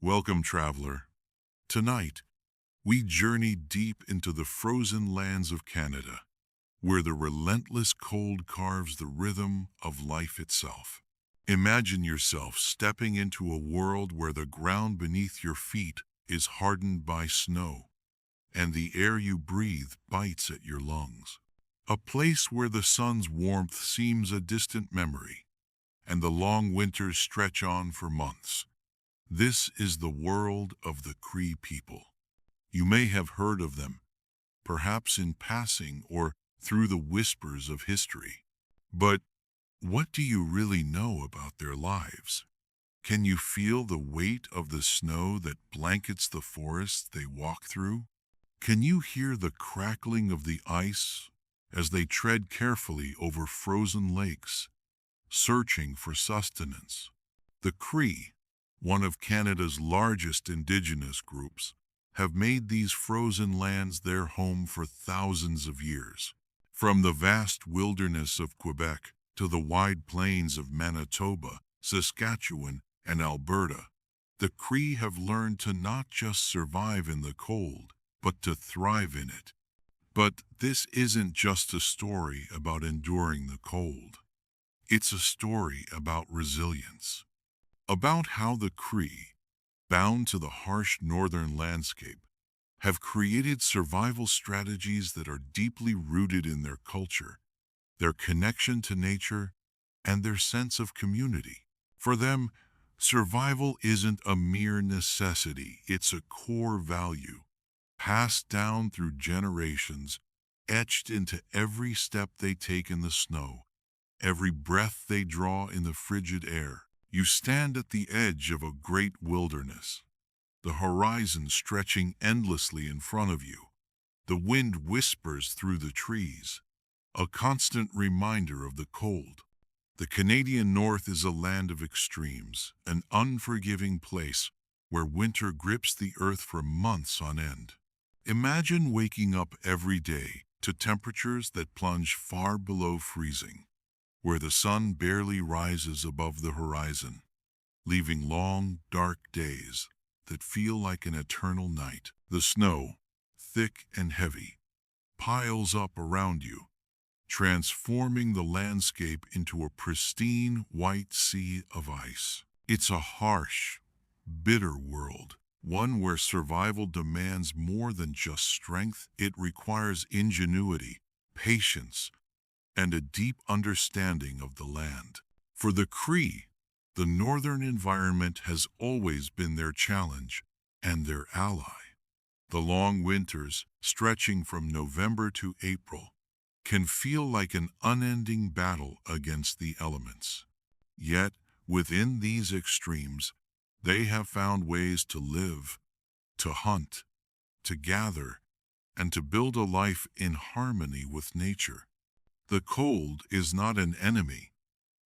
Welcome, traveler. Tonight, we journey deep into the frozen lands of Canada, where the relentless cold carves the rhythm of life itself. Imagine yourself stepping into a world where the ground beneath your feet is hardened by snow, and the air you breathe bites at your lungs. A place where the sun's warmth seems a distant memory, and the long winters stretch on for months. This is the world of the Cree people. You may have heard of them, perhaps in passing or through the whispers of history. But what do you really know about their lives? Can you feel the weight of the snow that blankets the forests they walk through? Can you hear the crackling of the ice as they tread carefully over frozen lakes, searching for sustenance? The Cree, one of Canada's largest indigenous groups, have made these frozen lands their home for thousands of years. From the vast wilderness of Quebec to the wide plains of Manitoba, Saskatchewan, and Alberta, the Cree have learned to not just survive in the cold, but to thrive in it. But this isn't just a story about enduring the cold. It's a story about resilience, about how the Cree, bound to the harsh northern landscape, have created survival strategies that are deeply rooted in their culture, their connection to nature, and their sense of community. For them, survival isn't a mere necessity, it's a core value, passed down through generations, etched into every step they take in the snow, every breath they draw in the frigid air. You stand at the edge of a great wilderness, the horizon stretching endlessly in front of you. The wind whispers through the trees, a constant reminder of the cold. The Canadian North is a land of extremes, an unforgiving place where winter grips the earth for months on end. Imagine waking up every day to temperatures that plunge far below freezing, where the sun barely rises above the horizon, leaving long, dark days that feel like an eternal night. The snow, thick and heavy, piles up around you, transforming the landscape into a pristine white sea of ice. It's a harsh, bitter world, one where survival demands more than just strength. It requires ingenuity, patience, and a deep understanding of the land. For the Cree, the northern environment has always been their challenge and their ally. The long winters, stretching from November to April, can feel like an unending battle against the elements. Yet, within these extremes, they have found ways to live, to hunt, to gather, and to build a life in harmony with nature. The cold is not an enemy,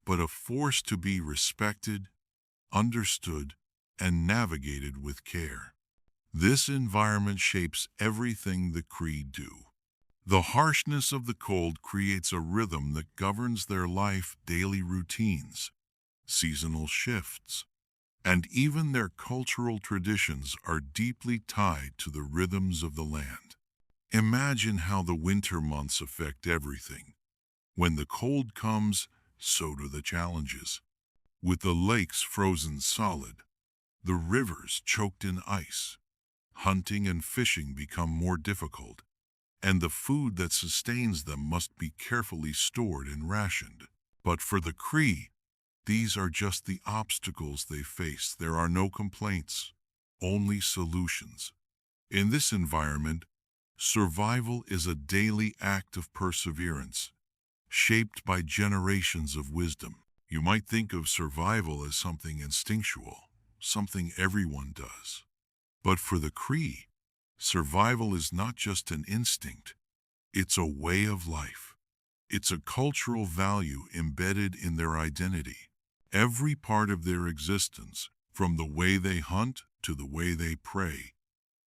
but a force to be respected, understood, and navigated with care. This environment shapes everything the Cree do. The harshness of the cold creates a rhythm that governs their life, daily routines, seasonal shifts, and even their cultural traditions are deeply tied to the rhythms of the land. Imagine how the winter months affect everything. When the cold comes, so do the challenges. With the lakes frozen solid, the rivers choked in ice, hunting and fishing become more difficult, and the food that sustains them must be carefully stored and rationed. But for the Cree, these are just the obstacles they face. There are no complaints, only solutions. In this environment, survival is a daily act of perseverance, shaped by generations of wisdom. You might think of survival as something instinctual, something everyone does. But for the Cree, survival is not just an instinct, it's a way of life. It's a cultural value embedded in their identity. Every part of their existence, from the way they hunt to the way they pray,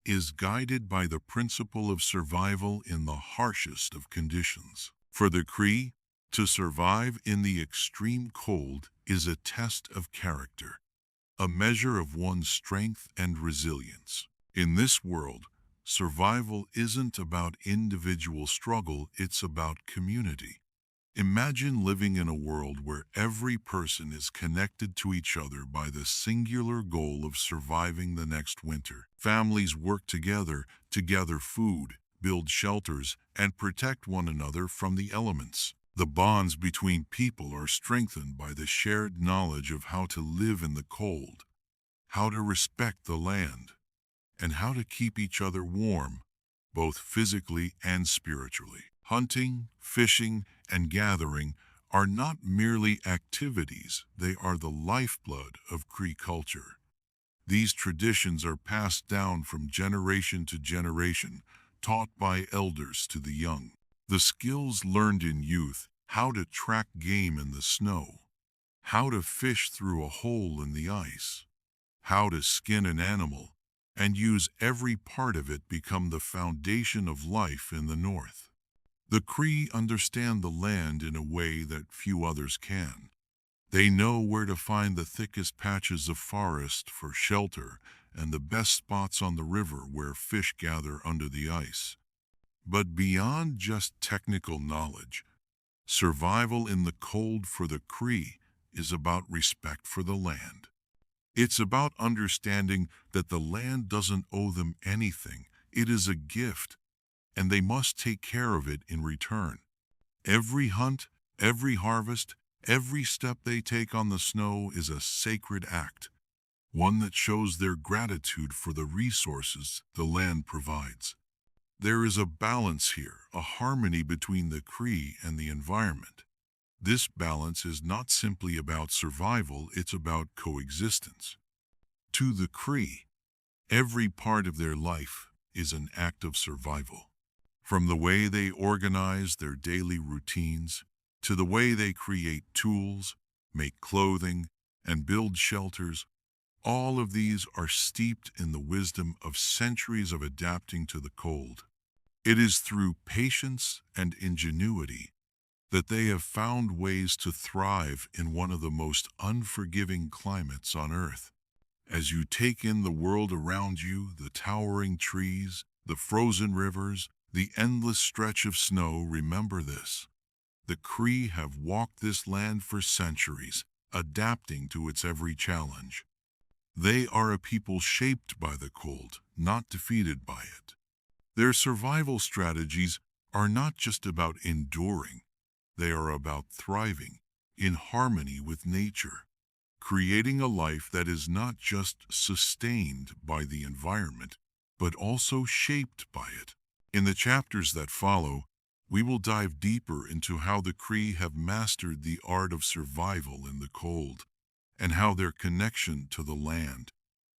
is guided by the principle of survival in the harshest of conditions. For the Cree, to survive in the extreme cold is a test of character. a measure of one's strength and resilience. In this world, survival isn't about individual struggle, it's about community. Imagine living in a world where every person is connected to each other by the singular goal of surviving the next winter. Families work together to gather food, build shelters, and protect one another from the elements. The bonds between people are strengthened by the shared knowledge of how to live in the cold, how to respect the land, and how to keep each other warm, both physically and spiritually. Hunting, fishing, and gathering are not merely activities, they are the lifeblood of Cree culture. These traditions are passed down from generation to generation, taught by elders to the young. The skills learned in youth, how to track game in the snow, how to fish through a hole in the ice, how to skin an animal, and use every part of it become the foundation of life in the north. The Cree understand the land in a way that few others can. They know where to find the thickest patches of forest for shelter and the best spots on the river where fish gather under the ice. But beyond just technical knowledge, survival in the cold for the Cree is about respect for the land. It's about understanding that the land doesn't owe them anything. It is a gift, and they must take care of it in return. Every hunt, every harvest, every step they take on the snow is a sacred act, one that shows their gratitude for the resources the land provides. There is a balance here, a harmony between the Cree and the environment. This balance is not simply about survival, it's about coexistence. To the Cree, every part of their life is an act of survival. From the way they organize their daily routines, to the way they create tools, make clothing, and build shelters, all of these are steeped in the wisdom of centuries of adapting to the cold. It is through patience and ingenuity that they have found ways to thrive in one of the most unforgiving climates on Earth. As you take in the world around you, the towering trees, the frozen rivers, the endless stretch of snow, remember this. The Cree have walked this land for centuries, adapting to its every challenge. They are a people shaped by the cold, not defeated by it. Their survival strategies are not just about enduring, they are about thriving in harmony with nature, creating a life that is not just sustained by the environment, but also shaped by it. In the chapters that follow, we will dive deeper into how the Cree have mastered the art of survival in the cold, and how their connection to the land,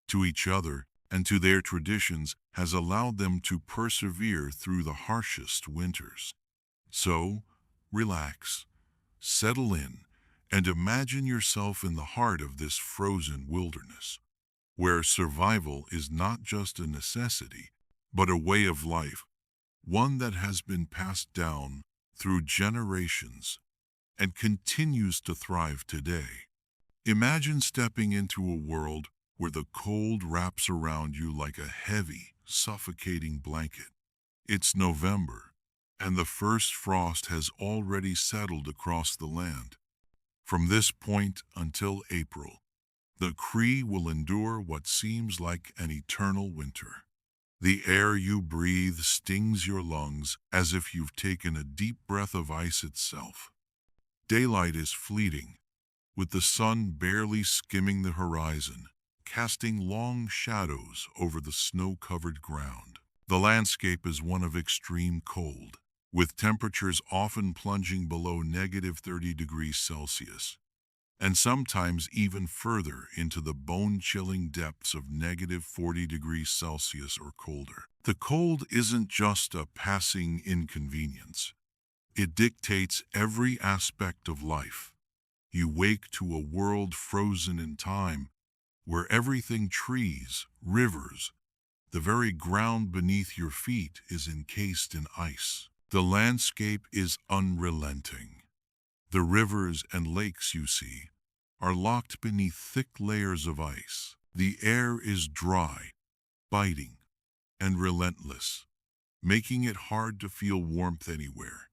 to each other, and to their traditions has allowed them to persevere through the harshest winters. So, relax, settle in, and imagine yourself in the heart of this frozen wilderness, where survival is not just a necessity, but a way of life, one that has been passed down through generations and continues to thrive today. Imagine stepping into a world where the cold wraps around you like a heavy, suffocating blanket. It's November, and the first frost has already settled across the land. From this point until April, the Cree will endure what seems like an eternal winter. The air you breathe stings your lungs as if you've taken a deep breath of ice itself. Daylight is fleeting, with the sun barely skimming the horizon, casting long shadows over the snow-covered ground. The landscape is one of extreme cold, with temperatures often plunging below -30 degrees Celsius, and sometimes even further into the bone-chilling depths of -40 degrees Celsius or colder. The cold isn't just a passing inconvenience. It dictates every aspect of life. You wake to a world frozen in time, where everything trees, rivers, the very ground beneath your feet is encased in ice. The landscape is unrelenting. The rivers and lakes you see, are locked beneath thick layers of ice. The air is dry, biting, and relentless, making it hard to feel warmth anywhere.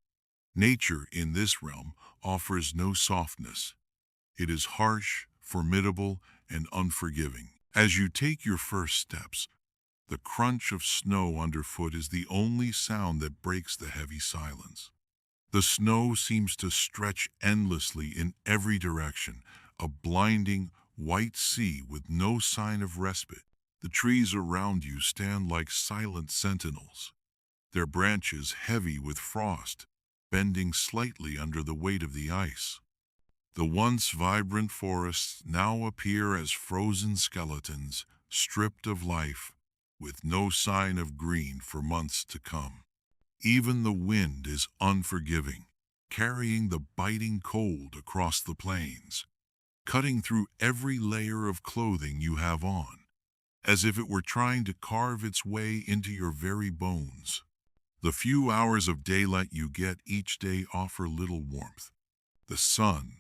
Nature in this realm offers no softness. It is harsh, formidable, and unforgiving. As you take your first steps, the crunch of snow underfoot is the only sound that breaks the heavy silence. The snow seems to stretch endlessly in every direction, a blinding, white sea with no sign of respite. The trees around you stand like silent sentinels, their branches heavy with frost, bending slightly under the weight of the ice. The once vibrant forests now appear as frozen skeletons, stripped of life, with no sign of green for months to come. Even the wind is unforgiving, carrying the biting cold across the plains, cutting through every layer of clothing you have on, as if it were trying to carve its way into your very bones. The few hours of daylight you get each day offer little warmth. The sun,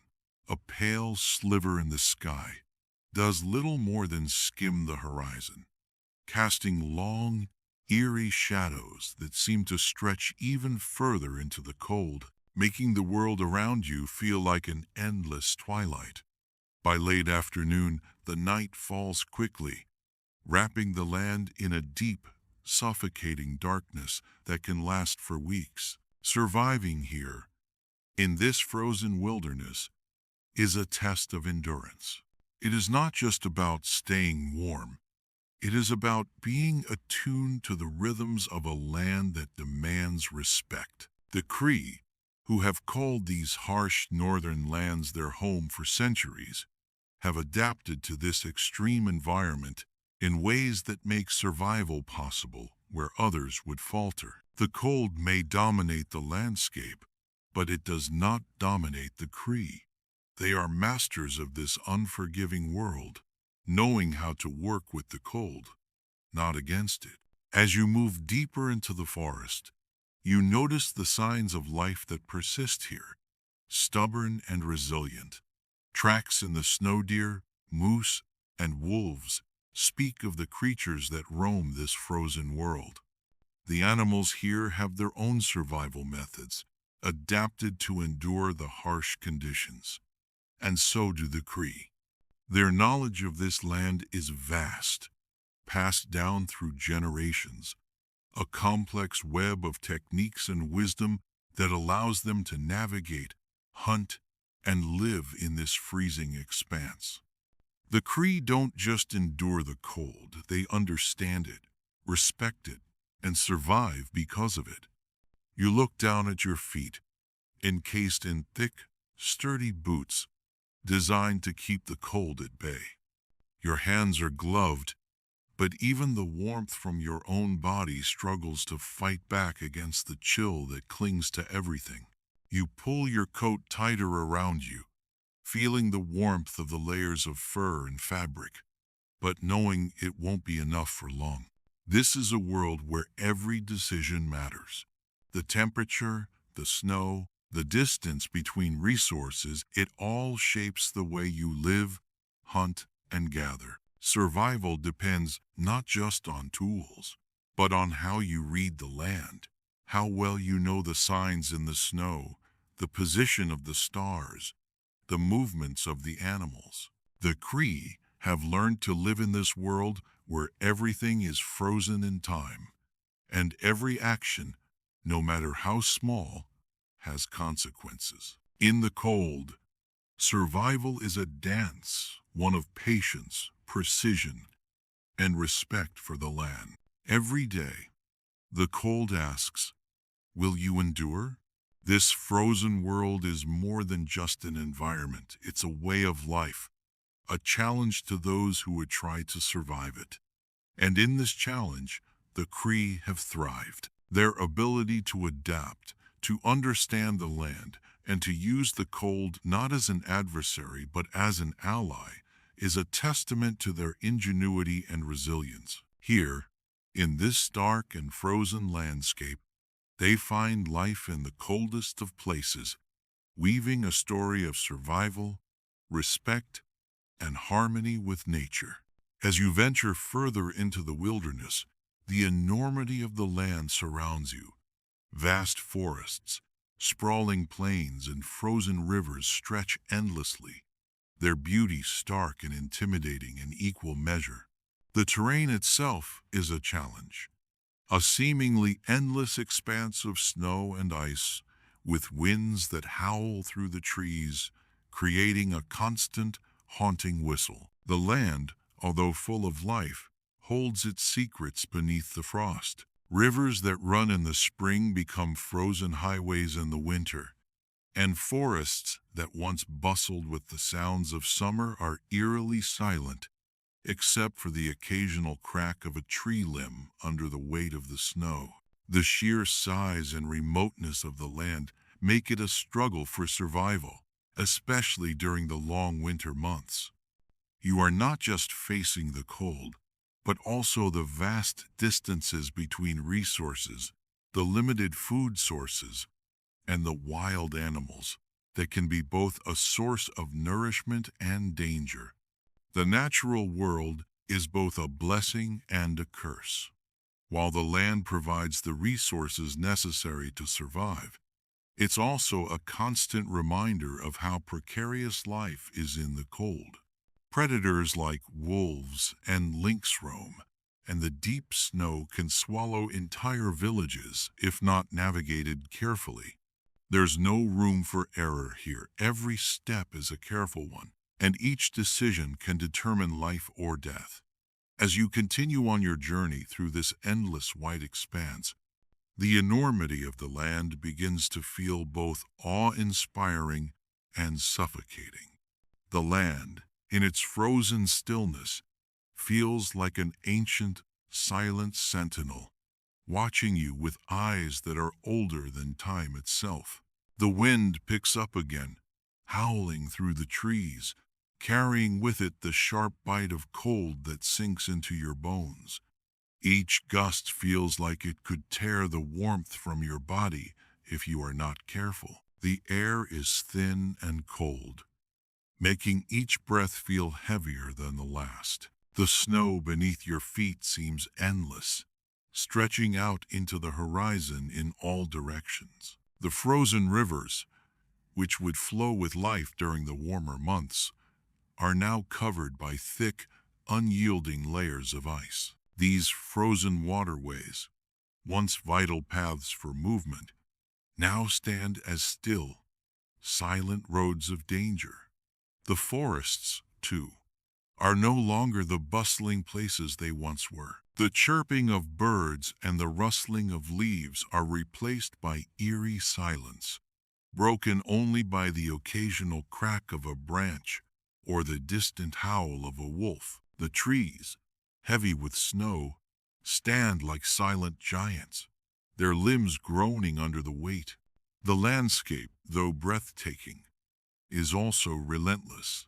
a pale sliver in the sky, does little more than skim the horizon, casting long, eerie shadows that seem to stretch even further into the cold, making the world around you feel like an endless twilight. By late afternoon, the night falls quickly, wrapping the land in a deep, suffocating darkness that can last for weeks. Surviving here, in this frozen wilderness, is a test of endurance. It is not just about staying warm. It is about being attuned to the rhythms of a land that demands respect. The Cree, who have called these harsh northern lands their home for centuries, have adapted to this extreme environment in ways that make survival possible where others would falter. The cold may dominate the landscape, but it does not dominate the Cree. They are masters of this unforgiving world, knowing how to work with the cold, not against it. As you move deeper into the forest, you notice the signs of life that persist here, stubborn and resilient. Tracks in the snow deer, moose, and wolves speak of the creatures that roam this frozen world. The animals here have their own survival methods, adapted to endure the harsh conditions. And so do the Cree. Their knowledge of this land is vast, passed down through generations, a complex web of techniques and wisdom that allows them to navigate, hunt, and live in this freezing expanse. The Cree don't just endure the cold, they understand it, respect it, and survive because of it. You look down at your feet, encased in thick, sturdy boots, designed to keep the cold at bay. Your hands are gloved, but even the warmth from your own body struggles to fight back against the chill that clings to everything. You pull your coat tighter around you, feeling the warmth of the layers of fur and fabric, but knowing it won't be enough for long. This is a world where every decision matters. The temperature, the snow, the distance between resources, it all shapes the way you live, hunt, and gather. Survival depends not just on tools, but on how you read the land, how well you know the signs in the snow, the position of the stars, the movements of the animals. The Cree have learned to live in this world where everything is frozen in time, and every action, no matter how small, has consequences. In the cold, survival is a dance, one of patience, precision, and respect for the land. Every day, the cold asks, "Will you endure?" This frozen world is more than just an environment. It's a way of life, a challenge to those who would try to survive it. And in this challenge, the Cree have thrived. Their ability to adapt, to understand the land, and to use the cold not as an adversary but as an ally is a testament to their ingenuity and resilience. Here, in this dark and frozen landscape, they find life in the coldest of places, weaving a story of survival, respect, and harmony with nature. As you venture further into the wilderness, the enormity of the land surrounds you. Vast forests, sprawling plains, and frozen rivers stretch endlessly, their beauty stark and intimidating in equal measure. The terrain itself is a challenge, a seemingly endless expanse of snow and ice, with winds that howl through the trees, creating a constant, haunting whistle. The land, although full of life, holds its secrets beneath the frost. Rivers that run in the spring become frozen highways in the winter, and forests that once bustled with the sounds of summer are eerily silent, except for the occasional crack of a tree limb under the weight of the snow. The sheer size and remoteness of the land make it a struggle for survival, especially during the long winter months. You are not just facing the cold, but also the vast distances between resources, the limited food sources, and the wild animals that can be both a source of nourishment and danger. The natural world is both a blessing and a curse. While the land provides the resources necessary to survive, it's also a constant reminder of how precarious life is in the cold. Predators like wolves and lynx roam, and the deep snow can swallow entire villages if not navigated carefully. There's no room for error here. Every step is a careful one, and each decision can determine life or death. As you continue on your journey through this endless white expanse, the enormity of the land begins to feel both awe-inspiring and suffocating. The land, in its frozen stillness, feels like an ancient, silent sentinel, watching you with eyes that are older than time itself. The wind picks up again, howling through the trees, carrying with it the sharp bite of cold that sinks into your bones. Each gust feels like it could tear the warmth from your body if you are not careful. The air is thin and cold, making each breath feel heavier than the last. The snow beneath your feet seems endless, stretching out into the horizon in all directions. The frozen rivers, which would flow with life during the warmer months, are now covered by thick, unyielding layers of ice. These frozen waterways, once vital paths for movement, now stand as still, silent roads of danger. The forests, too, are no longer the bustling places they once were. The chirping of birds and the rustling of leaves are replaced by eerie silence, broken only by the occasional crack of a branch or the distant howl of a wolf. The trees, heavy with snow, stand like silent giants, their limbs groaning under the weight. The landscape, though breathtaking, is also relentless.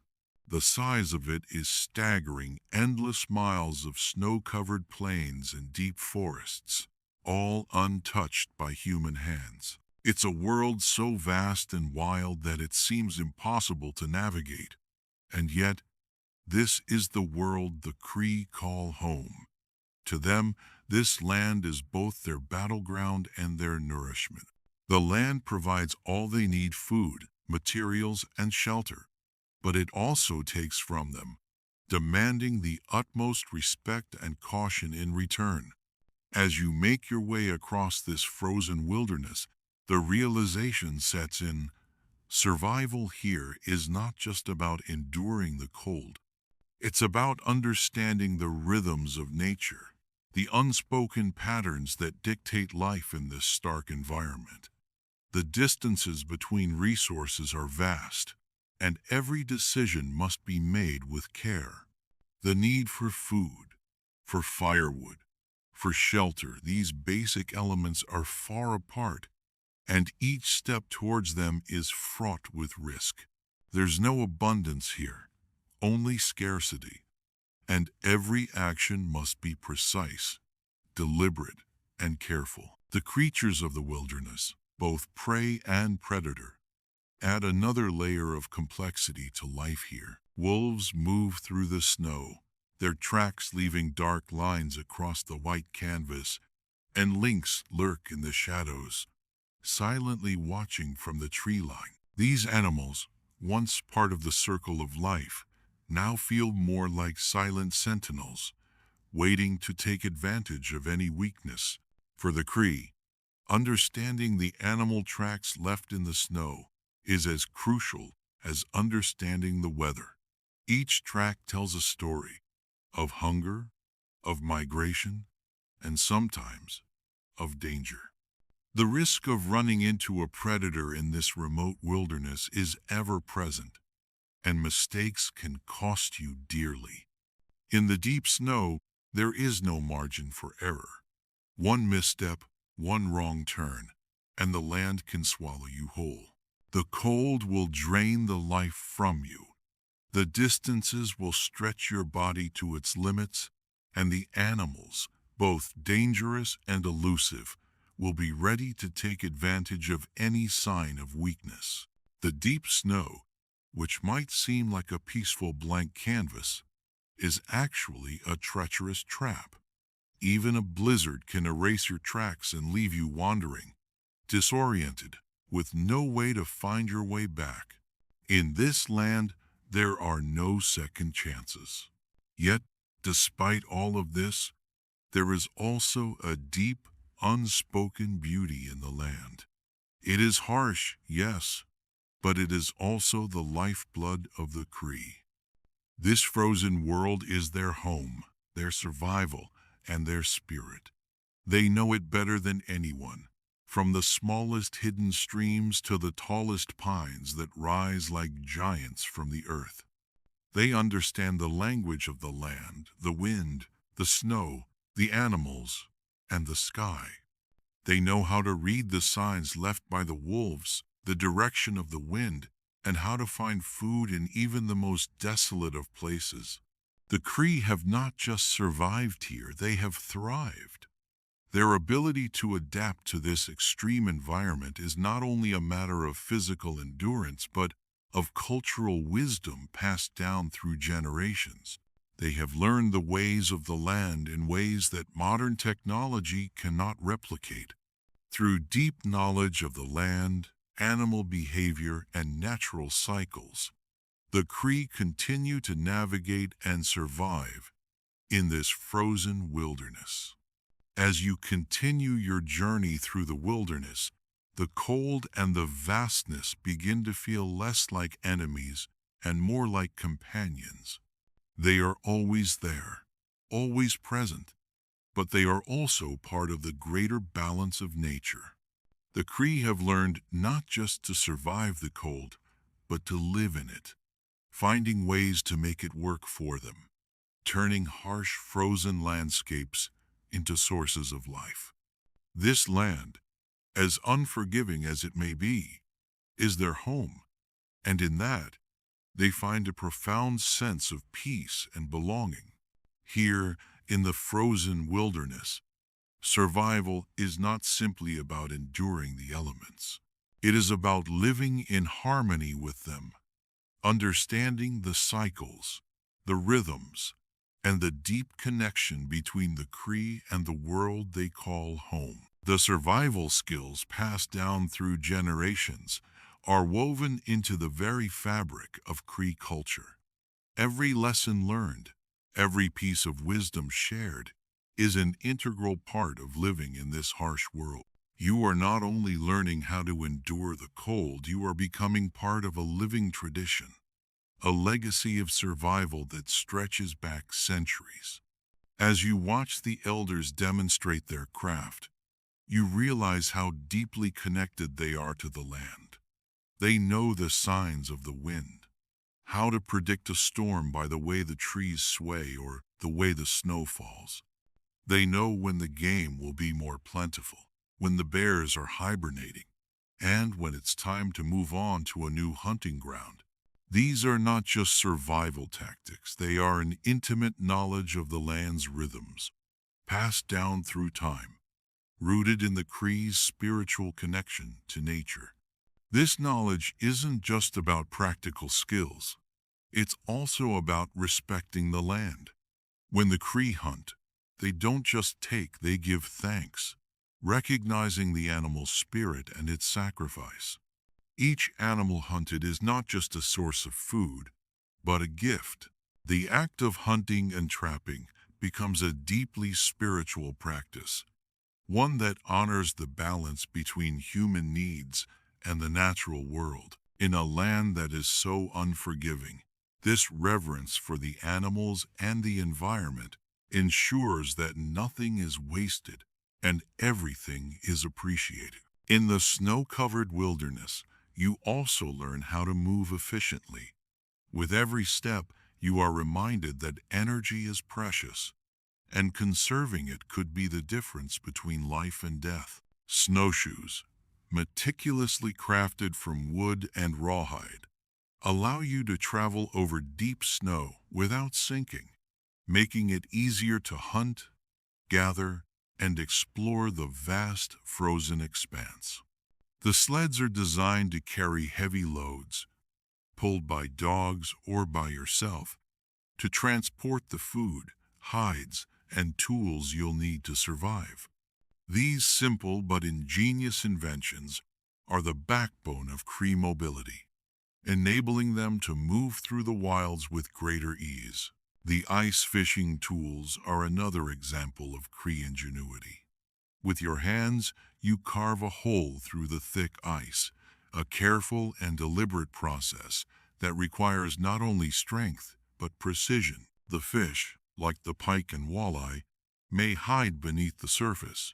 The size of it is staggering, endless miles of snow-covered plains and deep forests, all untouched by human hands. It's a world so vast and wild that it seems impossible to navigate, and yet, this is the world the Cree call home. To them, this land is both their battleground and their nourishment. The land provides all they need: food, materials, and shelter, but it also takes from them, demanding the utmost respect and caution in return. As you make your way across this frozen wilderness, the realization sets in: survival here is not just about enduring the cold. It's about understanding the rhythms of nature, the unspoken patterns that dictate life in this stark environment. The distances between resources are vast, and every decision must be made with care. The need for food, for firewood, for shelter, these basic elements are far apart, and each step towards them is fraught with risk. There's no abundance here, only scarcity, and every action must be precise, deliberate, and careful. The creatures of the wilderness, both prey and predator, add another layer of complexity to life here. Wolves move through the snow, their tracks leaving dark lines across the white canvas, and lynx lurk in the shadows, silently watching from the tree line. These animals, once part of the circle of life, now feel more like silent sentinels, waiting to take advantage of any weakness. For the Cree, understanding the animal tracks left in the snow is as crucial as understanding the weather. Each track tells a story of hunger, of migration, and sometimes of danger. The risk of running into a predator in this remote wilderness is ever present, and mistakes can cost you dearly. In the deep snow, there is no margin for error. One misstep, one wrong turn, and the land can swallow you whole. The cold will drain the life from you. The distances will stretch your body to its limits, and the animals, both dangerous and elusive, will be ready to take advantage of any sign of weakness. The deep snow, which might seem like a peaceful blank canvas, is actually a treacherous trap. Even a blizzard can erase your tracks and leave you wandering, disoriented, with no way to find your way back. In this land, there are no second chances. Yet, despite all of this, there is also a deep, unspoken beauty in the land. It is harsh, yes, but it is also the lifeblood of the Cree. This frozen world is their home, their survival, and their spirit. They know it better than anyone, from the smallest hidden streams to the tallest pines that rise like giants from the earth. They understand the language of the land, the wind, the snow, the animals, and the sky. They know how to read the signs left by the wolves, the direction of the wind, and how to find food in even the most desolate of places. The Cree have not just survived here, they have thrived. Their ability to adapt to this extreme environment is not only a matter of physical endurance, but of cultural wisdom passed down through generations. They have learned the ways of the land in ways that modern technology cannot replicate. Through deep knowledge of the land, animal behavior, and natural cycles, the Cree continue to navigate and survive in this frozen wilderness. As you continue your journey through the wilderness, the cold and the vastness begin to feel less like enemies and more like companions. They are always there, always present, but they are also part of the greater balance of nature. The Cree have learned not just to survive the cold, but to live in it, finding ways to make it work for them, turning harsh frozen landscapes into sources of life. This land, as unforgiving as it may be, is their home, and in that, they find a profound sense of peace and belonging. Here, in the frozen wilderness, survival is not simply about enduring the elements. It is about living in harmony with them, understanding the cycles, the rhythms, and the deep connection between the Cree and the world they call home. The survival skills passed down through generations are woven into the very fabric of Cree culture. Every lesson learned, every piece of wisdom shared, is an integral part of living in this harsh world. You are not only learning how to endure the cold, you are becoming part of a living tradition, a legacy of survival that stretches back centuries. As you watch the elders demonstrate their craft, you realize how deeply connected they are to the land. They know the signs of the wind, how to predict a storm by the way the trees sway or the way the snow falls. They know when the game will be more plentiful, when the bears are hibernating, and when it's time to move on to a new hunting ground. These are not just survival tactics, they are an intimate knowledge of the land's rhythms, passed down through time, rooted in the Cree's spiritual connection to nature. This knowledge isn't just about practical skills. It's also about respecting the land. When the Cree hunt, they don't just take, they give thanks, recognizing the animal's spirit and its sacrifice. Each animal hunted is not just a source of food, but a gift. The act of hunting and trapping becomes a deeply spiritual practice, one that honors the balance between human needs and the natural world. In a land that is so unforgiving, this reverence for the animals and the environment ensures that nothing is wasted and everything is appreciated. In the snow-covered wilderness, you also learn how to move efficiently. With every step, you are reminded that energy is precious, and conserving it could be the difference between life and death. Snowshoes, meticulously crafted from wood and rawhide, allow you to travel over deep snow without sinking, making it easier to hunt, gather, and explore the vast frozen expanse. The sleds are designed to carry heavy loads, pulled by dogs or by yourself, to transport the food, hides, and tools you'll need to survive. These simple but ingenious inventions are the backbone of Cree mobility, enabling them to move through the wilds with greater ease. The ice fishing tools are another example of Cree ingenuity. With your hands, you carve a hole through the thick ice, a careful and deliberate process that requires not only strength but precision. The fish, like the pike and walleye, may hide beneath the surface,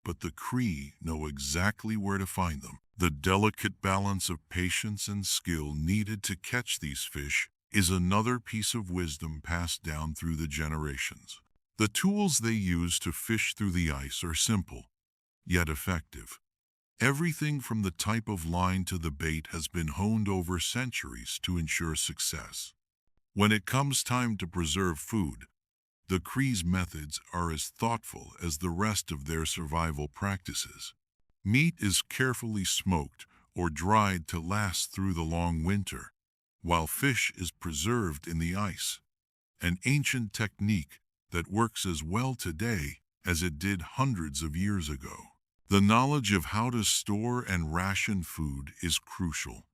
but the Cree know exactly where to find them. The delicate balance of patience and skill needed to catch these fish is another piece of wisdom passed down through the generations. The tools they use to fish through the ice are simple, yet effective. Everything from the type of line to the bait has been honed over centuries to ensure success. When it comes time to preserve food, the Cree's methods are as thoughtful as the rest of their survival practices. Meat is carefully smoked or dried to last through the long winter, while fish is preserved in the ice, an ancient technique that works as well today as it did hundreds of years ago. The knowledge of how to store and ration food is crucial.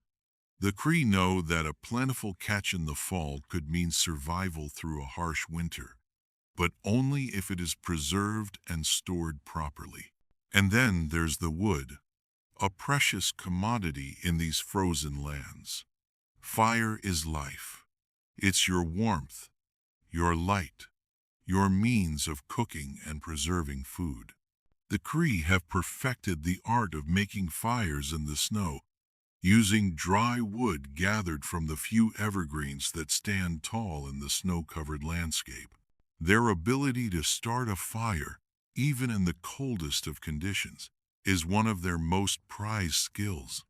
The Cree know that a plentiful catch in the fall could mean survival through a harsh winter, but only if it is preserved and stored properly. And then there's the wood, a precious commodity in these frozen lands. Fire is life. It's your warmth, your light, your means of cooking and preserving food. The Cree have perfected the art of making fires in the snow, using dry wood gathered from the few evergreens that stand tall in the snow-covered landscape. Their ability to start a fire, even in the coldest of conditions, is one of their most prized skills.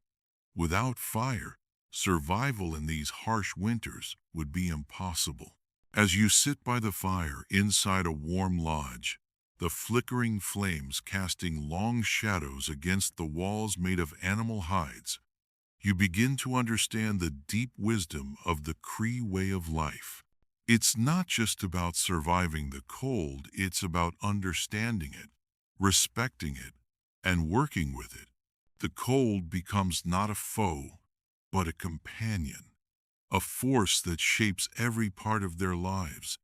Without fire, survival in these harsh winters would be impossible. As you sit by the fire inside a warm lodge, the flickering flames casting long shadows against the walls made of animal hides, you begin to understand the deep wisdom of the Cree way of life. It's not just about surviving the cold, it's about understanding it, respecting it, and working with it. The cold becomes not a foe, but a companion, a force that shapes every part of their lives,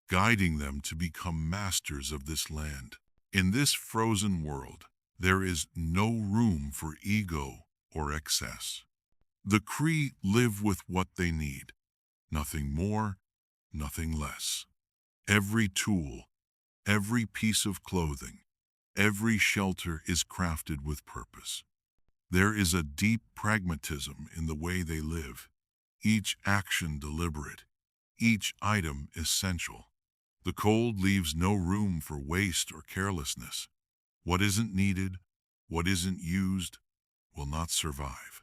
guiding them to become masters of this land. In this frozen world, there is no room for ego or excess. The Cree live with what they need, nothing more, nothing less. Every tool, every piece of clothing, every shelter is crafted with purpose. There is a deep pragmatism in the way they live, each action deliberate, each item essential. The cold leaves no room for waste or carelessness. What isn't needed, what isn't used, will not survive.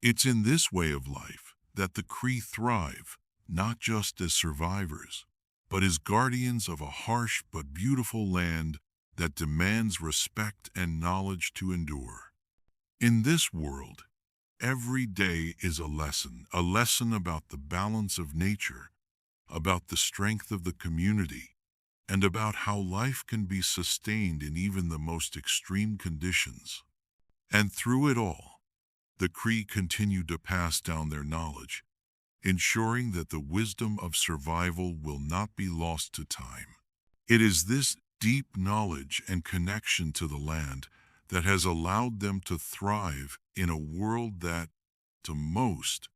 It's in this way of life that the Cree thrive, not just as survivors, but as guardians of a harsh but beautiful land that demands respect and knowledge to endure. In this world, Every day is a lesson about the balance of nature, about the strength of the community, and about how life can be sustained in even the most extreme conditions. And through it all, the Cree continue to pass down their knowledge, ensuring that the wisdom of survival will not be lost to time. It is this deep knowledge and connection to the land that has allowed them to thrive in a world that, to most,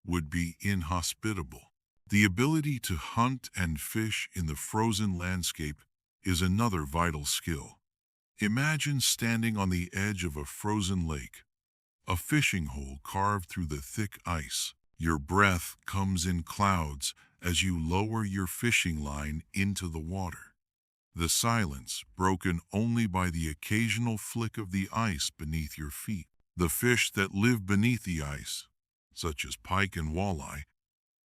would be inhospitable. The ability to hunt and fish in the frozen landscape is another vital skill. Imagine standing on the edge of a frozen lake, a fishing hole carved through the thick ice. Your breath comes in clouds as you lower your fishing line into the water. The silence, broken only by the occasional flick of the ice beneath your feet. The fish that live beneath the ice, such as pike and walleye,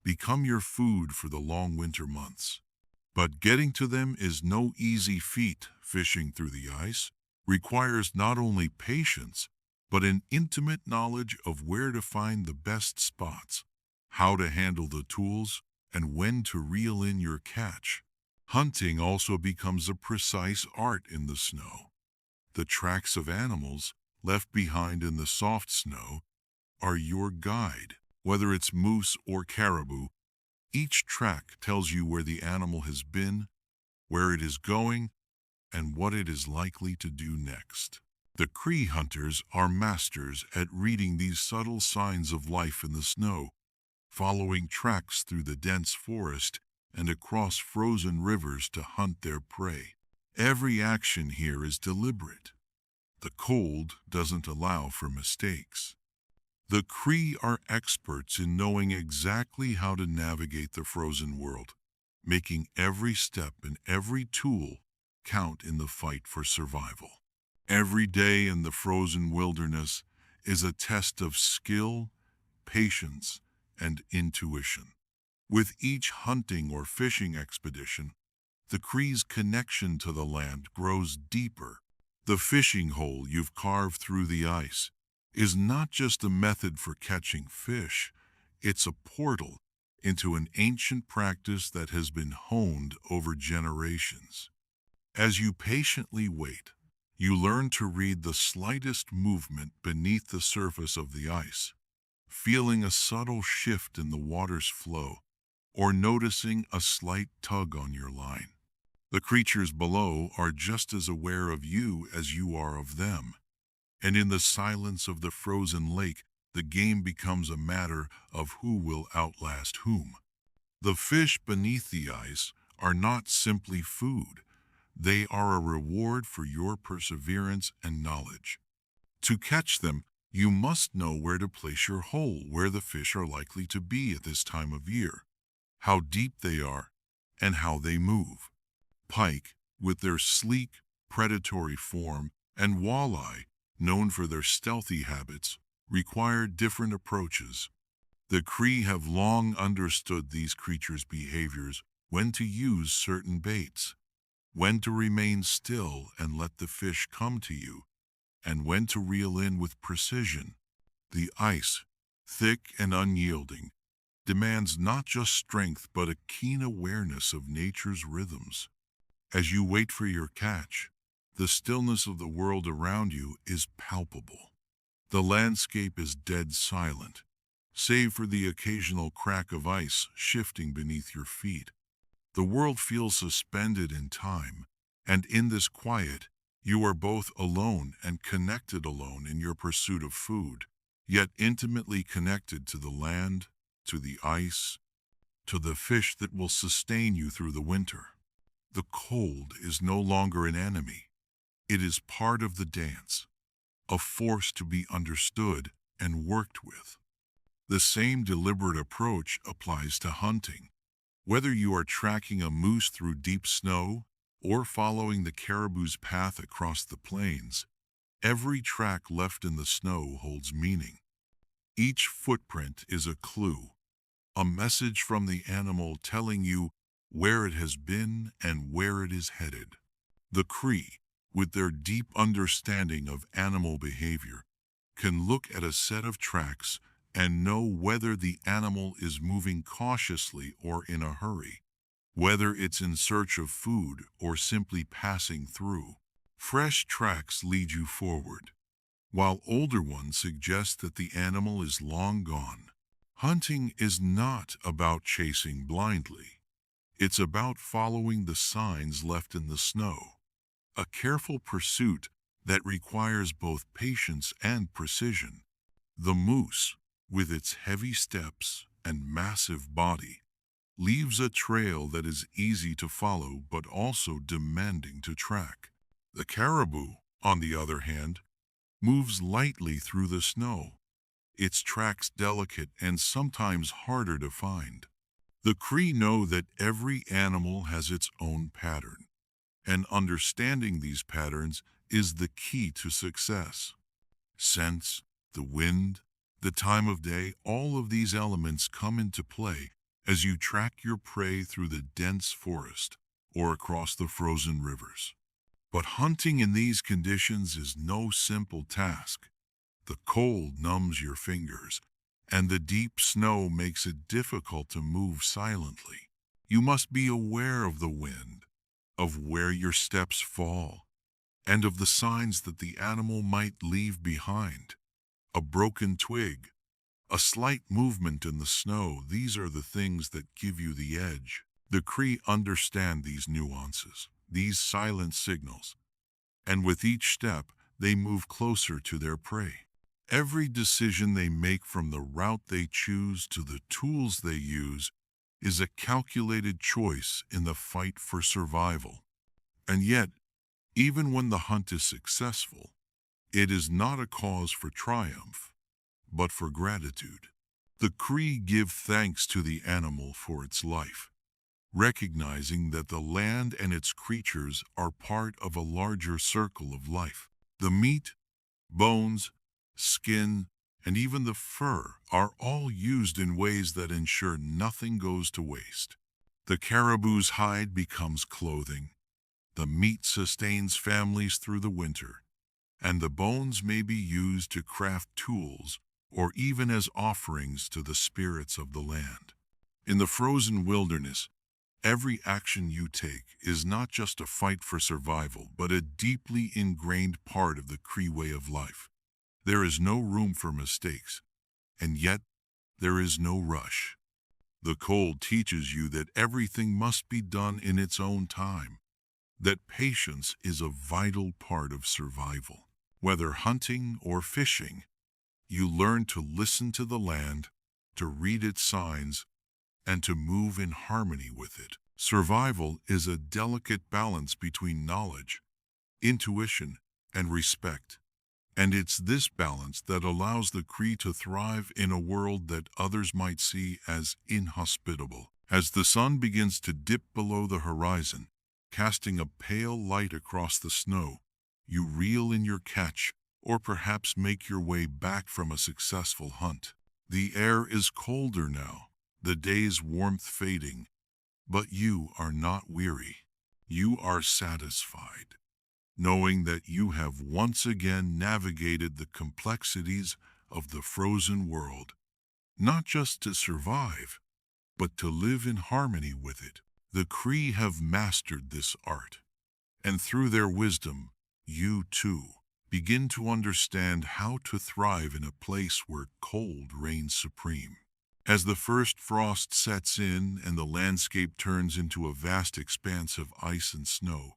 become your food for the long winter months. But getting to them is no easy feat. Fishing through the ice requires not only patience, but an intimate knowledge of where to find the best spots, how to handle the tools, and when to reel in your catch. Hunting also becomes a precise art in the snow. The tracks of animals left behind in the soft snow are your guide. Whether it's moose or caribou, each track tells you where the animal has been, where it is going, and what it is likely to do next. The Cree hunters are masters at reading these subtle signs of life in the snow, following tracks through the dense forest and across frozen rivers to hunt their prey. Every action here is deliberate. The cold doesn't allow for mistakes. The Cree are experts in knowing exactly how to navigate the frozen world, making every step and every tool count in the fight for survival. Every day in the frozen wilderness is a test of skill, patience, and intuition. With each hunting or fishing expedition, the Cree's connection to the land grows deeper. The fishing hole you've carved through the ice is not just a method for catching fish, it's a portal into an ancient practice that has been honed over generations. As you patiently wait, you learn to read the slightest movement beneath the surface of the ice, feeling a subtle shift in the water's flow, or noticing a slight tug on your line. The creatures below are just as aware of you as you are of them, and in the silence of the frozen lake, the game becomes a matter of who will outlast whom. The fish beneath the ice are not simply food. They are a reward for your perseverance and knowledge. To catch them, you must know where to place your hole, where the fish are likely to be at this time of year, how deep they are, and how they move. Pike, with their sleek, predatory form, and walleye, known for their stealthy habits, require different approaches. The Cree have long understood these creatures' behaviors, when to use certain baits, when to remain still and let the fish come to you, and when to reel in with precision. The ice, thick and unyielding, demands not just strength but a keen awareness of nature's rhythms. As you wait for your catch, the stillness of the world around you is palpable. The landscape is dead silent, save for the occasional crack of ice shifting beneath your feet. The world feels suspended in time, and in this quiet, you are both alone and connected alone in your pursuit of food, yet intimately connected to the land, to the ice, to the fish that will sustain you through the winter. The cold is no longer an enemy. It is part of the dance, a force to be understood and worked with. The same deliberate approach applies to hunting. Whether you are tracking a moose through deep snow or following the caribou's path across the plains, every track left in the snow holds meaning. Each footprint is a clue, a message from the animal telling you where it has been and where it is headed. The Cree, with their deep understanding of animal behavior, can look at a set of tracks and know whether the animal is moving cautiously or in a hurry, whether it's in search of food or simply passing through. Fresh tracks lead you forward, while older ones suggest that the animal is long gone. Hunting is not about chasing blindly. It's about following the signs left in the snow, a careful pursuit that requires both patience and precision. The moose, with its heavy steps and massive body, leaves a trail that is easy to follow but also demanding to track. The caribou, on the other hand, moves lightly through the snow, its tracks delicate and sometimes harder to find. The Cree know that every animal has its own pattern, and understanding these patterns is the key to success. Scents, the wind, the time of day, all of these elements come into play as you track your prey through the dense forest or across the frozen rivers. But hunting in these conditions is no simple task. The cold numbs your fingers, and the deep snow makes it difficult to move silently. You must be aware of the wind, of where your steps fall, and of the signs that the animal might leave behind. A broken twig, a slight movement in the snow, these are the things that give you the edge. The Cree understand these nuances, these silent signals, and with each step, they move closer to their prey. Every decision they make, from the route they choose to the tools they use, is a calculated choice in the fight for survival. And yet, even when the hunt is successful, it is not a cause for triumph, but for gratitude. The Cree give thanks to the animal for its life, recognizing that the land and its creatures are part of a larger circle of life. The meat, bones, skin, and even the fur are all used in ways that ensure nothing goes to waste. The caribou's hide becomes clothing, the meat sustains families through the winter, and the bones may be used to craft tools or even as offerings to the spirits of the land. In the frozen wilderness, every action you take is not just a fight for survival, but a deeply ingrained part of the Cree way of life. There is no room for mistakes, and yet there is no rush. The cold teaches you that everything must be done in its own time, that patience is a vital part of survival. Whether hunting or fishing, you learn to listen to the land, to read its signs, and to move in harmony with it. Survival is a delicate balance between knowledge, intuition, and respect. And it's this balance that allows the Cree to thrive in a world that others might see as inhospitable. As the sun begins to dip below the horizon, casting a pale light across the snow, you reel in your catch, or perhaps make your way back from a successful hunt. The air is colder now, the day's warmth fading, but you are not weary. You are satisfied, knowing that you have once again navigated the complexities of the frozen world, not just to survive, but to live in harmony with it. The Cree have mastered this art, and through their wisdom, you too begin to understand how to thrive in a place where cold reigns supreme. As the first frost sets in and the landscape turns into a vast expanse of ice and snow,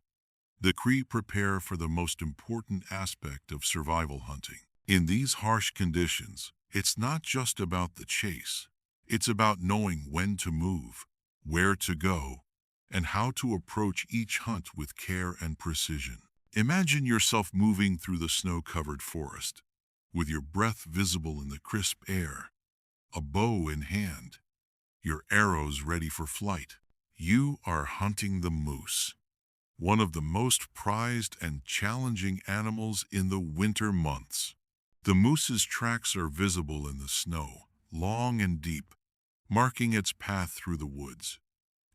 the Cree prepare for the most important aspect of survival hunting. In these harsh conditions, it's not just about the chase. It's about knowing when to move, where to go, and how to approach each hunt with care and precision. Imagine yourself moving through the snow-covered forest, with your breath visible in the crisp air, a bow in hand, your arrows ready for flight. You are hunting the moose, one of the most prized and challenging animals in the winter months. The moose's tracks are visible in the snow, long and deep, marking its path through the woods.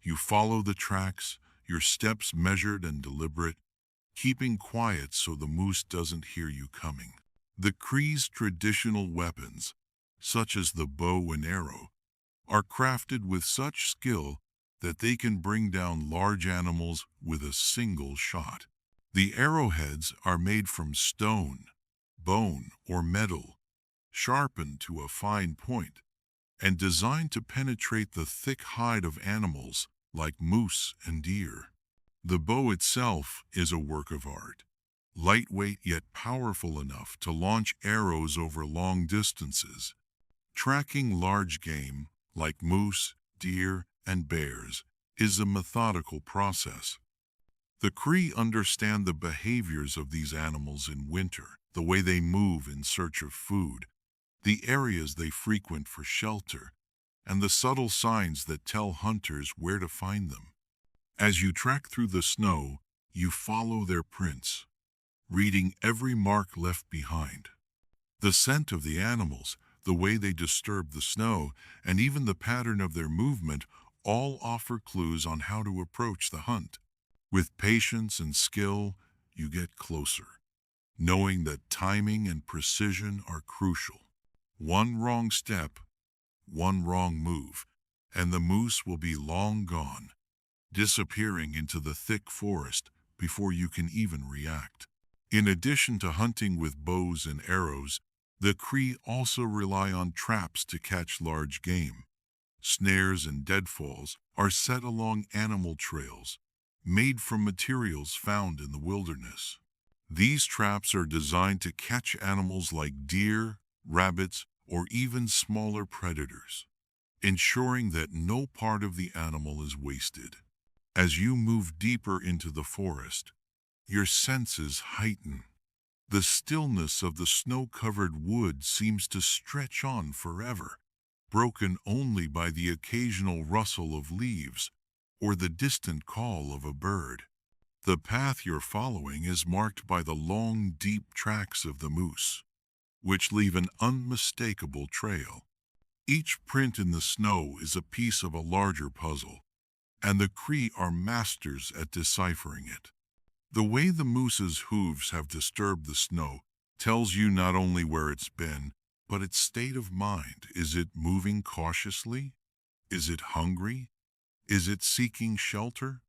You follow the tracks, your steps measured and deliberate, keeping quiet so the moose doesn't hear you coming. The Cree's traditional weapons, such as the bow and arrow, are crafted with such skill that they can bring down large animals with a single shot. The arrowheads are made from stone, bone, or metal, sharpened to a fine point, and designed to penetrate the thick hide of animals like moose and deer. The bow itself is a work of art, lightweight yet powerful enough to launch arrows over long distances. Tracking large game, like moose, deer, and bears, is a methodical process. The Cree understand the behaviors of these animals in winter, the way they move in search of food, the areas they frequent for shelter, and the subtle signs that tell hunters where to find them. As you track through the snow, you follow their prints, reading every mark left behind. The scent of the animals, the way they disturb the snow, and even the pattern of their movement all offer clues on how to approach the hunt. With patience and skill, you get closer, knowing that timing and precision are crucial. One wrong step, one wrong move, and the moose will be long gone, disappearing into the thick forest before you can even react. In addition to hunting with bows and arrows, the Cree also rely on traps to catch large game. Snares and deadfalls are set along animal trails, made from materials found in the wilderness. These traps are designed to catch animals like deer, rabbits, or even smaller predators, ensuring that no part of the animal is wasted. As you move deeper into the forest, your senses heighten. The stillness of the snow-covered wood seems to stretch on forever, broken only by the occasional rustle of leaves or the distant call of a bird. The path you're following is marked by the long, deep tracks of the moose, which leave an unmistakable trail. Each print in the snow is a piece of a larger puzzle, and the Cree are masters at deciphering it. The way the moose's hooves have disturbed the snow tells you not only where it's been, but its state of mind. Is it moving cautiously? Is it hungry? Is it seeking shelter?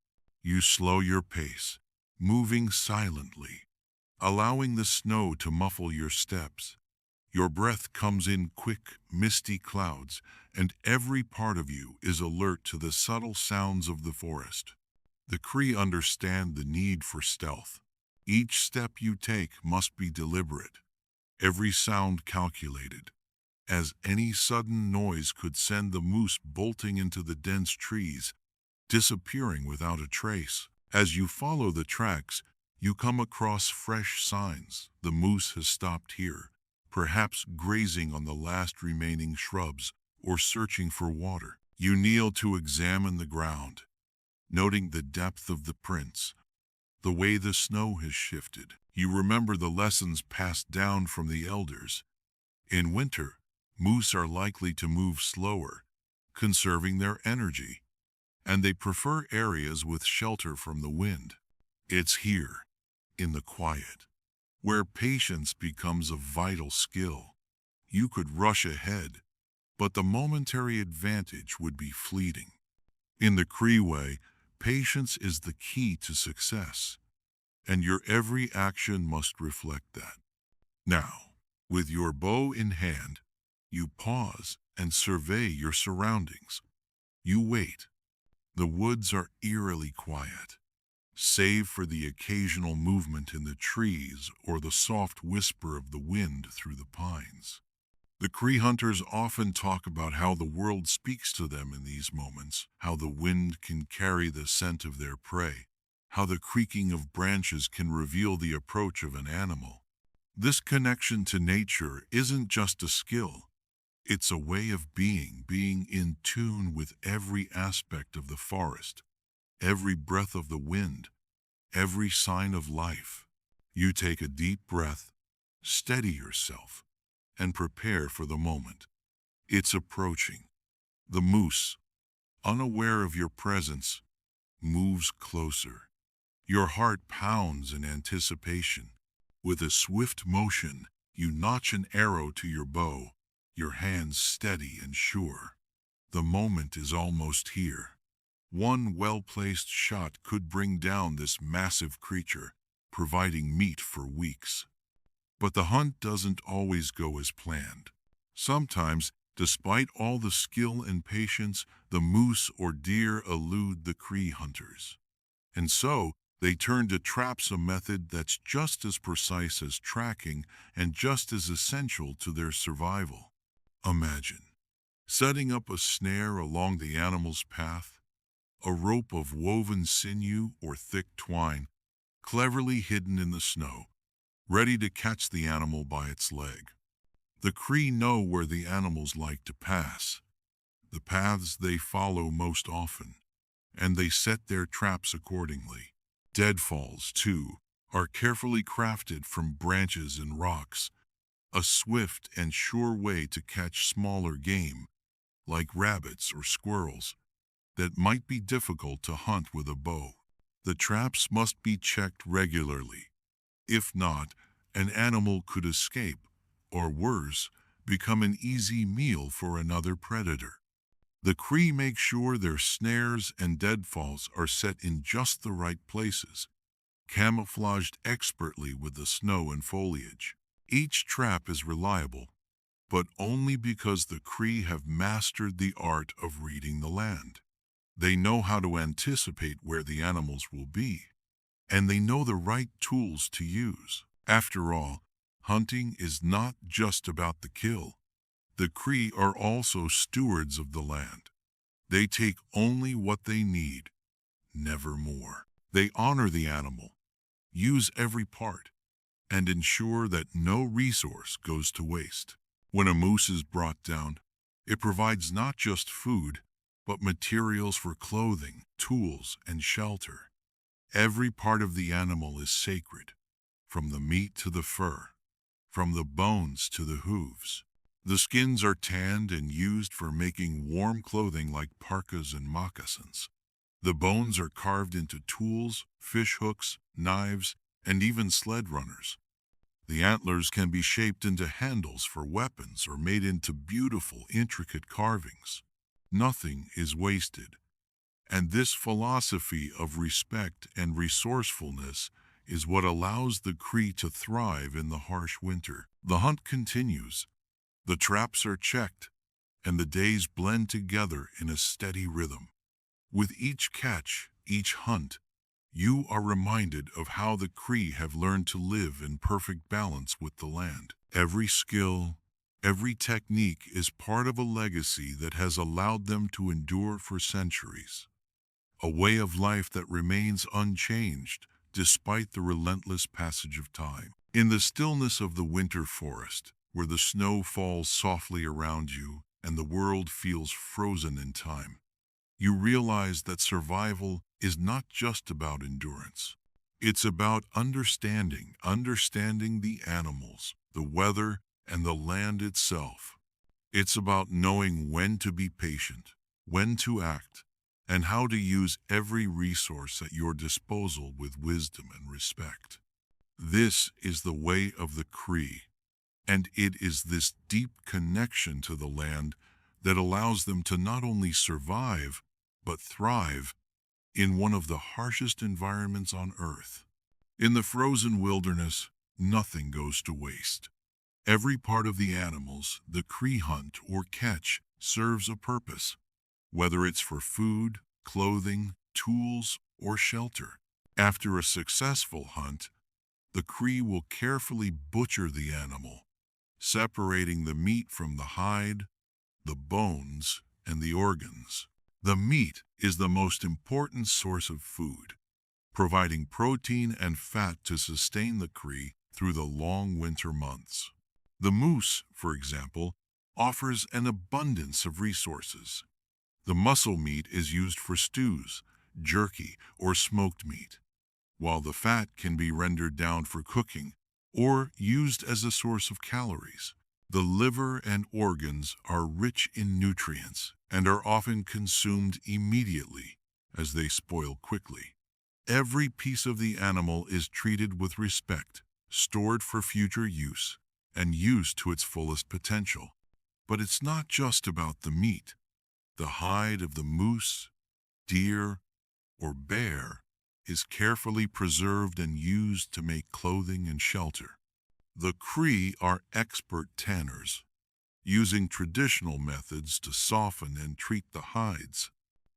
You slow your pace, moving silently, allowing the snow to muffle your steps. Your breath comes in quick, misty clouds, and every part of you is alert to the subtle sounds of the forest. The Cree understand the need for stealth. Each step you take must be deliberate, every sound calculated, as any sudden noise could send the moose bolting into the dense trees, disappearing without a trace. As you follow the tracks, you come across fresh signs. The moose has stopped here, perhaps grazing on the last remaining shrubs or searching for water. You kneel to examine the ground, noting the depth of the prints, the way the snow has shifted. You remember the lessons passed down from the elders. In winter, moose are likely to move slower, conserving their energy, and they prefer areas with shelter from the wind. It's here, in the quiet, where patience becomes a vital skill. You could rush ahead, but the momentary advantage would be fleeting. In the Cree way, patience is the key to success, and your every action must reflect that. Now, with your bow in hand, you pause and survey your surroundings. You wait. The woods are eerily quiet, save for the occasional movement in the trees or the soft whisper of the wind through the pines. The Cree hunters often talk about how the world speaks to them in these moments, how the wind can carry the scent of their prey, how the creaking of branches can reveal the approach of an animal. This connection to nature isn't just a skill. It's a way of being in tune with every aspect of the forest, every breath of the wind, every sign of life. You take a deep breath, steady yourself, and prepare for the moment. It's approaching. The moose, unaware of your presence, moves closer. Your heart pounds in anticipation. With a swift motion, You notch an arrow to your bow, your hands steady and sure. The moment is almost here. One well-placed shot could bring down this massive creature, providing meat for weeks. But the hunt doesn't always go as planned. Sometimes, despite all the skill and patience, the moose or deer elude the Cree hunters. And so, they turn to traps, a method that's just as precise as tracking and just as essential to their survival. Imagine setting up a snare along the animal's path, a rope of woven sinew or thick twine, cleverly hidden in the snow, ready to catch the animal by its leg. The Cree know where the animals like to pass, the paths they follow most often, and they set their traps accordingly. Deadfalls, too, are carefully crafted from branches and rocks, a swift and sure way to catch smaller game, like rabbits or squirrels, that might be difficult to hunt with a bow. The traps must be checked regularly. If not, an animal could escape, or worse, become an easy meal for another predator. The Cree make sure their snares and deadfalls are set in just the right places, camouflaged expertly with the snow and foliage. Each trap is reliable, but only because the Cree have mastered the art of reading the land. They know how to anticipate where the animals will be, and they know the right tools to use. After all, hunting is not just about the kill. The Cree are also stewards of the land. They take only what they need, never more. They honor the animal, use every part, and ensure that no resource goes to waste. When a moose is brought down, it provides not just food, but materials for clothing, tools, and shelter. Every part of the animal is sacred, from the meat to the fur, from the bones to the hooves. The skins are tanned and used for making warm clothing like parkas and moccasins. The bones are carved into tools, fish hooks, knives, and even sled runners. The antlers can be shaped into handles for weapons or made into beautiful, intricate carvings. Nothing is wasted. And this philosophy of respect and resourcefulness is what allows the Cree to thrive in the harsh winter. The hunt continues. The traps are checked, and the days blend together in a steady rhythm. With each catch, each hunt, you are reminded of how the Cree have learned to live in perfect balance with the land. Every skill, every technique is part of a legacy that has allowed them to endure for centuries. A way of life that remains unchanged despite the relentless passage of time. In the stillness of the winter forest, where the snow falls softly around you and the world feels frozen in time, you realize that survival is not just about endurance. It's about understanding the animals, the weather, and the land itself. It's about knowing when to be patient, when to act, and how to use every resource at your disposal with wisdom and respect. This is the way of the Cree, and it is this deep connection to the land that allows them to not only survive, but thrive in one of the harshest environments on Earth. In the frozen wilderness, nothing goes to waste. Every part of the animals the Cree hunt or catch serves a purpose, whether it's for food, clothing, tools, or shelter. After a successful hunt, the Cree will carefully butcher the animal, separating the meat from the hide, the bones, and the organs. The meat is the most important source of food, providing protein and fat to sustain the Cree through the long winter months. The moose, for example, offers an abundance of resources. The muscle meat is used for stews, jerky, or smoked meat, while the fat can be rendered down for cooking or used as a source of calories. The liver and organs are rich in nutrients and are often consumed immediately, as they spoil quickly. Every piece of the animal is treated with respect, stored for future use, and used to its fullest potential. But it's not just about the meat. The hide of the moose, deer, or bear is carefully preserved and used to make clothing and shelter. The Cree are expert tanners, using traditional methods to soften and treat the hides.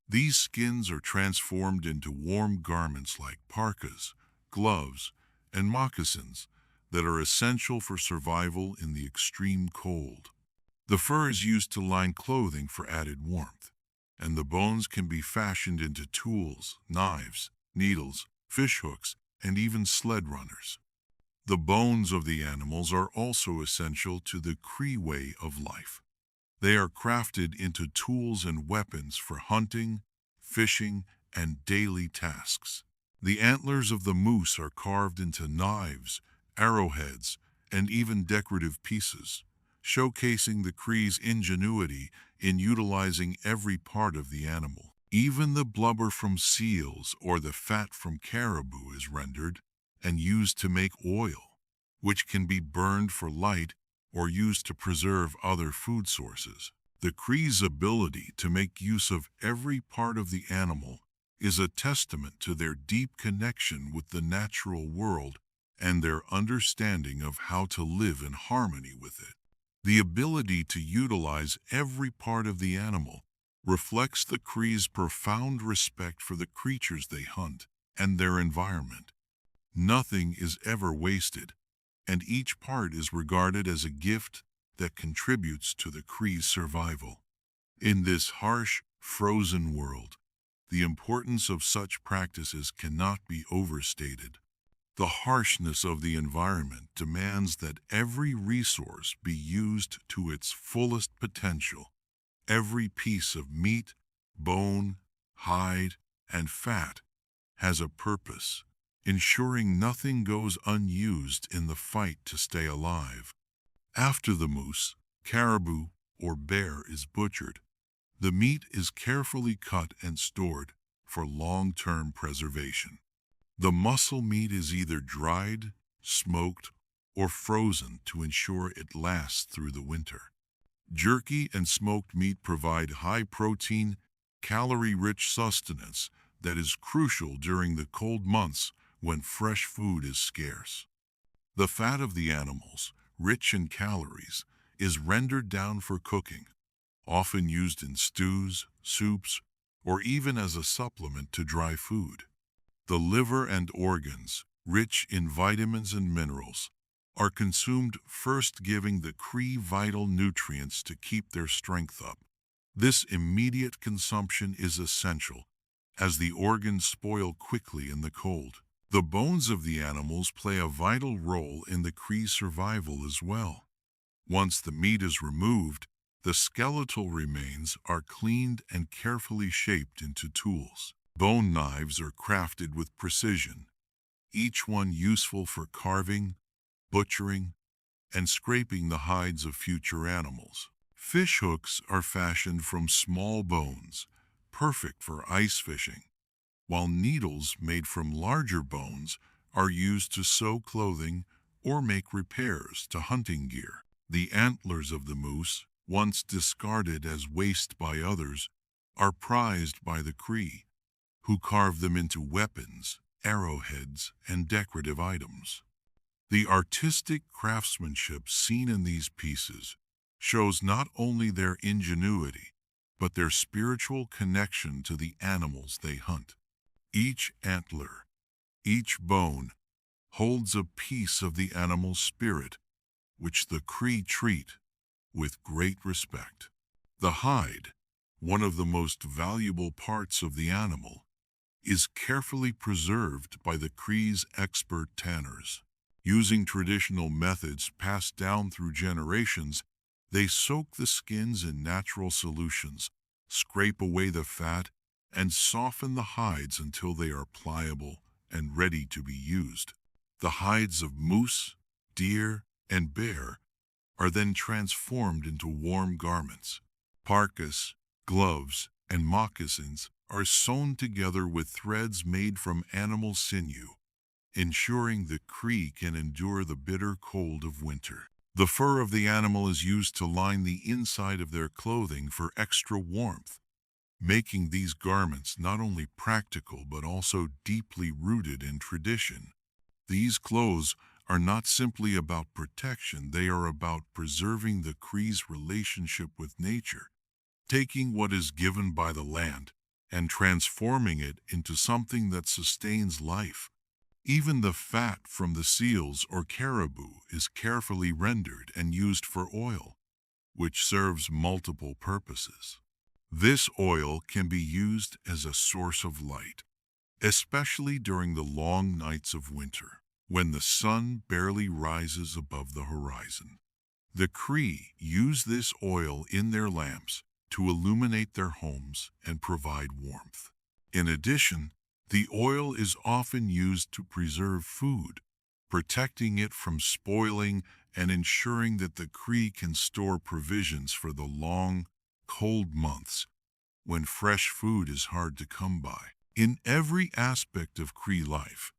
These skins are transformed into warm garments like parkas, gloves, and moccasins that are essential for survival in the extreme cold. The fur is used to line clothing for added warmth, and the bones can be fashioned into tools, knives, needles, fish hooks, and even sled runners. The bones of the animals are also essential to the Cree way of life. They are crafted into tools and weapons for hunting, fishing, and daily tasks. The antlers of the moose are carved into knives, arrowheads, and even decorative pieces, showcasing the Cree's ingenuity in utilizing every part of the animal. Even the blubber from seals or the fat from caribou is rendered and used to make oil, which can be burned for light or used to preserve other food sources. The Cree's ability to make use of every part of the animal is a testament to their deep connection with the natural world and their understanding of how to live in harmony with it. The ability to utilize every part of the animal reflects the Cree's profound respect for the creatures they hunt and their environment. Nothing is ever wasted, and each part is regarded as a gift that contributes to the Cree's survival. In this harsh, frozen world, the importance of such practices cannot be overstated. The harshness of the environment demands that every resource be used to its fullest potential. Every piece of meat, bone, hide, and fat has a purpose, ensuring nothing goes unused in the fight to stay alive. After the moose, caribou, or bear is butchered, the meat is carefully cut and stored for long-term preservation. The muscle meat is either dried, smoked, or frozen to ensure it lasts through the winter. Jerky and smoked meat provide high-protein, calorie-rich sustenance that is crucial during the cold months when fresh food is scarce. The fat of the animals, rich in calories, is rendered down for cooking, often used in stews, soups, or even as a supplement to dry food. The liver and organs, rich in vitamins and minerals, are consumed first, giving the Cree vital nutrients to keep their strength up. This immediate consumption is essential, as the organs spoil quickly in the cold. The bones of the animals play a vital role in the Cree survival as well. Once the meat is removed, the skeletal remains are cleaned and carefully shaped into tools. Bone knives are crafted with precision, each one useful for carving, butchering, and scraping the hides of future animals. Fish hooks are fashioned from small bones, perfect for ice fishing, while needles made from larger bones are used to sew clothing or make repairs to hunting gear. The antlers of the moose, once discarded as waste by others, are prized by the Cree, who carve them into weapons, arrowheads, and decorative items. The artistic craftsmanship seen in these pieces shows not only their ingenuity, but their spiritual connection to the animals they hunt. Each antler, each bone, holds a piece of the animal's spirit, which the Cree treat with great respect. The hide, one of the most valuable parts of the animal, is carefully preserved by the Cree's expert tanners. Using traditional methods passed down through generations, they soak the skins in natural solutions, scrape away the fat, and soften the hides until they are pliable and ready to be used. The hides of moose, deer, and bear are then transformed into warm garments. Parkas, gloves, and moccasins are sewn together with threads made from animal sinew, ensuring the Cree can endure the bitter cold of winter. The fur of the animal is used to line the inside of their clothing for extra warmth, making these garments not only practical but also deeply rooted in tradition. These clothes are not simply about protection, they are about preserving the Cree's relationship with nature, taking what is given by the land and transforming it into something that sustains life. Even the fat from the seals or caribou is carefully rendered and used for oil, which serves multiple purposes. This oil can be used as a source of light, especially during the long nights of winter, when the sun barely rises above the horizon. The Cree use this oil in their lamps to illuminate their homes and provide warmth. In addition, the oil is often used to preserve food, protecting it from spoiling and ensuring that the Cree can store provisions for the long, cold months when fresh food is hard to come by. In every aspect of Cree life,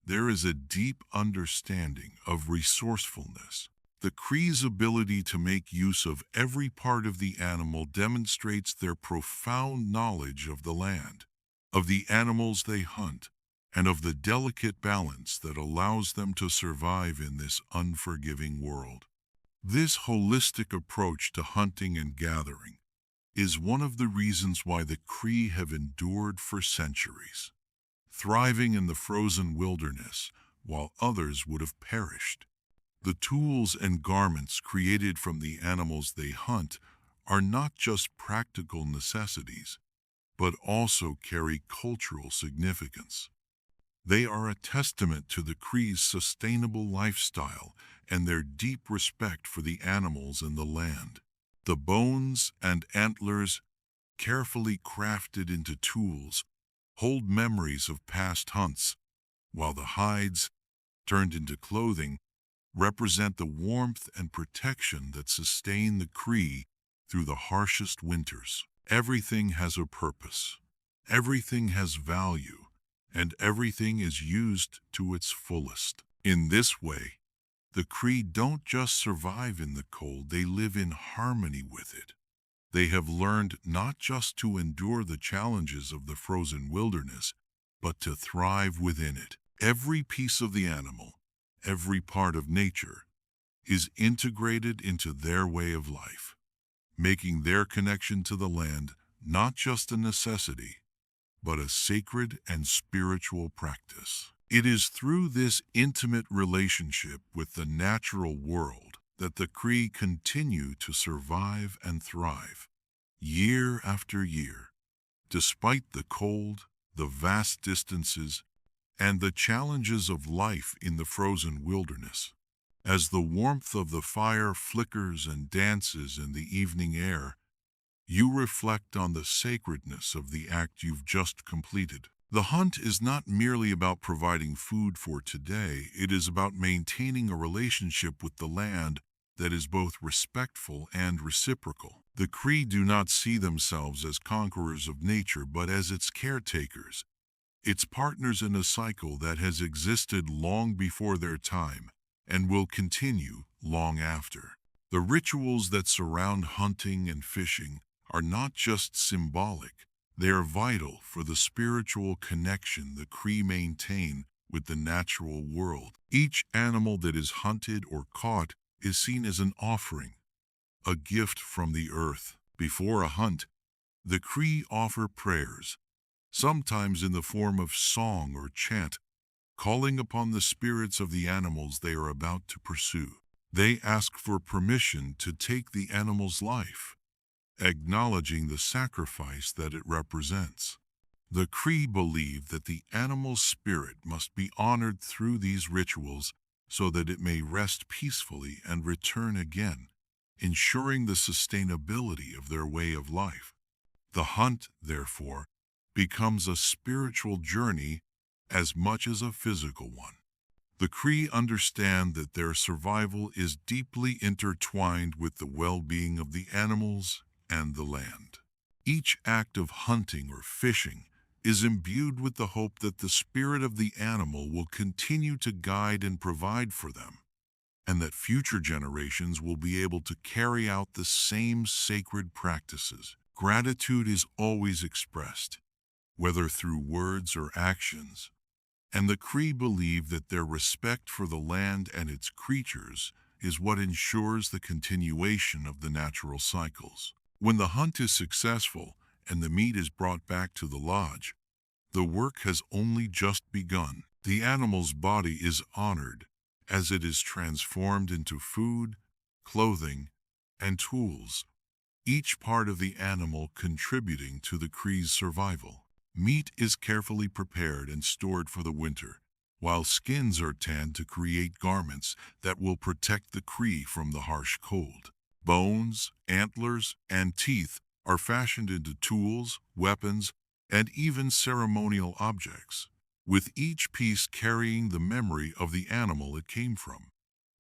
there is a deep understanding of resourcefulness. The Cree's ability to make use of every part of the animal demonstrates their profound knowledge of the land, of the animals they hunt, and of the delicate balance that allows them to survive in this unforgiving world. This holistic approach to hunting and gathering is one of the reasons why the Cree have endured for centuries, thriving in the frozen wilderness while others would have perished. The tools and garments created from the animals they hunt are not just practical necessities, but also carry cultural significance. They are a testament to the Cree's sustainable lifestyle and their deep respect for the animals and the land. The bones and antlers, carefully crafted into tools, hold memories of past hunts, while the hides, turned into clothing, represent the warmth and protection that sustain the Cree through the harshest winters. Everything has a purpose, everything has value, and everything is used to its fullest. In this way, the Cree don't just survive in the cold, they live in harmony with it. They have learned not just to endure the challenges of the frozen wilderness, but to thrive within it. Every piece of the animal, every part of nature, is integrated into their way of life, making their connection to the land not just a necessity, but a sacred and spiritual practice. It is through this intimate relationship with the natural world that the Cree continue to survive and thrive, year after year, despite the cold, the vast distances, and the challenges of life in the frozen wilderness. As the warmth of the fire flickers and dances in the evening air, you reflect on the sacredness of the act you've just completed. The hunt is not merely about providing food for today, it is about maintaining a relationship with the land that is both respectful and reciprocal. The Cree do not see themselves as conquerors of nature, but as its caretakers, its partners in a cycle that has existed long before their time and will continue long after. The rituals that surround hunting and fishing are not just symbolic, they are vital for the spiritual connection the Cree maintain with the natural world. Each animal that is hunted or caught is seen as an offering, a gift from the earth. Before a hunt, the Cree offer prayers, sometimes in the form of song or chant, calling upon the spirits of the animals they are about to pursue. They ask for permission to take the animal's life, acknowledging the sacrifice that it represents. The Cree believe that the animal's spirit must be honored through these rituals so that it may rest peacefully and return again, ensuring the sustainability of their way of life. The hunt, therefore, becomes a spiritual journey as much as a physical one. The Cree understand that their survival is deeply intertwined with the well-being of the animals and the land. Each act of hunting or fishing is imbued with the hope that the spirit of the animal will continue to guide and provide for them, and that future generations will be able to carry out the same sacred practices. Gratitude is always expressed, whether through words or actions, and the Cree believe that their respect for the land and its creatures is what ensures the continuation of the natural cycles. When the hunt is successful and the meat is brought back to the lodge, the work has only just begun. The animal's body is honored as it is transformed into food, clothing, and tools, each part of the animal contributing to the Cree's survival. Meat is carefully prepared and stored for the winter, while skins are tanned to create garments that will protect the Cree from the harsh cold. Bones, antlers, and teeth are fashioned into tools, weapons, and even ceremonial objects, with each piece carrying the memory of the animal it came from.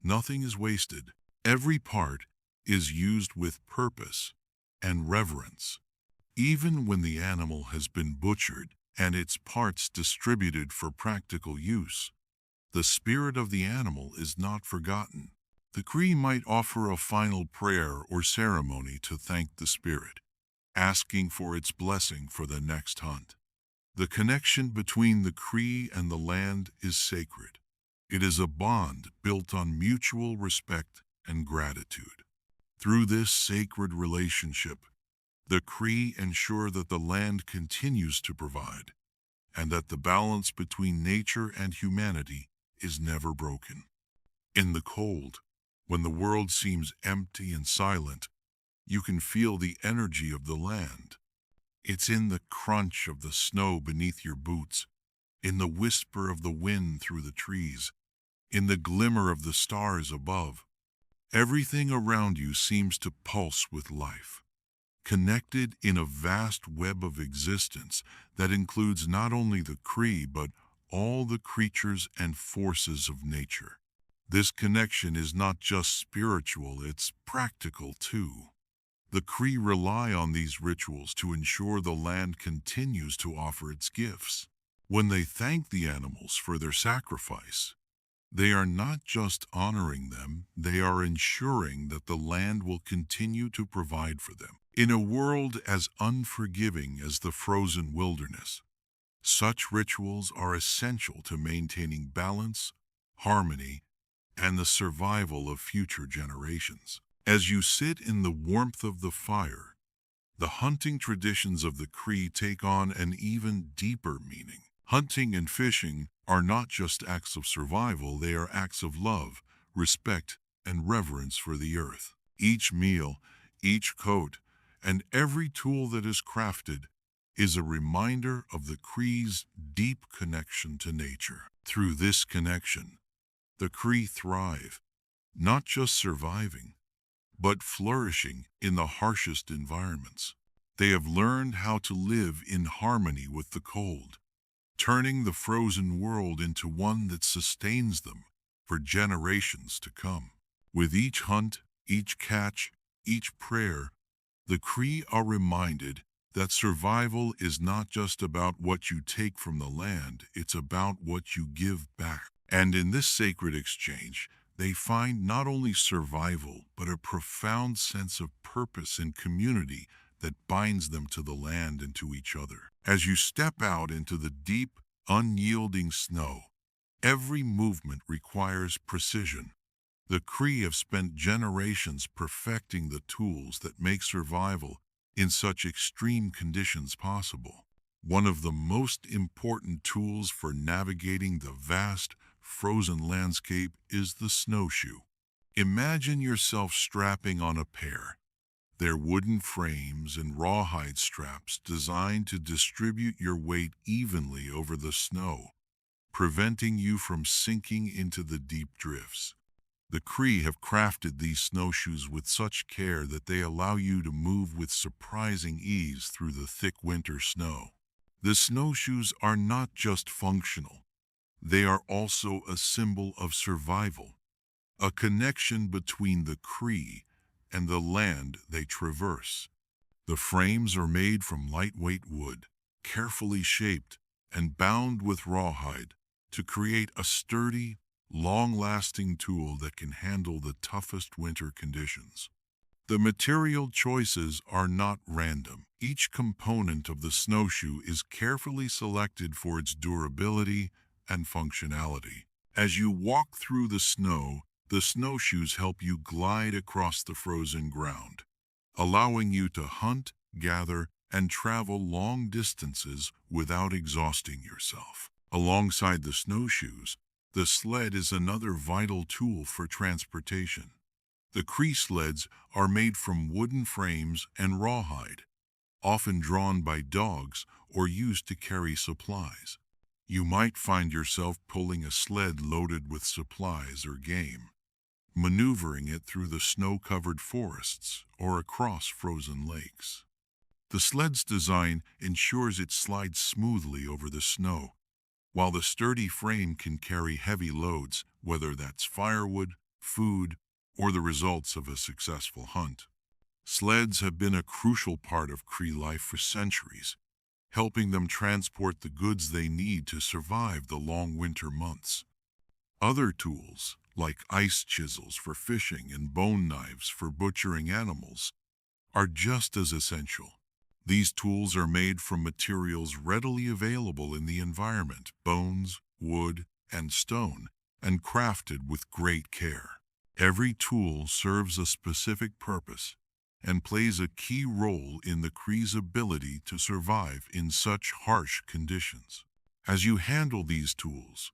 Nothing is wasted. Every part is used with purpose and reverence. Even when the animal has been butchered and its parts distributed for practical use, the spirit of the animal is not forgotten. The Cree might offer a final prayer or ceremony to thank the spirit, asking for its blessing for the next hunt. The connection between the Cree and the land is sacred. It is a bond built on mutual respect and gratitude. Through this sacred relationship, the Cree ensure that the land continues to provide, and that the balance between nature and humanity is never broken. In the cold, when the world seems empty and silent, you can feel the energy of the land. It's in the crunch of the snow beneath your boots, in the whisper of the wind through the trees, in the glimmer of the stars above. Everything around you seems to pulse with life, connected in a vast web of existence that includes not only the Cree but all the creatures and forces of nature. This connection is not just spiritual, it's practical too. The Cree rely on these rituals to ensure the land continues to offer its gifts. When they thank the animals for their sacrifice, they are not just honoring them, they are ensuring that the land will continue to provide for them. In a world as unforgiving as the frozen wilderness, such rituals are essential to maintaining balance, harmony, and the survival of future generations. As you sit in the warmth of the fire, the hunting traditions of the Cree take on an even deeper meaning. Hunting and fishing are not just acts of survival, they are acts of love, respect, and reverence for the earth. Each meal, each coat, and every tool that is crafted is a reminder of the Cree's deep connection to nature. Through this connection, the Cree thrive, not just surviving, but flourishing in the harshest environments. They have learned how to live in harmony with the cold, turning the frozen world into one that sustains them for generations to come. With each hunt, each catch, each prayer, the Cree are reminded that survival is not just about what you take from the land, it's about what you give back. And in this sacred exchange, they find not only survival, but a profound sense of purpose and community that binds them to the land and to each other. As you step out into the deep, unyielding snow, every movement requires precision. The Cree have spent generations perfecting the tools that make survival in such extreme conditions possible. One of the most important tools for navigating the vast, frozen landscape is the snowshoe. Imagine yourself strapping on a pair, their wooden frames and rawhide straps designed to distribute your weight evenly over the snow, preventing you from sinking into the deep drifts. The Cree have crafted these snowshoes with such care that they allow you to move with surprising ease through the thick winter snow. The snowshoes are not just functional, they are also a symbol of survival, a connection between the Cree and the land they traverse. The frames are made from lightweight wood, carefully shaped and bound with rawhide to create a sturdy, long-lasting tool that can handle the toughest winter conditions. The material choices are not random. Each component of the snowshoe is carefully selected for its durability and functionality. As you walk through the snowshoes help you glide across the frozen ground, allowing you to hunt, gather, and travel long distances without exhausting yourself. Alongside the snowshoes, the sled is another vital tool for transportation. The Cree sleds are made from wooden frames and rawhide, often drawn by dogs or used to carry supplies. You might find yourself pulling a sled loaded with supplies or game, maneuvering it through the snow-covered forests or across frozen lakes. The sled's design ensures it slides smoothly over the snow, while the sturdy frame can carry heavy loads, whether that's firewood, food, or the results of a successful hunt. Sleds have been a crucial part of Cree life for centuries, helping them transport the goods they need to survive the long winter months. Other tools, like ice chisels for fishing and bone knives for butchering animals, are just as essential. These tools are made from materials readily available in the environment, bones, wood, and stone, and crafted with great care. Every tool serves a specific purpose and plays a key role in the Cree's ability to survive in such harsh conditions. As you handle these tools,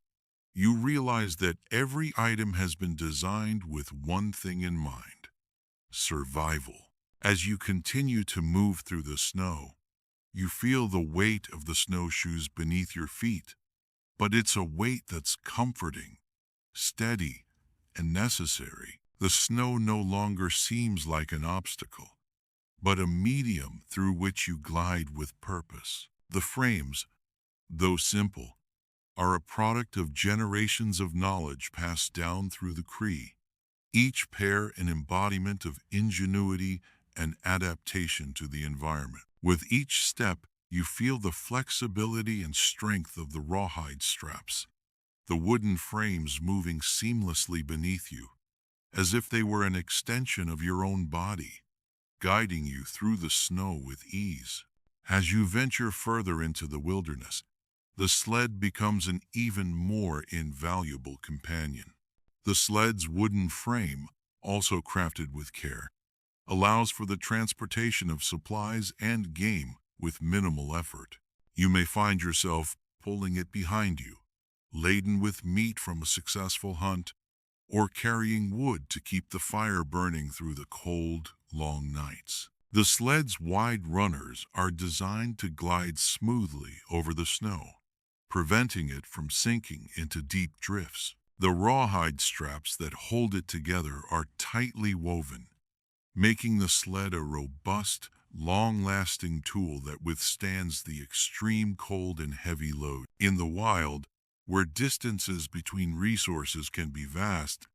you realize that every item has been designed with one thing in mind: survival. As you continue to move through the snow, you feel the weight of the snowshoes beneath your feet, but it's a weight that's comforting, steady, and necessary. The snow no longer seems like an obstacle, but a medium through which you glide with purpose. The frames, though simple, are a product of generations of knowledge passed down through the Cree, each pair an embodiment of ingenuity and adaptation to the environment. With each step, you feel the flexibility and strength of the rawhide straps, the wooden frames moving seamlessly beneath you, as if they were an extension of your own body, guiding you through the snow with ease. As you venture further into the wilderness, the sled becomes an even more invaluable companion. The sled's wooden frame, also crafted with care, allows for the transportation of supplies and game with minimal effort. You may find yourself pulling it behind you, laden with meat from a successful hunt, or carrying wood to keep the fire burning through the cold, long nights. The sled's wide runners are designed to glide smoothly over the snow, preventing it from sinking into deep drifts. The rawhide straps that hold it together are tightly woven, making the sled a robust, long-lasting tool that withstands the extreme cold and heavy load. In the wild, where distances between resources can be vast,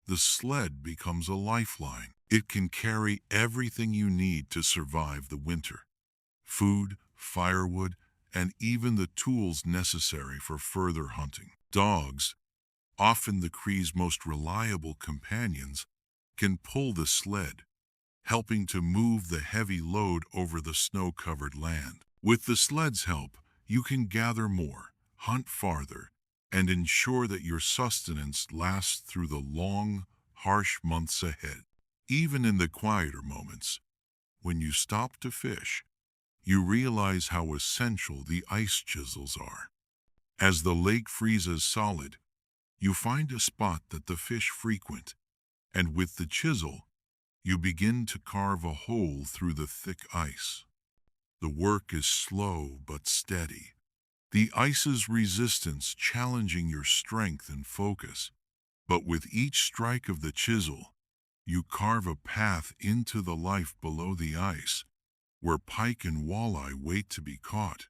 the sled becomes a lifeline. It can carry everything you need to survive the winter: food, firewood, and even the tools necessary for further hunting. Dogs, often the Cree's most reliable companions, can pull the sled, helping to move the heavy load over the snow-covered land. With the sled's help, you can gather more, hunt farther, and ensure that your sustenance lasts through the long, harsh months ahead. Even in the quieter moments, when you stop to fish, you realize how essential the ice chisels are. As the lake freezes solid, you find a spot that the fish frequent, and with the chisel, you begin to carve a hole through the thick ice. The work is slow but steady, the ice's resistance challenging your strength and focus. But with each strike of the chisel, you carve a path into the life below the ice, where pike and walleye wait to be caught.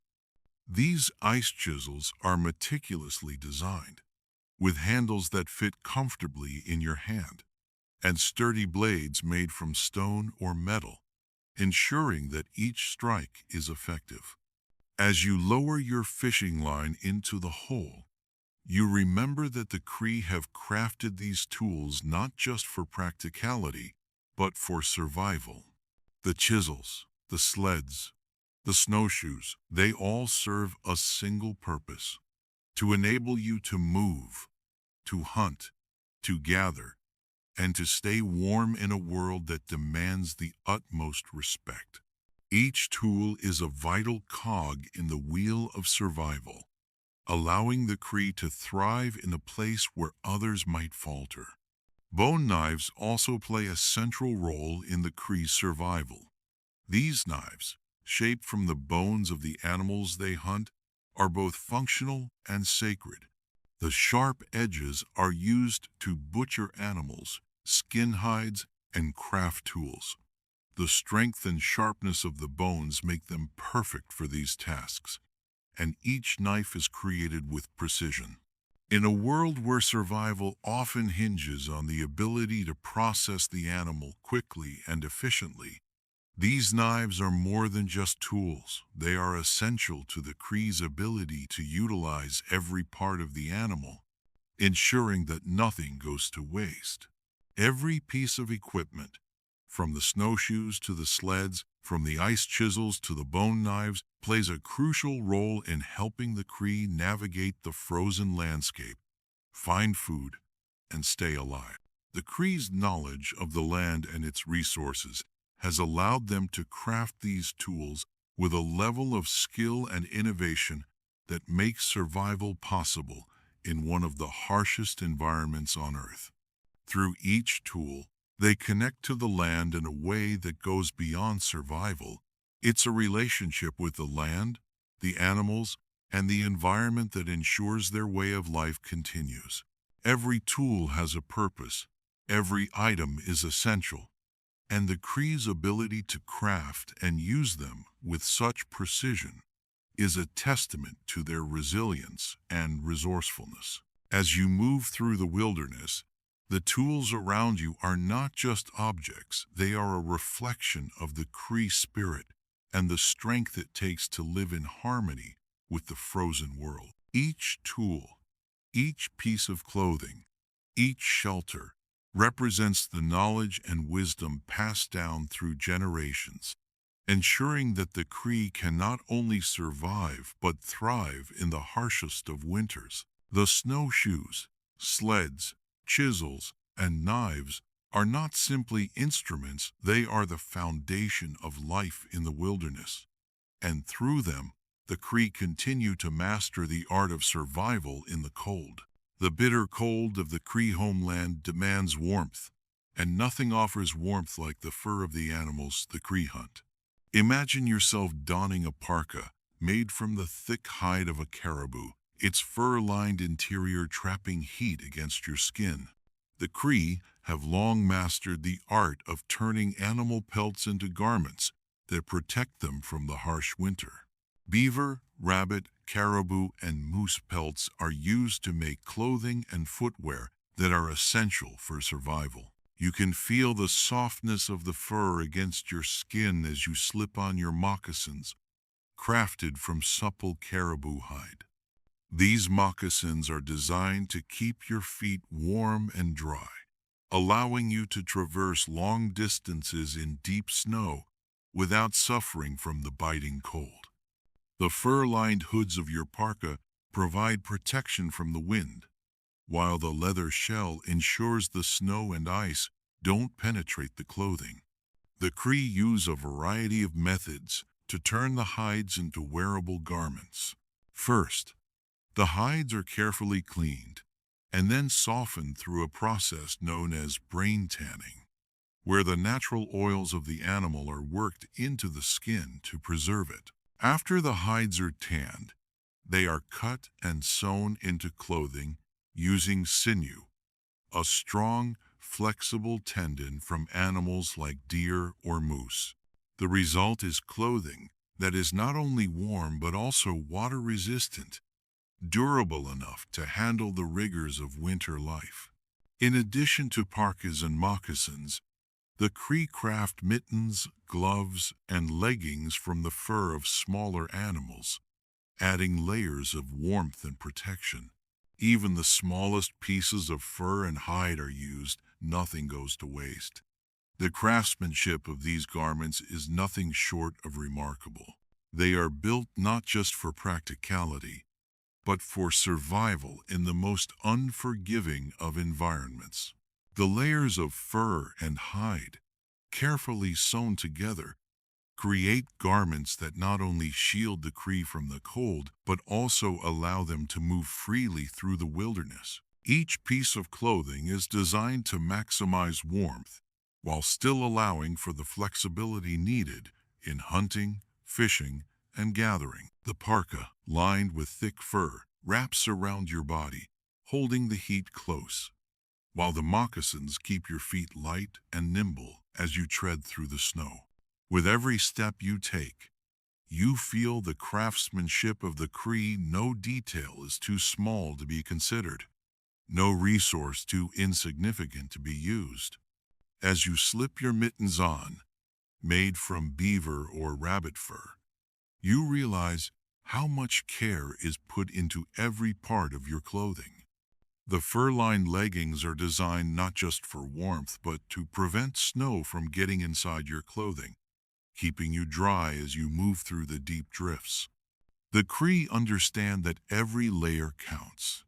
These ice chisels are meticulously designed, with handles that fit comfortably in your hand, and sturdy blades made from stone or metal, ensuring that each strike is effective. As you lower your fishing line into the hole, you remember that the Cree have crafted these tools not just for practicality, but for survival. The chisels, the sleds, the snowshoes, they all serve a single purpose: to enable you to move, to hunt, to gather, and to stay warm in a world that demands the utmost respect. Each tool is a vital cog in the wheel of survival, allowing the Cree to thrive in a place where others might falter. Bone knives also play a central role in the Cree's survival. These knives, shaped from the bones of the animals they hunt, are both functional and sacred. The sharp edges are used to butcher animals, skin hides, and craft tools. The strength and sharpness of the bones make them perfect for these tasks, and each knife is created with precision. In a world where survival often hinges on the ability to process the animal quickly and efficiently, these knives are more than just tools. They are essential to the Cree's ability to utilize every part of the animal, ensuring that nothing goes to waste. Every piece of equipment, from the snowshoes to the sleds, from the ice chisels to the bone knives, plays a crucial role in helping the Cree navigate the frozen landscape, find food, and stay alive. The Cree's knowledge of the land and its resources has allowed them to craft these tools with a level of skill and innovation that makes survival possible in one of the harshest environments on Earth. Through each tool, they connect to the land in a way that goes beyond survival. It's a relationship with the land, the animals, and the environment that ensures their way of life continues. Every tool has a purpose, every item is essential, and the Cree's ability to craft and use them with such precision is a testament to their resilience and resourcefulness. As you move through the wilderness, the tools around you are not just objects, they are a reflection of the Cree spirit and the strength it takes to live in harmony with the frozen world. Each tool, each piece of clothing, each shelter represents the knowledge and wisdom passed down through generations, ensuring that the Cree can not only survive but thrive in the harshest of winters. The snowshoes, sleds, chisels, and knives are not simply instruments, they are the foundation of life in the wilderness. And through them, the Cree continue to master the art of survival in the cold. The bitter cold of the Cree homeland demands warmth, and nothing offers warmth like the fur of the animals the Cree hunt. Imagine yourself donning a parka made from the thick hide of a caribou, its fur-lined interior trapping heat against your skin. The Cree have long mastered the art of turning animal pelts into garments that protect them from the harsh winter. Beaver, rabbit, caribou, and moose pelts are used to make clothing and footwear that are essential for survival. You can feel the softness of the fur against your skin as you slip on your moccasins, crafted from supple caribou hide. These moccasins are designed to keep your feet warm and dry, allowing you to traverse long distances in deep snow without suffering from the biting cold. The fur-lined hoods of your parka provide protection from the wind, while the leather shell ensures the snow and ice don't penetrate the clothing. The Cree use a variety of methods to turn the hides into wearable garments. First, the hides are carefully cleaned and then softened through a process known as brain tanning, where the natural oils of the animal are worked into the skin to preserve it. After the hides are tanned, they are cut and sewn into clothing using sinew, a strong, flexible tendon from animals like deer or moose. The result is clothing that is not only warm but also water-resistant, durable enough to handle the rigors of winter life. In addition to parkas and moccasins, the Cree craft mittens, gloves, and leggings from the fur of smaller animals, adding layers of warmth and protection. Even the smallest pieces of fur and hide are used, nothing goes to waste. The craftsmanship of these garments is nothing short of remarkable. They are built not just for practicality, but for survival in the most unforgiving of environments. The layers of fur and hide, carefully sewn together, create garments that not only shield the Cree from the cold, but also allow them to move freely through the wilderness. Each piece of clothing is designed to maximize warmth, while still allowing for the flexibility needed in hunting, fishing, and gathering. The parka, lined with thick fur, wraps around your body, holding the heat close, while the moccasins keep your feet light and nimble as you tread through the snow. With every step you take, you feel the craftsmanship of the Cree. No detail is too small to be considered, no resource too insignificant to be used. As you slip your mittens on, made from beaver or rabbit fur, you realize how much care is put into every part of your clothing. The fur-lined leggings are designed not just for warmth, but to prevent snow from getting inside your clothing, keeping you dry as you move through the deep drifts. The Cree understand that every layer counts.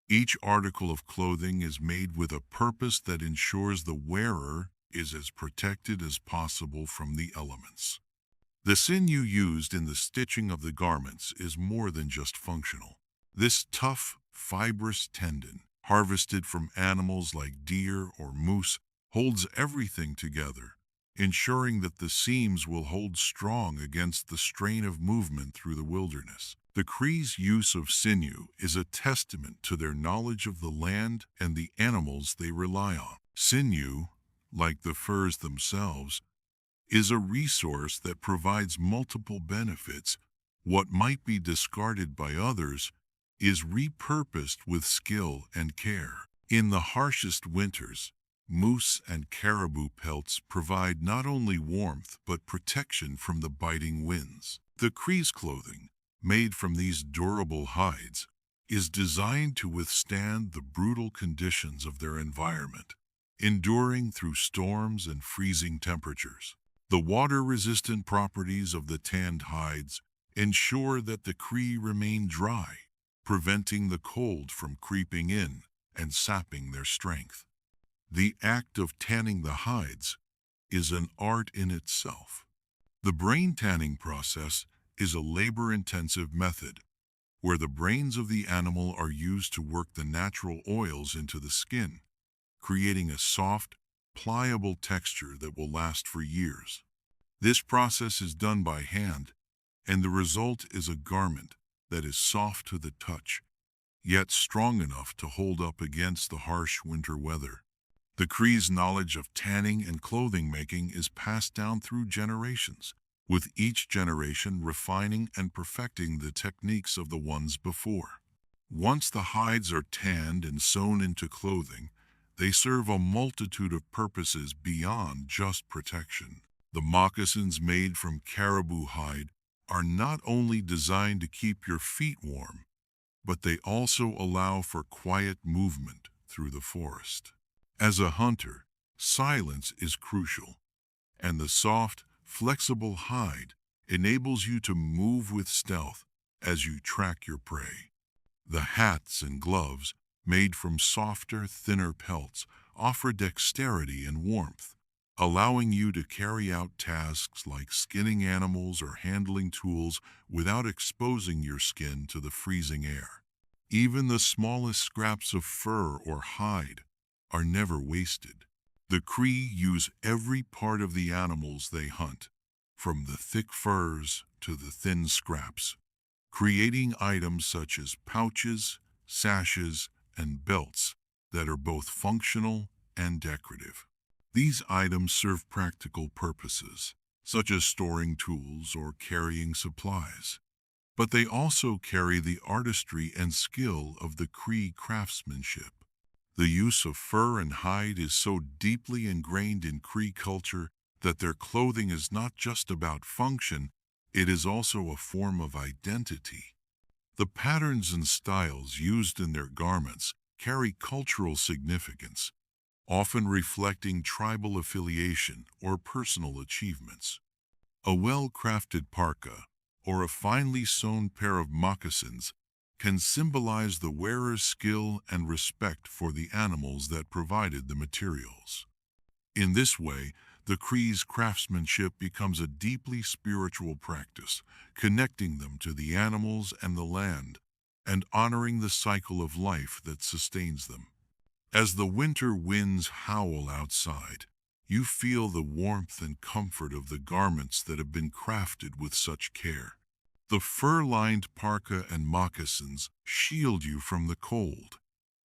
Each article of clothing is made with a purpose that ensures the wearer is as protected as possible from the elements. The sinew used in the stitching of the garments is more than just functional. This tough, fibrous tendon, harvested from animals like deer or moose, holds everything together, ensuring that the seams will hold strong against the strain of movement through the wilderness. The Cree's use of sinew is a testament to their knowledge of the land and the animals they rely on. Sinew, like the furs themselves, is a resource that provides multiple benefits. What might be discarded by others is repurposed with skill and care. In the harshest winters, moose and caribou pelts provide not only warmth but protection from the biting winds. The Cree's clothing, made from these durable hides, is designed to withstand the brutal conditions of their environment, enduring through storms and freezing temperatures. The water-resistant properties of the tanned hides ensure that the Cree remain dry, preventing the cold from creeping in and sapping their strength. The act of tanning the hides is an art in itself. The brain tanning process is a labor-intensive method where the brains of the animal are used to work the natural oils into the skin, creating a soft, pliable texture that will last for years. This process is done by hand, and the result is a garment that is soft to the touch, yet strong enough to hold up against the harsh winter weather. The Cree's knowledge of tanning and clothing making is passed down through generations, with each generation refining and perfecting the techniques of the ones before. Once the hides are tanned and sewn into clothing, they serve a multitude of purposes beyond just protection. The moccasins made from caribou hide are not only designed to keep your feet warm, but they also allow for quiet movement through the forest. As a hunter, silence is crucial, and the soft, flexible hide enables you to move with stealth as you track your prey. The hats and gloves, made from softer, thinner pelts, offer dexterity and warmth, allowing you to carry out tasks like skinning animals or handling tools without exposing your skin to the freezing air. Even the smallest scraps of fur or hide are never wasted. The Cree use every part of the animals they hunt, from the thick furs to the thin scraps, creating items such as pouches, sashes, and belts that are both functional and decorative. These items serve practical purposes, such as storing tools or carrying supplies, but they also carry the artistry and skill of the Cree craftsmanship. The use of fur and hide is so deeply ingrained in Cree culture that their clothing is not just about function, it is also a form of identity. The patterns and styles used in their garments carry cultural significance, often reflecting tribal affiliation or personal achievements. A well-crafted parka or a finely sewn pair of moccasins can symbolize the wearer's skill and respect for the animals that provided the materials. In this way, the Cree's craftsmanship becomes a deeply spiritual practice, connecting them to the animals and the land, and honoring the cycle of life that sustains them. As the winter winds howl outside, you feel the warmth and comfort of the garments that have been crafted with such care. The fur-lined parka and moccasins shield you from the cold,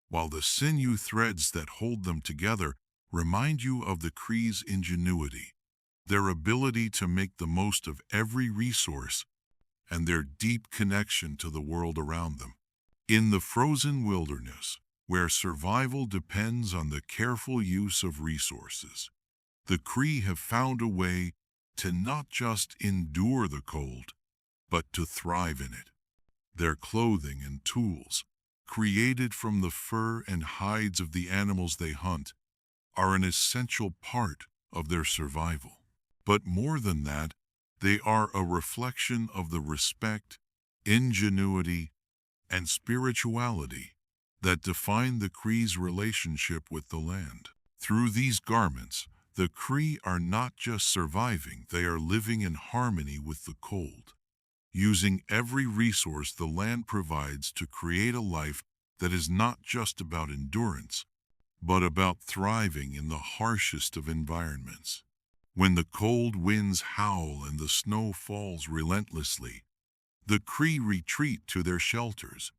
while the sinew threads that hold them together remind you of the Cree's ingenuity, their ability to make the most of every resource, and their deep connection to the world around them. In the frozen wilderness, where survival depends on the careful use of resources, the Cree have found a way to not just endure the cold, but to thrive in it. Their clothing and tools, created from the fur and hides of the animals they hunt, are an essential part of their survival. But more than that, they are a reflection of the respect, ingenuity, and spirituality that define the Cree's relationship with the land. Through these garments, the Cree are not just surviving, they are living in harmony with the cold, using every resource the land provides to create a life that is not just about endurance, but about thriving in the harshest of environments. When the cold winds howl and the snow falls relentlessly, the Cree retreat to their shelters,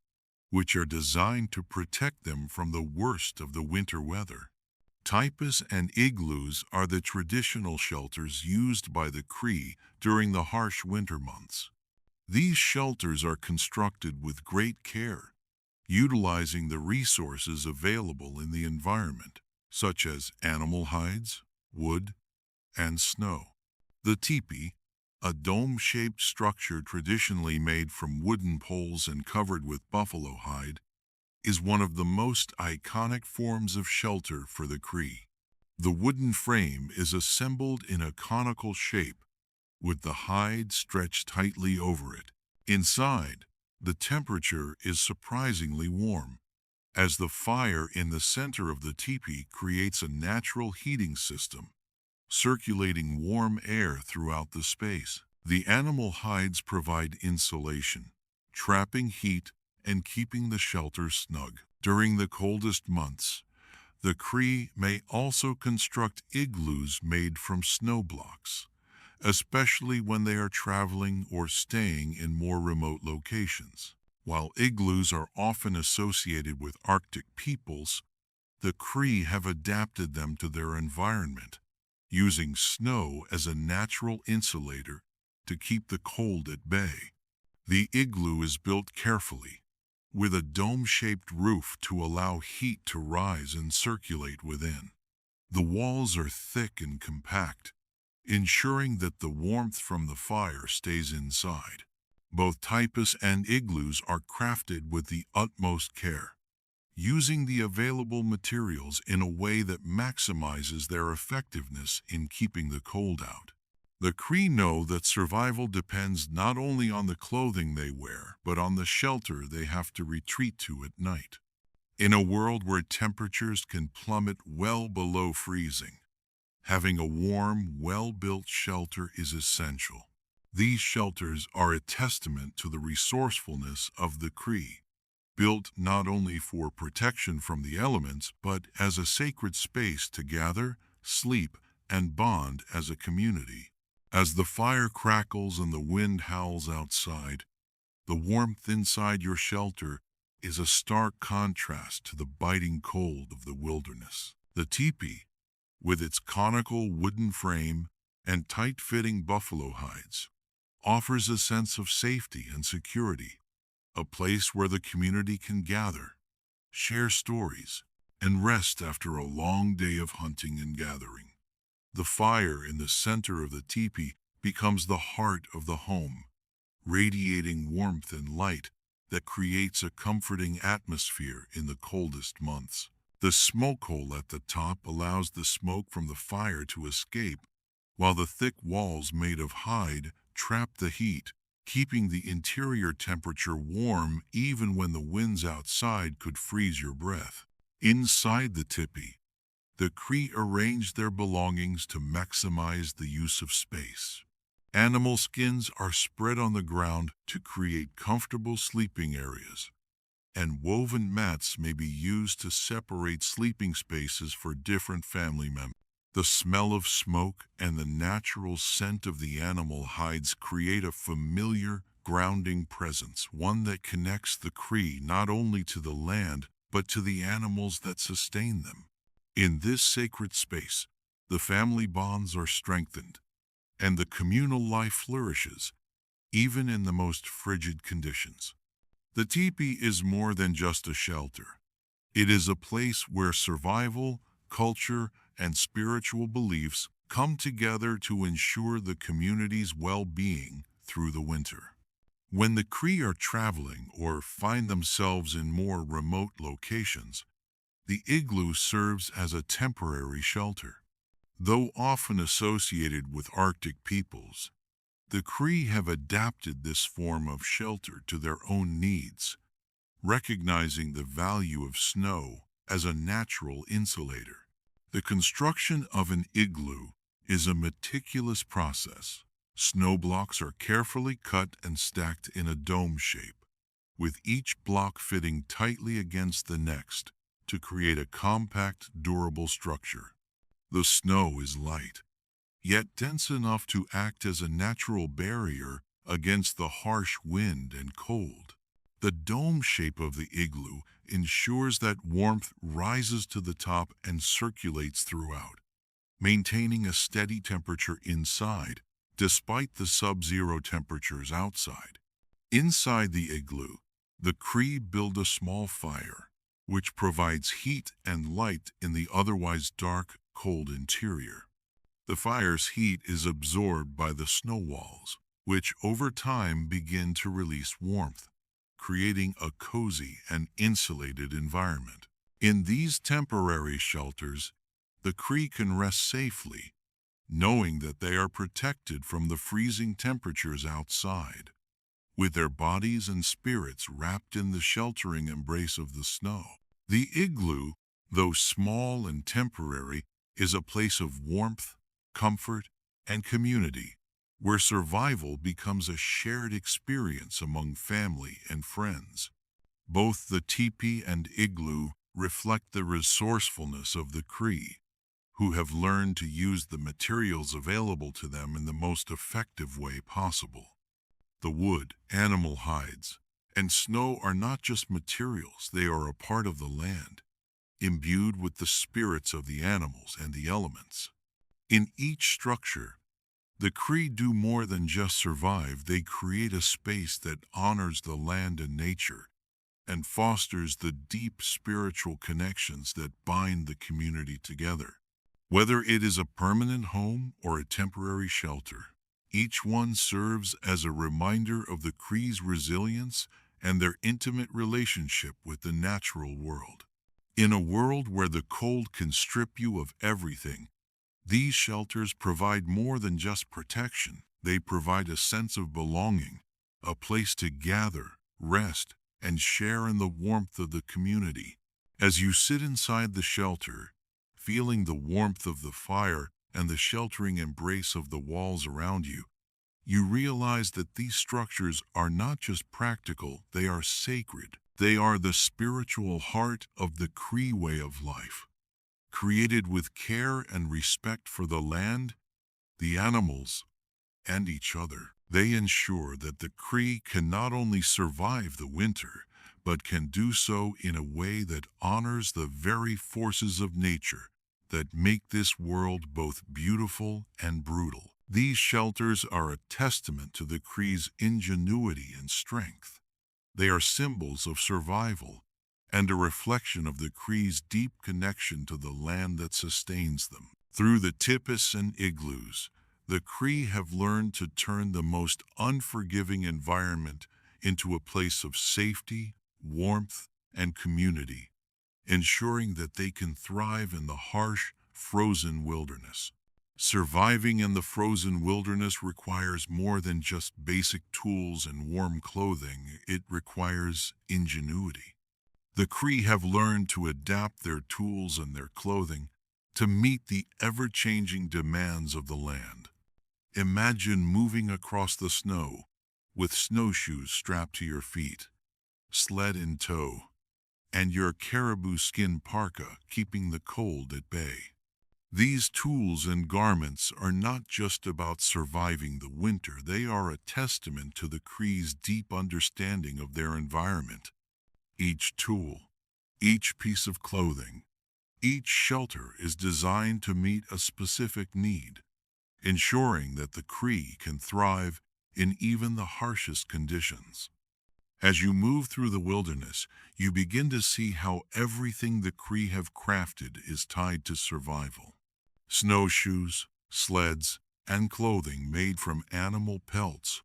which are designed to protect them from the worst of the winter weather. Typus and igloos are the traditional shelters used by the Cree during the harsh winter months. These shelters are constructed with great care, utilizing the resources available in the environment, such as animal hides, wood, and snow. The teepee, a dome-shaped structure traditionally made from wooden poles and covered with buffalo hide, is one of the most iconic forms of shelter for the Cree. The wooden frame is assembled in a conical shape, with the hide stretched tightly over it. Inside, the temperature is surprisingly warm, as the fire in the center of the teepee creates a natural heating system, circulating warm air throughout the space. The animal hides provide insulation, trapping heat and keeping the shelter snug. During the coldest months, the Cree may also construct igloos made from snow blocks, especially when they are traveling or staying in more remote locations. While igloos are often associated with Arctic peoples, the Cree have adapted them to their environment, using snow as a natural insulator to keep the cold at bay. The igloo is built carefully, with a dome-shaped roof to allow heat to rise and circulate within. The walls are thick and compact, ensuring that the warmth from the fire stays inside. Both typus and igloos are crafted with the utmost care, using the available materials in a way that maximizes their effectiveness in keeping the cold out. The Cree know that survival depends not only on the clothing they wear, but on the shelter they have to retreat to at night. In a world where temperatures can plummet well below freezing, having a warm, well-built shelter is essential. These shelters are a testament to the resourcefulness of the Cree, built not only for protection from the elements, but as a sacred space to gather, sleep, and bond as a community. As the fire crackles and the wind howls outside, the warmth inside your shelter is a stark contrast to the biting cold of the wilderness. The teepee, with its conical wooden frame and tight-fitting buffalo hides, offers a sense of safety and security, a place where the community can gather, share stories, and rest after a long day of hunting and gathering. The fire in the center of the teepee becomes the heart of the home, radiating warmth and light that creates a comforting atmosphere in the coldest months. The smoke hole at the top allows the smoke from the fire to escape, while the thick walls made of hide trap the heat, keeping the interior temperature warm even when the winds outside could freeze your breath. Inside the tipi, the Cree arrange their belongings to maximize the use of space. Animal skins are spread on the ground to create comfortable sleeping areas, and woven mats may be used to separate sleeping spaces for different family members. The smell of smoke and the natural scent of the animal hides create a familiar, grounding presence, one that connects the Cree not only to the land but to the animals that sustain them. In this sacred space, the family bonds are strengthened, and the communal life flourishes, even in the most frigid conditions. The teepee is more than just a shelter. It is a place where survival, culture, and spiritual beliefs come together to ensure the community's well-being through the winter. When the Cree are traveling or find themselves in more remote locations, the igloo serves as a temporary shelter. Though often associated with Arctic peoples, the Cree have adapted this form of shelter to their own needs, recognizing the value of snow as a natural insulator. The construction of an igloo is a meticulous process. Snow blocks are carefully cut and stacked in a dome shape, with each block fitting tightly against the next to create a compact, durable structure. The snow is light, yet dense enough to act as a natural barrier against the harsh wind and cold. The dome shape of the igloo ensures that warmth rises to the top and circulates throughout, maintaining a steady temperature inside despite the sub-zero temperatures outside. Inside the igloo, the Cree build a small fire, which provides heat and light in the otherwise dark, cold interior. The fire's heat is absorbed by the snow walls, which over time begin to release warmth, creating a cozy and insulated environment. In these temporary shelters, the Cree can rest safely, knowing that they are protected from the freezing temperatures outside, with their bodies and spirits wrapped in the sheltering embrace of the snow. The igloo, though small and temporary, is a place of warmth, comfort, and community, where survival becomes a shared experience among family and friends. Both the teepee and igloo reflect the resourcefulness of the Cree, who have learned to use the materials available to them in the most effective way possible. The wood, animal hides, and snow are not just materials, they are a part of the land, imbued with the spirits of the animals and the elements. In each structure, the Cree do more than just survive, they create a space that honors the land and nature and fosters the deep spiritual connections that bind the community together. Whether it is a permanent home or a temporary shelter, each one serves as a reminder of the Cree's resilience and their intimate relationship with the natural world. In a world where the cold can strip you of everything, these shelters provide more than just protection. They provide a sense of belonging, a place to gather, rest, and share in the warmth of the community. As you sit inside the shelter, feeling the warmth of the fire and the sheltering embrace of the walls around you, you realize that these structures are not just practical, they are sacred. They are the spiritual heart of the Cree way of life. Created with care and respect for the land, the animals, and each other, they ensure that the Cree can not only survive the winter, but can do so in a way that honors the very forces of nature that make this world both beautiful and brutal. These shelters are a testament to the Cree's ingenuity and strength. They are symbols of survival and a reflection of the Cree's deep connection to the land that sustains them. Through the tipis and igloos, the Cree have learned to turn the most unforgiving environment into a place of safety, warmth, and community, ensuring that they can thrive in the harsh, frozen wilderness. Surviving in the frozen wilderness requires more than just basic tools and warm clothing. It requires ingenuity. The Cree have learned to adapt their tools and their clothing to meet the ever-changing demands of the land. Imagine moving across the snow with snowshoes strapped to your feet, sled in tow, and your caribou skin parka keeping the cold at bay. These tools and garments are not just about surviving the winter, they are a testament to the Cree's deep understanding of their environment. Each tool, each piece of clothing, each shelter is designed to meet a specific need, ensuring that the Cree can thrive in even the harshest conditions. As you move through the wilderness, you begin to see how everything the Cree have crafted is tied to survival. Snowshoes, sleds, and clothing made from animal pelts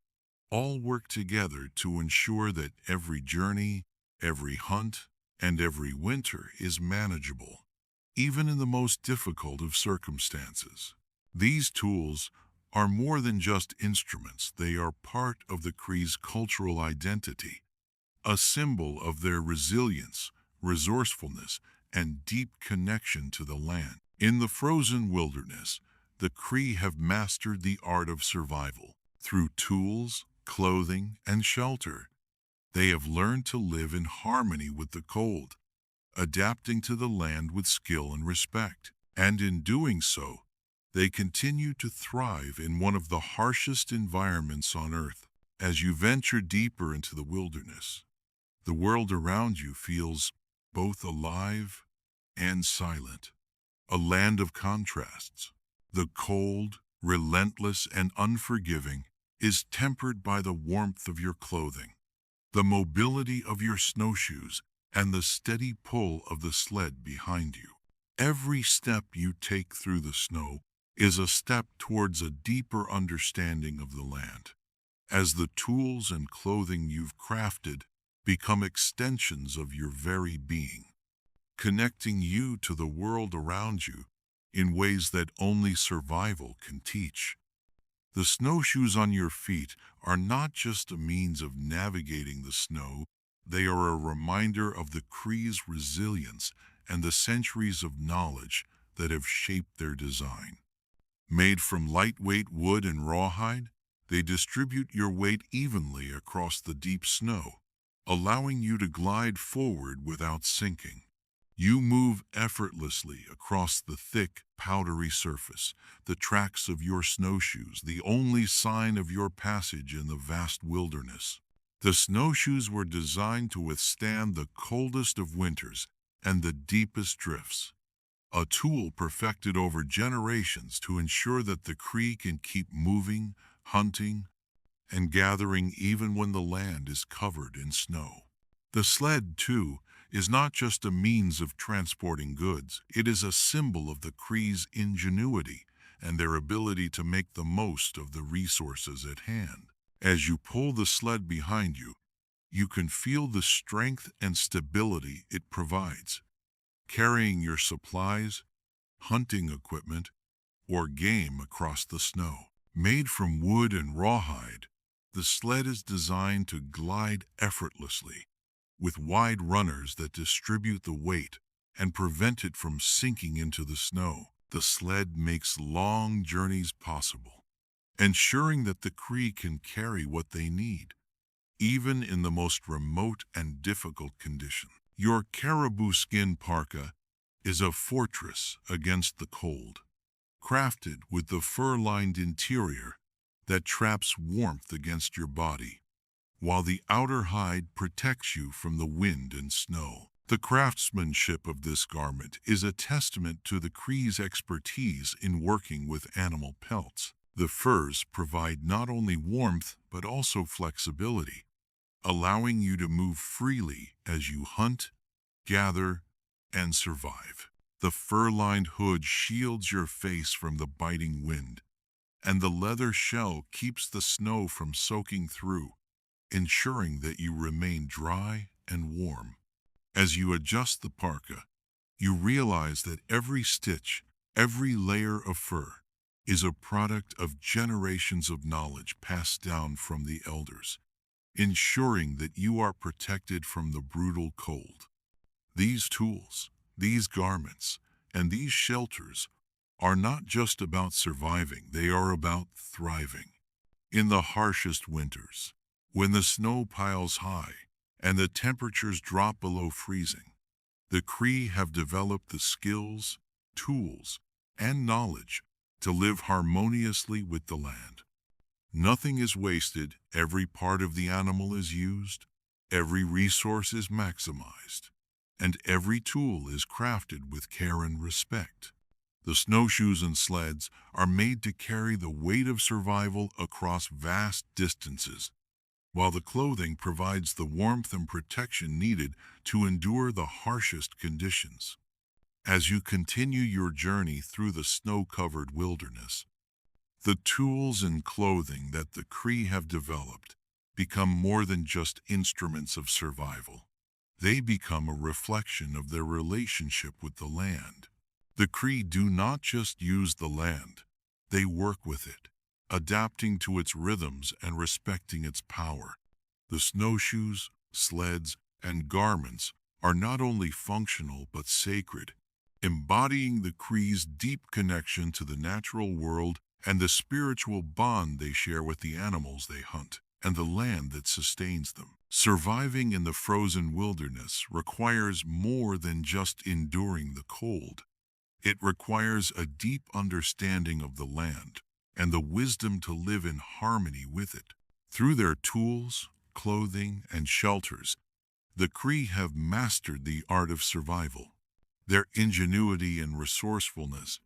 all work together to ensure that every journey, every hunt, and every winter is manageable, even in the most difficult of circumstances. These tools are more than just instruments, they are part of the Cree's cultural identity, a symbol of their resilience, resourcefulness, and deep connection to the land. In the frozen wilderness, the Cree have mastered the art of survival. Through tools, clothing, and shelter, they have learned to live in harmony with the cold, adapting to the land with skill and respect. And in doing so, they continue to thrive in one of the harshest environments on Earth. As you venture deeper into the wilderness, the world around you feels both alive and silent. A land of contrasts. The cold, relentless, and unforgiving is tempered by the warmth of your clothing, the mobility of your snowshoes, and the steady pull of the sled behind you. Every step you take through the snow is a step towards a deeper understanding of the land, as the tools and clothing you've crafted become extensions of your very being, connecting you to the world around you in ways that only survival can teach. The snowshoes on your feet are not just a means of navigating the snow, they are a reminder of the Cree's resilience and the centuries of knowledge that have shaped their design. Made from lightweight wood and rawhide, they distribute your weight evenly across the deep snow, allowing you to glide forward without sinking. You move effortlessly across the thick, powdery surface, the tracks of your snowshoes, the only sign of your passage in the vast wilderness. The snowshoes were designed to withstand the coldest of winters and the deepest drifts, a tool perfected over generations to ensure that the Cree can keep moving, hunting, and gathering even when the land is covered in snow. The sled, too, is not just a means of transporting goods, it is a symbol of the Cree's ingenuity and their ability to make the most of the resources at hand. As you pull the sled behind you, you can feel the strength and stability it provides, carrying your supplies, hunting equipment, or game across the snow. Made from wood and rawhide, the sled is designed to glide effortlessly, with wide runners that distribute the weight and prevent it from sinking into the snow. The sled makes long journeys possible, ensuring that the Cree can carry what they need, even in the most remote and difficult conditions. Your caribou skin parka is a fortress against the cold, crafted with the fur-lined interior that traps warmth against your body, while the outer hide protects you from the wind and snow. The craftsmanship of this garment is a testament to the Cree's expertise in working with animal pelts. The furs provide not only warmth but also flexibility, allowing you to move freely as you hunt, gather, and survive. The fur-lined hood shields your face from the biting wind, and the leather shell keeps the snow from soaking through, ensuring that you remain dry and warm. As you adjust the parka, you realize that every stitch, every layer of fur, is a product of generations of knowledge passed down from the elders, ensuring that you are protected from the brutal cold. These tools, these garments, and these shelters are not just about surviving, they are about thriving. In the harshest winters, when the snow piles high and the temperatures drop below freezing, the Cree have developed the skills, tools, and knowledge to live harmoniously with the land. Nothing is wasted, every part of the animal is used, every resource is maximized, and every tool is crafted with care and respect. The snowshoes and sleds are made to carry the weight of survival across vast distances, while the clothing provides the warmth and protection needed to endure the harshest conditions. As you continue your journey through the snow-covered wilderness, the tools and clothing that the Cree have developed become more than just instruments of survival. They become a reflection of their relationship with the land. The Cree do not just use the land, they work with it, adapting to its rhythms and respecting its power. The snowshoes, sleds, and garments are not only functional but sacred, embodying the Cree's deep connection to the natural world and the spiritual bond they share with the animals they hunt and the land that sustains them. Surviving in the frozen wilderness requires more than just enduring the cold. It requires a deep understanding of the land and the wisdom to live in harmony with it. Through their tools, clothing, and shelters, the Cree have mastered the art of survival. Their ingenuity and resourcefulness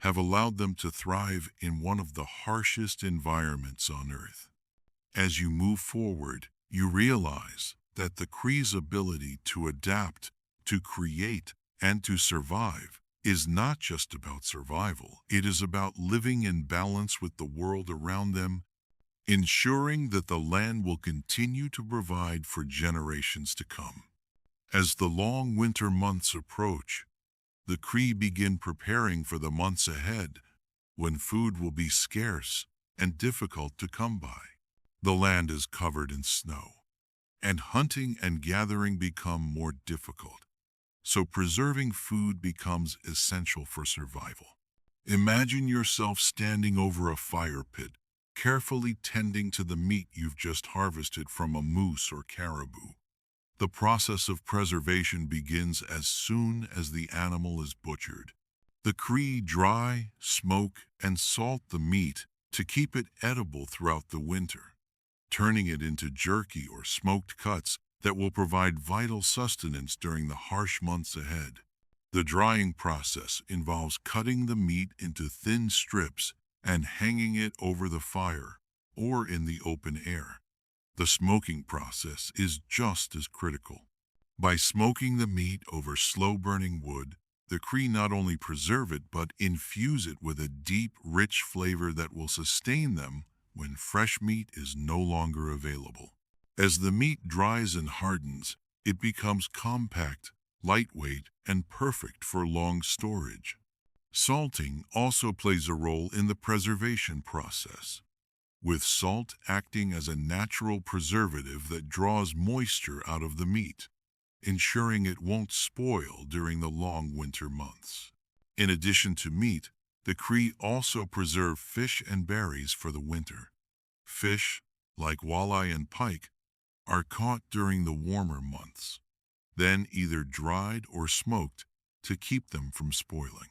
have allowed them to thrive in one of the harshest environments on Earth. As you move forward, you realize that the Cree's ability to adapt, to create, and to survive is not just about survival. It is about living in balance with the world around them, ensuring that the land will continue to provide for generations to come. As the long winter months approach, the Cree begin preparing for the months ahead, when food will be scarce and difficult to come by. The land is covered in snow, and hunting and gathering become more difficult, so preserving food becomes essential for survival. Imagine yourself standing over a fire pit, carefully tending to the meat you've just harvested from a moose or caribou. The process of preservation begins as soon as the animal is butchered. The Cree dry, smoke, and salt the meat to keep it edible throughout the winter, turning it into jerky or smoked cuts that will provide vital sustenance during the harsh months ahead. The drying process involves cutting the meat into thin strips and hanging it over the fire or in the open air. The smoking process is just as critical. By smoking the meat over slow-burning wood, the Cree not only preserve it but infuse it with a deep, rich flavor that will sustain them when fresh meat is no longer available. As the meat dries and hardens, it becomes compact, lightweight, and perfect for long storage. Salting also plays a role in the preservation process, with salt acting as a natural preservative that draws moisture out of the meat, ensuring it won't spoil during the long winter months. In addition to meat, the Cree also preserve fish and berries for the winter. Fish, like walleye and pike, are caught during the warmer months, then either dried or smoked to keep them from spoiling.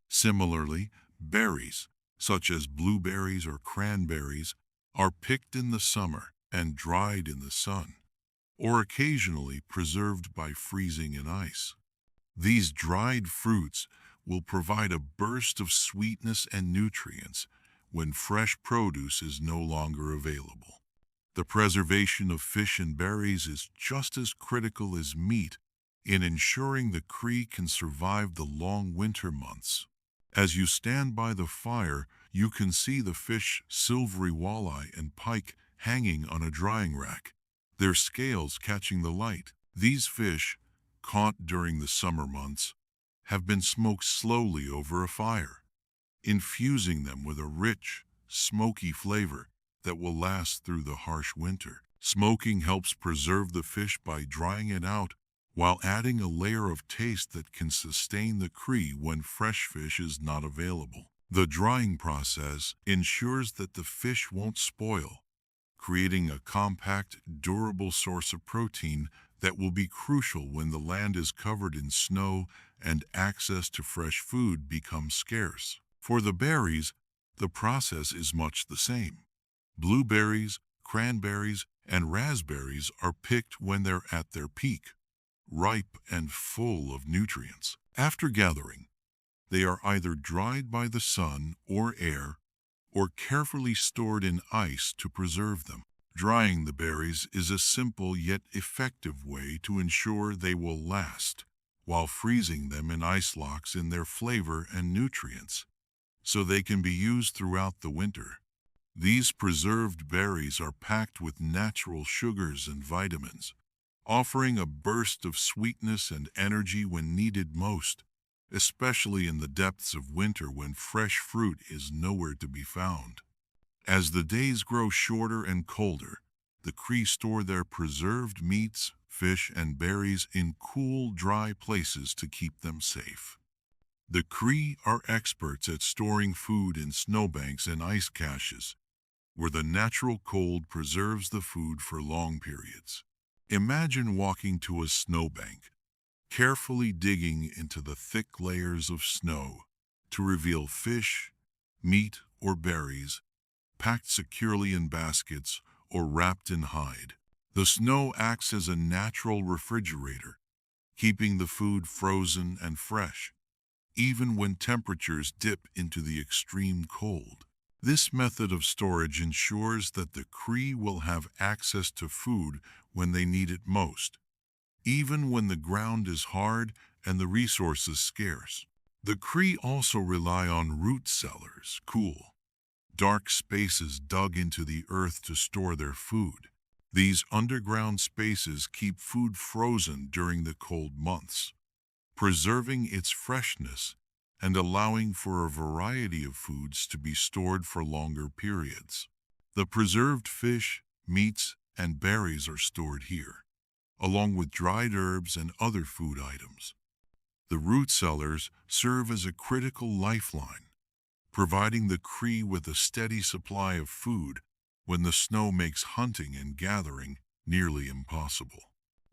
Similarly, berries, such as blueberries or cranberries, are picked in the summer and dried in the sun, or occasionally preserved by freezing in ice. These dried fruits will provide a burst of sweetness and nutrients when fresh produce is no longer available. The preservation of fish and berries is just as critical as meat in ensuring the Cree can survive the long winter months. As you stand by the fire, you can see the fish, silvery walleye and pike, hanging on a drying rack, their scales catching the light. These fish, caught during the summer months, have been smoked slowly over a fire, infusing them with a rich, smoky flavor that will last through the harsh winter. Smoking helps preserve the fish by drying it out while adding a layer of taste that can sustain the Cree when fresh fish is not available. The drying process ensures that the fish won't spoil, creating a compact, durable source of protein that will be crucial when the land is covered in snow and access to fresh food becomes scarce. For the berries, the process is much the same. Blueberries, cranberries, and raspberries are picked when they're at their peak, ripe and full of nutrients. After gathering, they are either dried by the sun or air, or carefully stored in ice to preserve them. Drying the berries is a simple yet effective way to ensure they will last, while freezing them in ice locks in their flavor and nutrients, so they can be used throughout the winter. These preserved berries are packed with natural sugars and vitamins, offering a burst of sweetness and energy when needed most, especially in the depths of winter when fresh fruit is nowhere to be found. As the days grow shorter and colder, the Cree store their preserved meats, fish, and berries in cool, dry places to keep them safe. The Cree are experts at storing food in snowbanks and ice caches, where the natural cold preserves the food for long periods. Imagine walking to a snowbank, carefully digging into the thick layers of snow to reveal fish, meat, or berries, packed securely in baskets or wrapped in hide. The snow acts as a natural refrigerator, keeping the food frozen and fresh, even when temperatures dip into the extreme cold. This method of storage ensures that the Cree will have access to food when they need it most, even when the ground is hard and the resources scarce. The Cree also rely on root cellars, cool, dark spaces dug into the earth to store their food. These underground spaces keep food frozen during the cold months, preserving its freshness and allowing for a variety of foods to be stored for longer periods. The preserved fish, meats, and berries are stored here, along with dried herbs and other food items. The root cellars serve as a critical lifeline, providing the Cree with a steady supply of food when the snow makes hunting and gathering nearly impossible.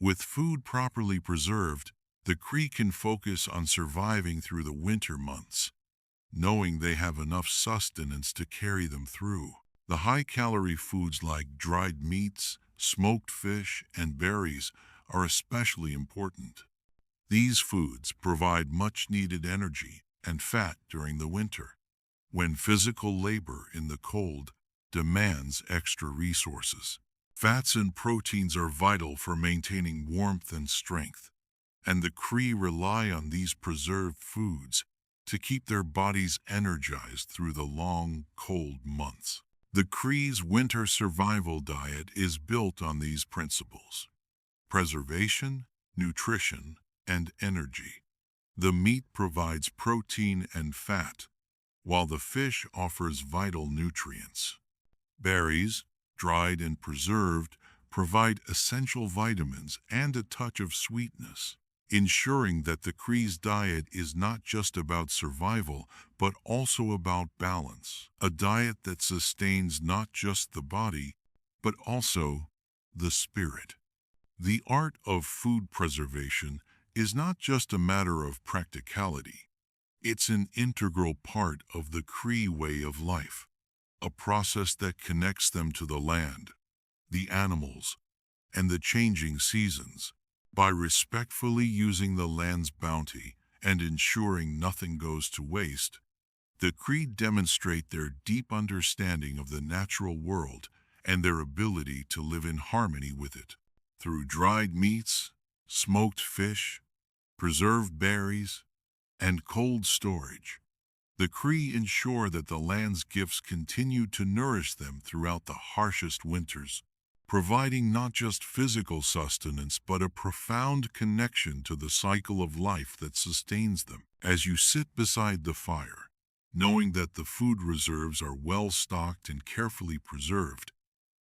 With food properly preserved, the Cree can focus on surviving through the winter months, knowing they have enough sustenance to carry them through. The high-calorie foods like dried meats, smoked fish, and berries are especially important. These foods provide much-needed energy and fat during the winter, when physical labor in the cold demands extra resources. Fats and proteins are vital for maintaining warmth and strength, and the Cree rely on these preserved foods to keep their bodies energized through the long, cold months. The Cree's winter survival diet is built on these principles: preservation, nutrition, and energy. The meat provides protein and fat, while the fish offers vital nutrients. Berries, dried and preserved, provide essential vitamins and a touch of sweetness, ensuring that the Cree's diet is not just about survival, but also about balance. A diet that sustains not just the body, but also the spirit. The art of food preservation is not just a matter of practicality. It's an integral part of the Cree way of life, a process that connects them to the land, the animals, and the changing seasons. By respectfully using the land's bounty and ensuring nothing goes to waste, the Cree demonstrate their deep understanding of the natural world and their ability to live in harmony with it. Through dried meats, smoked fish, preserved berries, and cold storage, the Cree ensure that the land's gifts continue to nourish them throughout the harshest winters, providing not just physical sustenance but a profound connection to the cycle of life that sustains them. As you sit beside the fire, knowing that the food reserves are well stocked and carefully preserved,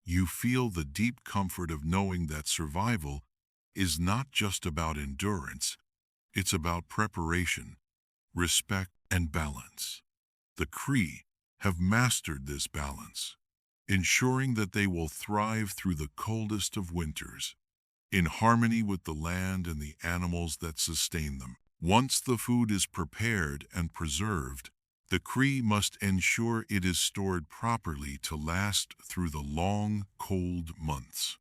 you feel the deep comfort of knowing that survival is not just about endurance, it's about preparation, respect, and balance. The Cree have mastered this balance, ensuring that they will thrive through the coldest of winters, in harmony with the land and the animals that sustain them. Once the food is prepared and preserved, the Cree must ensure it is stored properly to last through the long, cold months.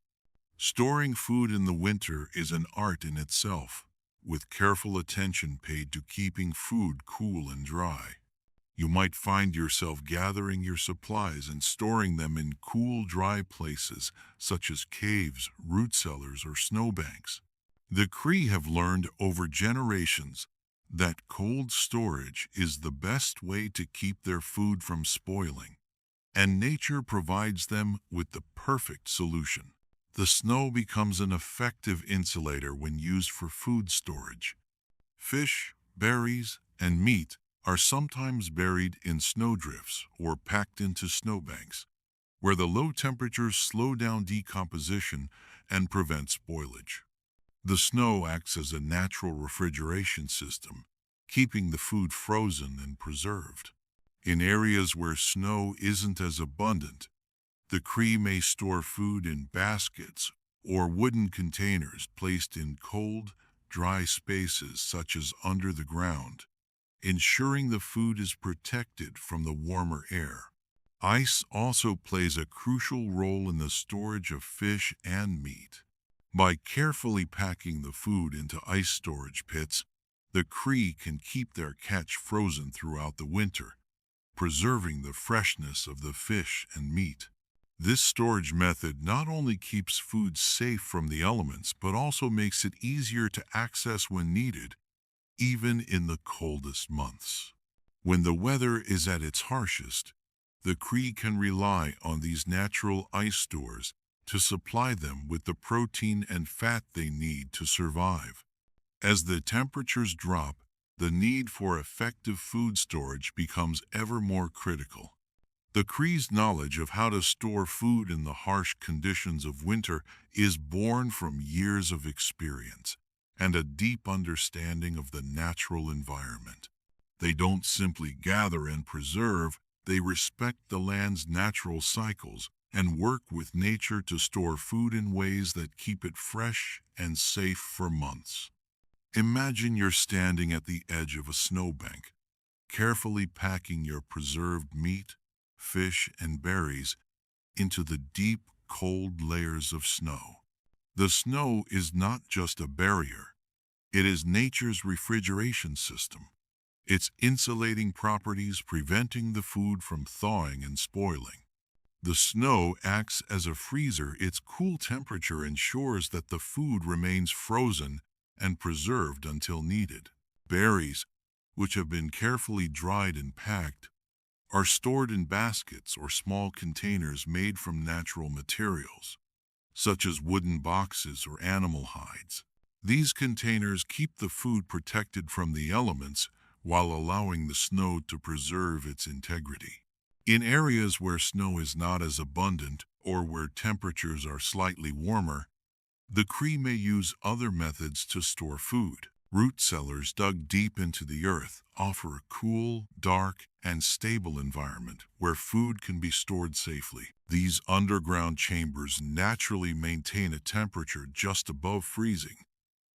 Storing food in the winter is an art in itself, with careful attention paid to keeping food cool and dry. You might find yourself gathering your supplies and storing them in cool, dry places such as caves, root cellars, or snowbanks. The Cree have learned over generations that cold storage is the best way to keep their food from spoiling, and nature provides them with the perfect solution. The snow becomes an effective insulator when used for food storage. Fish, berries, and meat are sometimes buried in snowdrifts or packed into snowbanks, where the low temperatures slow down decomposition and prevent spoilage. The snow acts as a natural refrigeration system, keeping the food frozen and preserved. In areas where snow isn't as abundant, the Cree may store food in baskets or wooden containers placed in cold, dry spaces such as under the ground, ensuring the food is protected from the warmer air. Ice also plays a crucial role in the storage of fish and meat. By carefully packing the food into ice storage pits, the Cree can keep their catch frozen throughout the winter, preserving the freshness of the fish and meat. This storage method not only keeps food safe from the elements, but also makes it easier to access when needed, even in the coldest months. When the weather is at its harshest, the Cree can rely on these natural ice stores to supply them with the protein and fat they need to survive. As the temperatures drop, the need for effective food storage becomes ever more critical. The Cree's knowledge of how to store food in the harsh conditions of winter is born from years of experience and a deep understanding of the natural environment. They don't simply gather and preserve, they respect the land's natural cycles and work with nature to store food in ways that keep it fresh and safe for months. Imagine you're standing at the edge of a snowbank, carefully packing your preserved meat, fish, and berries into the deep, cold layers of snow. The snow is not just a barrier, it is nature's refrigeration system. Its insulating properties preventing the food from thawing and spoiling. The snow acts as a freezer. Its cool temperature ensures that the food remains frozen and preserved until needed. Berries, which have been carefully dried and packed, are stored in baskets or small containers made from natural materials, such as wooden boxes or animal hides. These containers keep the food protected from the elements while allowing the snow to preserve its integrity. In areas where snow is not as abundant or where temperatures are slightly warmer, the Cree may use other methods to store food. Root cellars dug deep into the earth offer a cool, dark, and stable environment where food can be stored safely. These underground chambers naturally maintain a temperature just above freezing,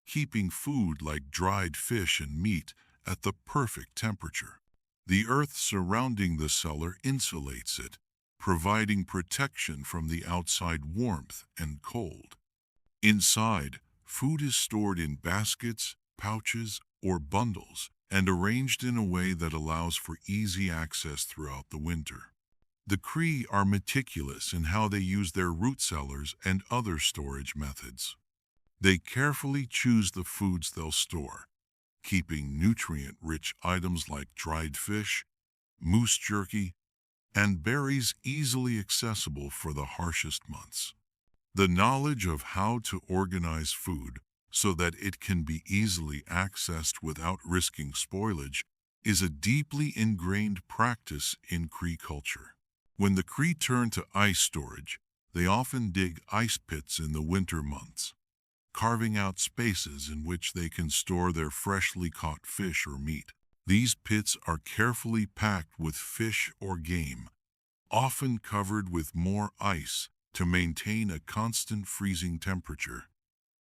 keeping food like dried fish and meat at the perfect temperature. The earth surrounding the cellar insulates it, providing protection from the outside warmth and cold. Inside, food is stored in baskets, pouches, or bundles, and arranged in a way that allows for easy access throughout the winter. The Cree are meticulous in how they use their root cellars and other storage methods. They carefully choose the foods they'll store, keeping nutrient-rich items like dried fish, moose jerky, and berries easily accessible for the harshest months. The knowledge of how to organize food so that it can be easily accessed without risking spoilage is a deeply ingrained practice in Cree culture. When the Cree turn to ice storage, they often dig ice pits in the winter months, carving out spaces in which they can store their freshly caught fish or meat. These pits are carefully packed with fish or game, often covered with more ice to maintain a constant freezing temperature.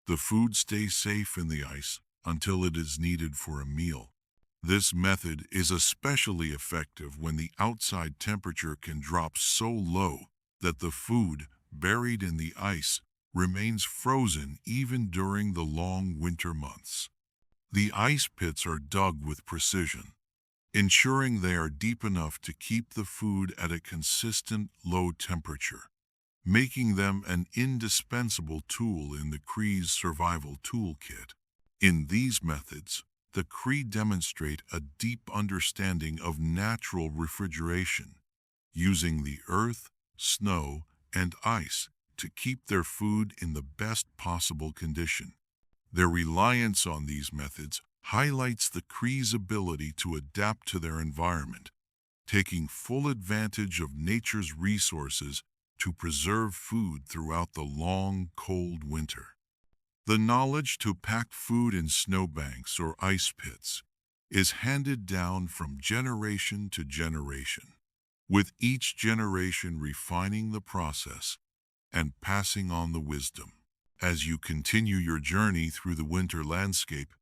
The food stays safe in the ice until it is needed for a meal. This method is especially effective when the outside temperature can drop so low that the food, buried in the ice, remains frozen even during the long winter months. The ice pits are dug with precision, ensuring they are deep enough to keep the food at a consistent low temperature, making them an indispensable tool in the Cree's survival toolkit. In these methods, the Cree demonstrate a deep understanding of natural refrigeration, using the earth, snow, and ice to keep their food in the best possible condition. Their reliance on these methods highlights the Cree's ability to adapt to their environment, taking full advantage of nature's resources to preserve food throughout the long, cold winter. The knowledge to pack food in snowbanks or ice pits is handed down from generation to generation, with each generation refining the process and passing on the wisdom. As you continue your journey through the winter landscape,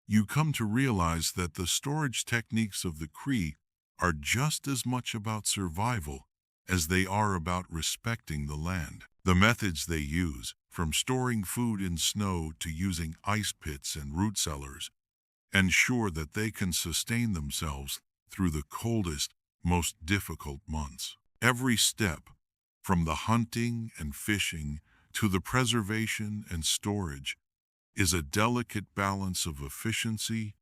you come to realize that the storage techniques of the Cree are just as much about survival as they are about respecting the land. The methods they use, from storing food in snow to using ice pits and root cellars, ensure that they can sustain themselves through the coldest, most difficult months. Every step, from the hunting and fishing to the preservation and storage, is a delicate balance of efficiency,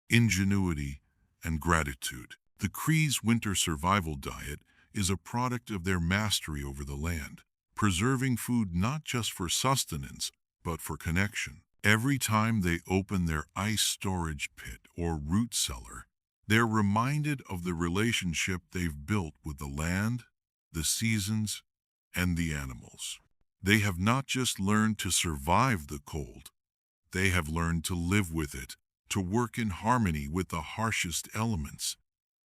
ingenuity, and gratitude. The Cree's winter survival diet is a product of their mastery over the land, preserving food not just for sustenance, but for connection. Every time they open their ice storage pit or root cellar, they're reminded of the relationship they've built with the land, the seasons, and the animals. They have not just learned to survive the cold, they have learned to live with it, to work in harmony with the harshest elements,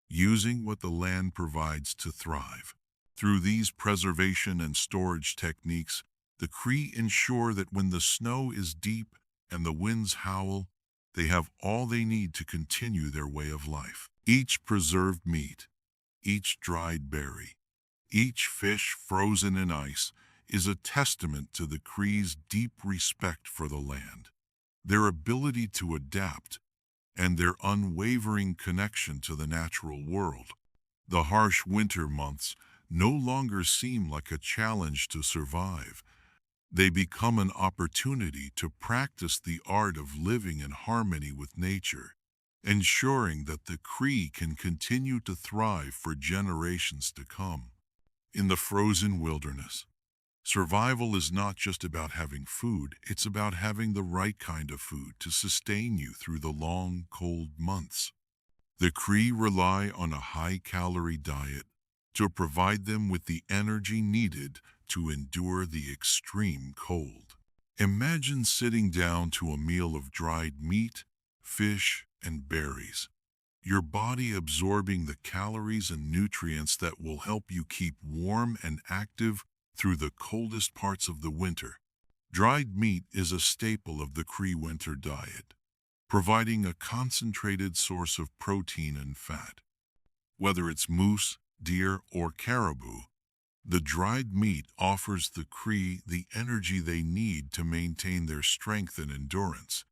using what the land provides to thrive. Through these preservation and storage techniques, the Cree ensure that when the snow is deep and the winds howl, they have all they need to continue their way of life. Each preserved meat, each dried berry, each fish frozen in ice is a testament to the Cree's deep respect for the land, their ability to adapt, and their unwavering connection to the natural world. The harsh winter months no longer seem like a challenge to survive. They become an opportunity to practice the art of living in harmony with nature, ensuring that the Cree can continue to thrive for generations to come. In the frozen wilderness, survival is not just about having food, it's about having the right kind of food to sustain you through the long, cold months. The Cree rely on a high-calorie diet to provide them with the energy needed to endure the extreme cold. Imagine sitting down to a meal of dried meat, fish, and berries, your body absorbing the calories and nutrients that will help you keep warm and active through the coldest parts of the winter. Dried meat is a staple of the Cree winter diet, providing a concentrated source of protein and fat. Whether it's moose, deer, or caribou, the dried meat offers the Cree the energy they need to maintain their strength and endurance.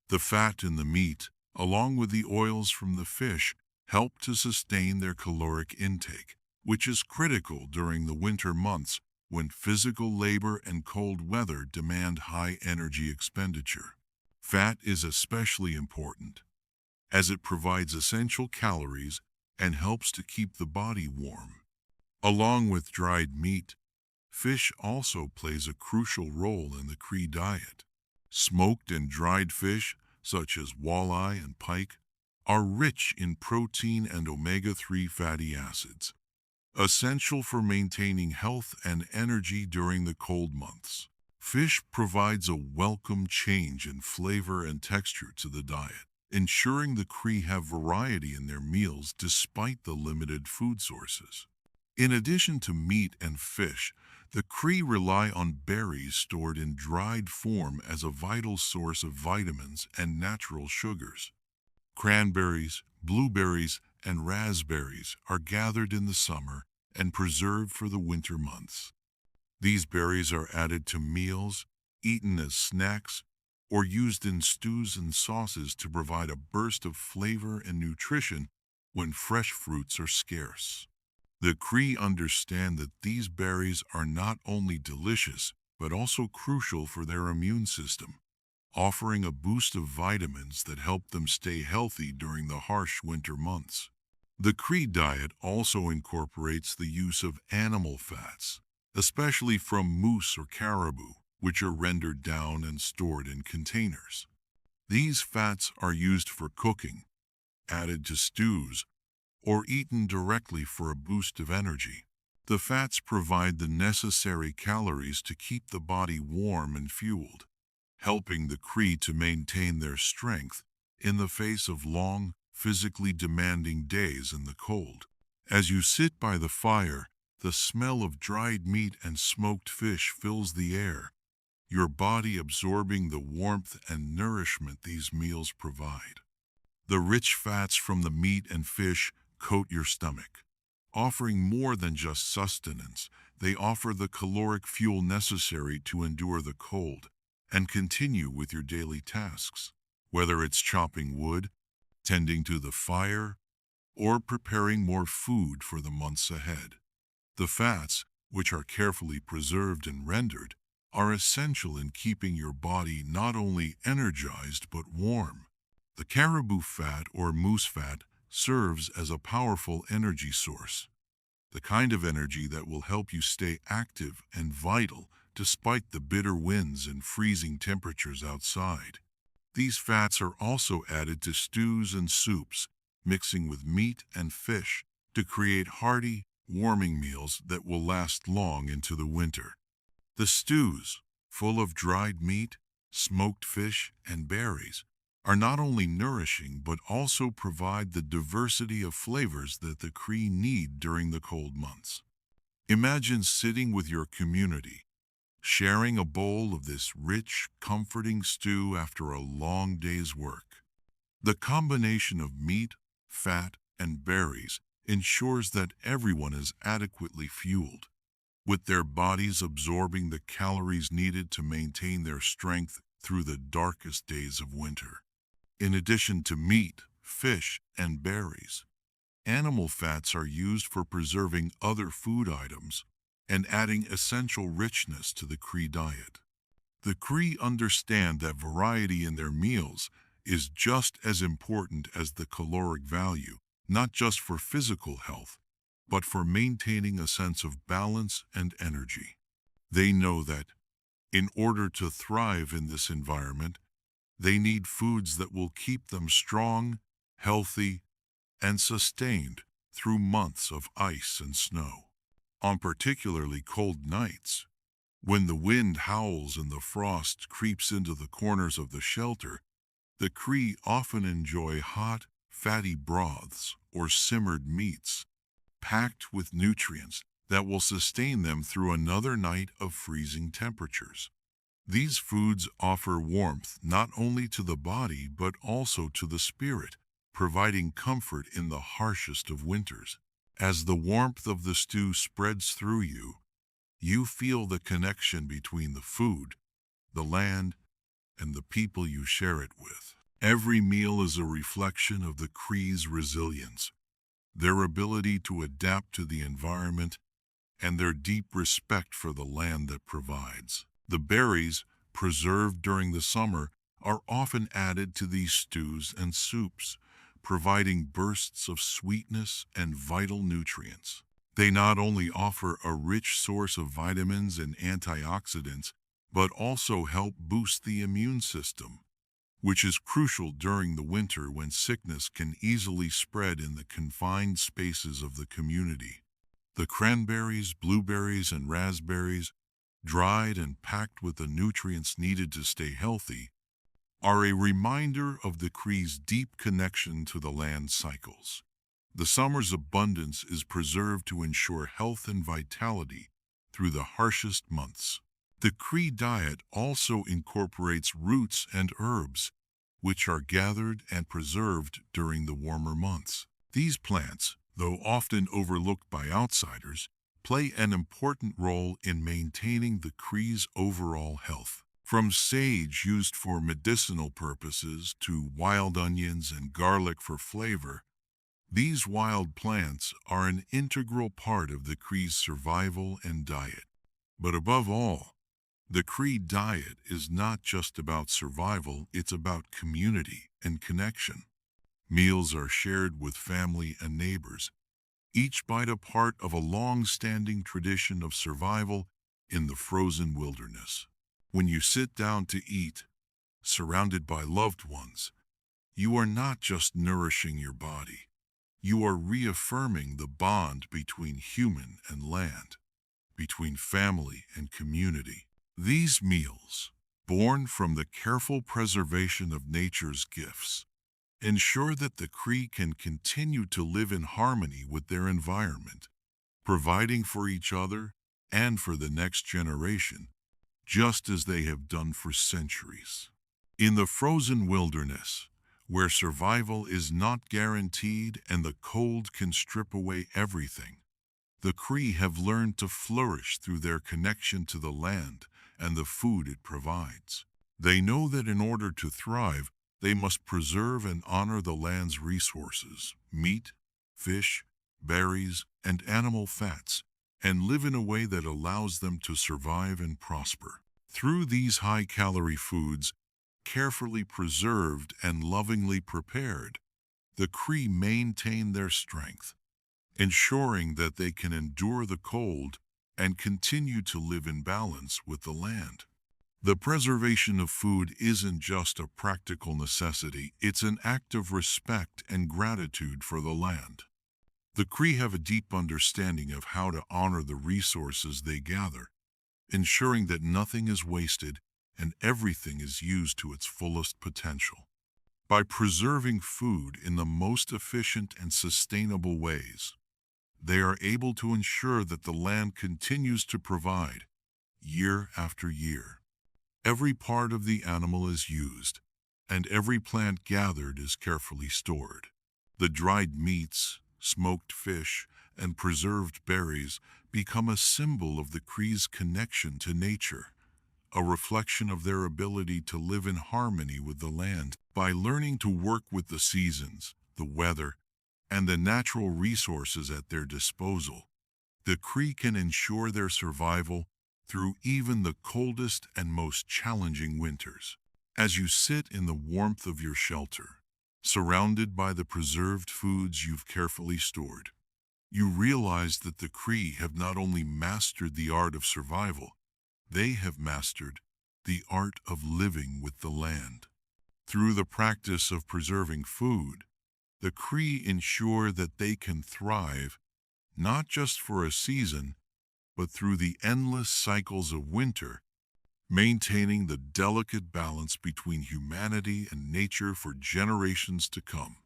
The fat in the meat, along with the oils from the fish, help to sustain their caloric intake, which is critical during the winter months when physical labor and cold weather demand high energy expenditure. Fat is especially important, as it provides essential calories and helps to keep the body warm. Along with dried meat, Fish also plays a crucial role in the Cree diet. Smoked and dried fish, such as walleye and pike, are rich in protein and omega-3 fatty acids, essential for maintaining health and energy during the cold months. Fish provides a welcome change in flavor and texture to the diet, ensuring the Cree have variety in their meals despite the limited food sources. In addition to meat and fish, the Cree rely on berries stored in dried form as a vital source of vitamins and natural sugars. Cranberries, blueberries, and raspberries are gathered in the summer and preserved for the winter months. These berries are added to meals, eaten as snacks, or used in stews and sauces to provide a burst of flavor and nutrition when fresh fruits are scarce. The Cree understand that these berries are not only delicious, but also crucial for their immune system, offering a boost of vitamins that help them stay healthy during the harsh winter months. The Cree diet also incorporates the use of animal fats, especially from moose or caribou, which are rendered down and stored in containers. These fats are used for cooking, added to stews, or eaten directly for a boost of energy. The fats provide the necessary calories to keep the body warm and fueled, helping the Cree to maintain their strength in the face of long, physically demanding days in the cold. As you sit by the fire, the smell of dried meat and smoked fish fills the air, your body absorbing the warmth and nourishment these meals provide. The rich fats from the meat and fish coat your stomach, offering more than just sustenance. They offer the caloric fuel necessary to endure the cold and continue with your daily tasks, whether it's chopping wood, tending to the fire, or preparing more food for the months ahead. The fats, which are carefully preserved and rendered, are essential in keeping your body not only energized but warm. The caribou fat or moose fat serves as a powerful energy source, the kind of energy that will help you stay active and vital despite the bitter winds and freezing temperatures outside. These fats are also added to stews and soups, mixing with meat and fish to create hearty, warming meals that will last long into the winter. The stews, full of dried meat, smoked fish, and berries, are not only nourishing but also provide the diversity of flavors that the Cree need during the cold months. Imagine sitting with your community, sharing a bowl of this rich, comforting stew after a long day's work. The combination of meat, fat, and berries ensures that everyone is adequately fueled, with their bodies absorbing the calories needed to maintain their strength through the darkest days of winter. In addition to meat, fish, and berries, animal fats are used for preserving other food items and adding essential richness to the Cree diet. The Cree understand that variety in their meals is just as important as the caloric value, not just for physical health, but for maintaining a sense of balance and energy. They know that, in order to thrive in this environment, they need foods that will keep them strong, healthy, and sustained through months of ice and snow. On particularly cold nights, when the wind howls and the frost creeps into the corners of the shelter, the Cree often enjoy hot, fatty broths or simmered meats, packed with nutrients that will sustain them through another night of freezing temperatures. These foods offer warmth not only to the body but also to the spirit, providing comfort in the harshest of winters. As the warmth of the stew spreads through you, you feel the connection between the food, the land, and the people you share it with. Every meal is a reflection of the Cree's resilience, their ability to adapt to the environment, and their deep respect for the land that provides. The berries, preserved during the summer, are often added to these stews and soups, providing bursts of sweetness and vital nutrients. They not only offer a rich source of vitamins and antioxidants, but also help boost the immune system, which is crucial during the winter when sickness can easily spread in the confined spaces of the community. The cranberries, blueberries, and raspberries, dried and packed with the nutrients needed to stay healthy, are a reminder of the Cree's deep connection to the land cycles. The summer's abundance is preserved to ensure health and vitality through the harshest months. The Cree diet also incorporates roots and herbs, which are gathered and preserved during the warmer months. These plants, though often overlooked by outsiders, play an important role in maintaining the Cree's overall health. From sage used for medicinal purposes to wild onions and garlic for flavor, these wild plants are an integral part of the Cree's survival and diet. But above all, the Cree diet is not just about survival, it's about community and connection. Meals are shared with family and neighbors, each bite a part of a long-standing tradition of survival in the frozen wilderness. When you sit down to eat, surrounded by loved ones, you are not just nourishing your body. You are reaffirming the bond between human and land, between family and community. These meals, born from the careful preservation of nature's gifts, ensure that the Cree can continue to live in harmony with their environment, providing for each other and for the next generation, just as they have done for centuries. In the frozen wilderness, where survival is not guaranteed and the cold can strip away everything, the Cree have learned to flourish through their connection to the land and the food it provides. They know that in order to thrive, they must preserve and honor the land's resources, meat, fish, berries, and animal fats, and live in a way that allows them to survive and prosper. Through these high-calorie foods, carefully preserved and lovingly prepared, the Cree maintain their strength, ensuring that they can endure the cold and continue to live in balance with the land. The preservation of food isn't just a practical necessity, it's an act of respect and gratitude for the land. The Cree have a deep understanding of how to honor the resources they gather, ensuring that nothing is wasted and everything is used to its fullest potential. By preserving food in the most efficient and sustainable ways, they are able to ensure that the land continues to provide year after year. Every part of the animal is used, and every plant gathered is carefully stored. The dried meats, smoked fish, and preserved berries become a symbol of the Cree's connection to nature, a reflection of their ability to live in harmony with the land. By learning to work with the seasons, the weather, and the natural resources at their disposal, the Cree can ensure their survival through even the coldest and most challenging winters. As you sit in the warmth of your shelter, surrounded by the preserved foods you've carefully stored, you realize that the Cree have not only mastered the art of survival, they have mastered the art of living with the land. Through the practice of preserving food, the Cree ensure that they can thrive not just for a season, but through the endless cycles of winter, maintaining the delicate balance between humanity and nature for generations to come.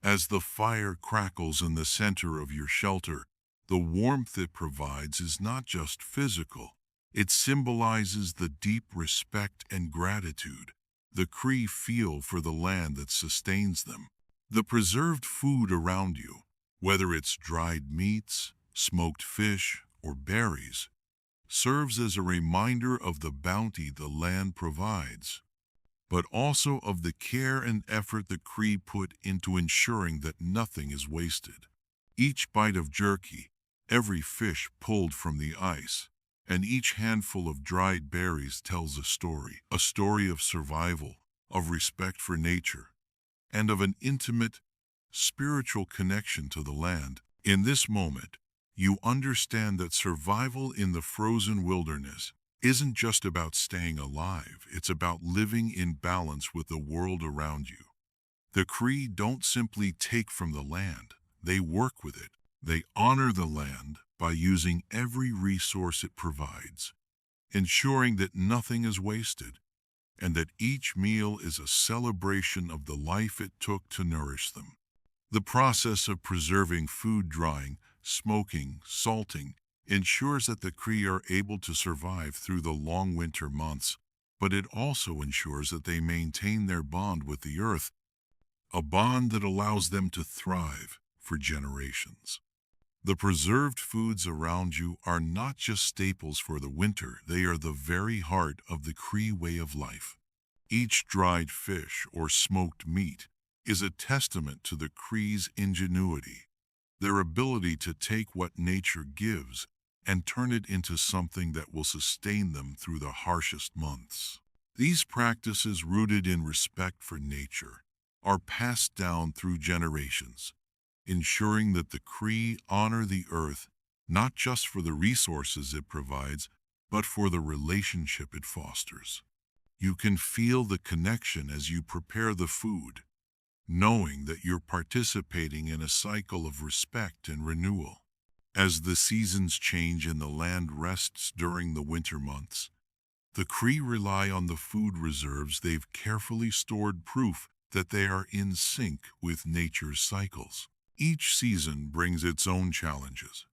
As the fire crackles in the center of your shelter, the warmth it provides is not just physical, it symbolizes the deep respect and gratitude the Cree feel for the land that sustains them. The preserved food around you, whether it's dried meats, smoked fish, or berries, serves as a reminder of the bounty the land provides, but also of the care and effort the Cree put into ensuring that nothing is wasted. Each bite of jerky, every fish pulled from the ice, and each handful of dried berries tells a story of survival, of respect for nature, and of an intimate, spiritual connection to the land. In this moment, you understand that survival in the frozen wilderness isn't just about staying alive, it's about living in balance with the world around you. The Cree don't simply take from the land, they work with it. They honor the land by using every resource it provides, ensuring that nothing is wasted and that each meal is a celebration of the life it took to nourish them. The process of preserving food, drying, smoking, salting, ensures that the Cree are able to survive through the long winter months, but it also ensures that they maintain their bond with the earth, a bond that allows them to thrive for generations. The preserved foods around you are not just staples for the winter, they are the very heart of the Cree way of life. Each dried fish or smoked meat is a testament to the Cree's ingenuity, their ability to take what nature gives and turn it into something that will sustain them through the harshest months. These practices, rooted in respect for nature, are passed down through generations, ensuring that the Cree honor the earth not just for the resources it provides, but for the relationship it fosters. You can feel the connection as you prepare the food, knowing that you're participating in a cycle of respect and renewal. As the seasons change and the land rests during the winter months, the Cree rely on the food reserves they've carefully stored, proof that they are in sync with nature's cycles. Each season brings its own challenges,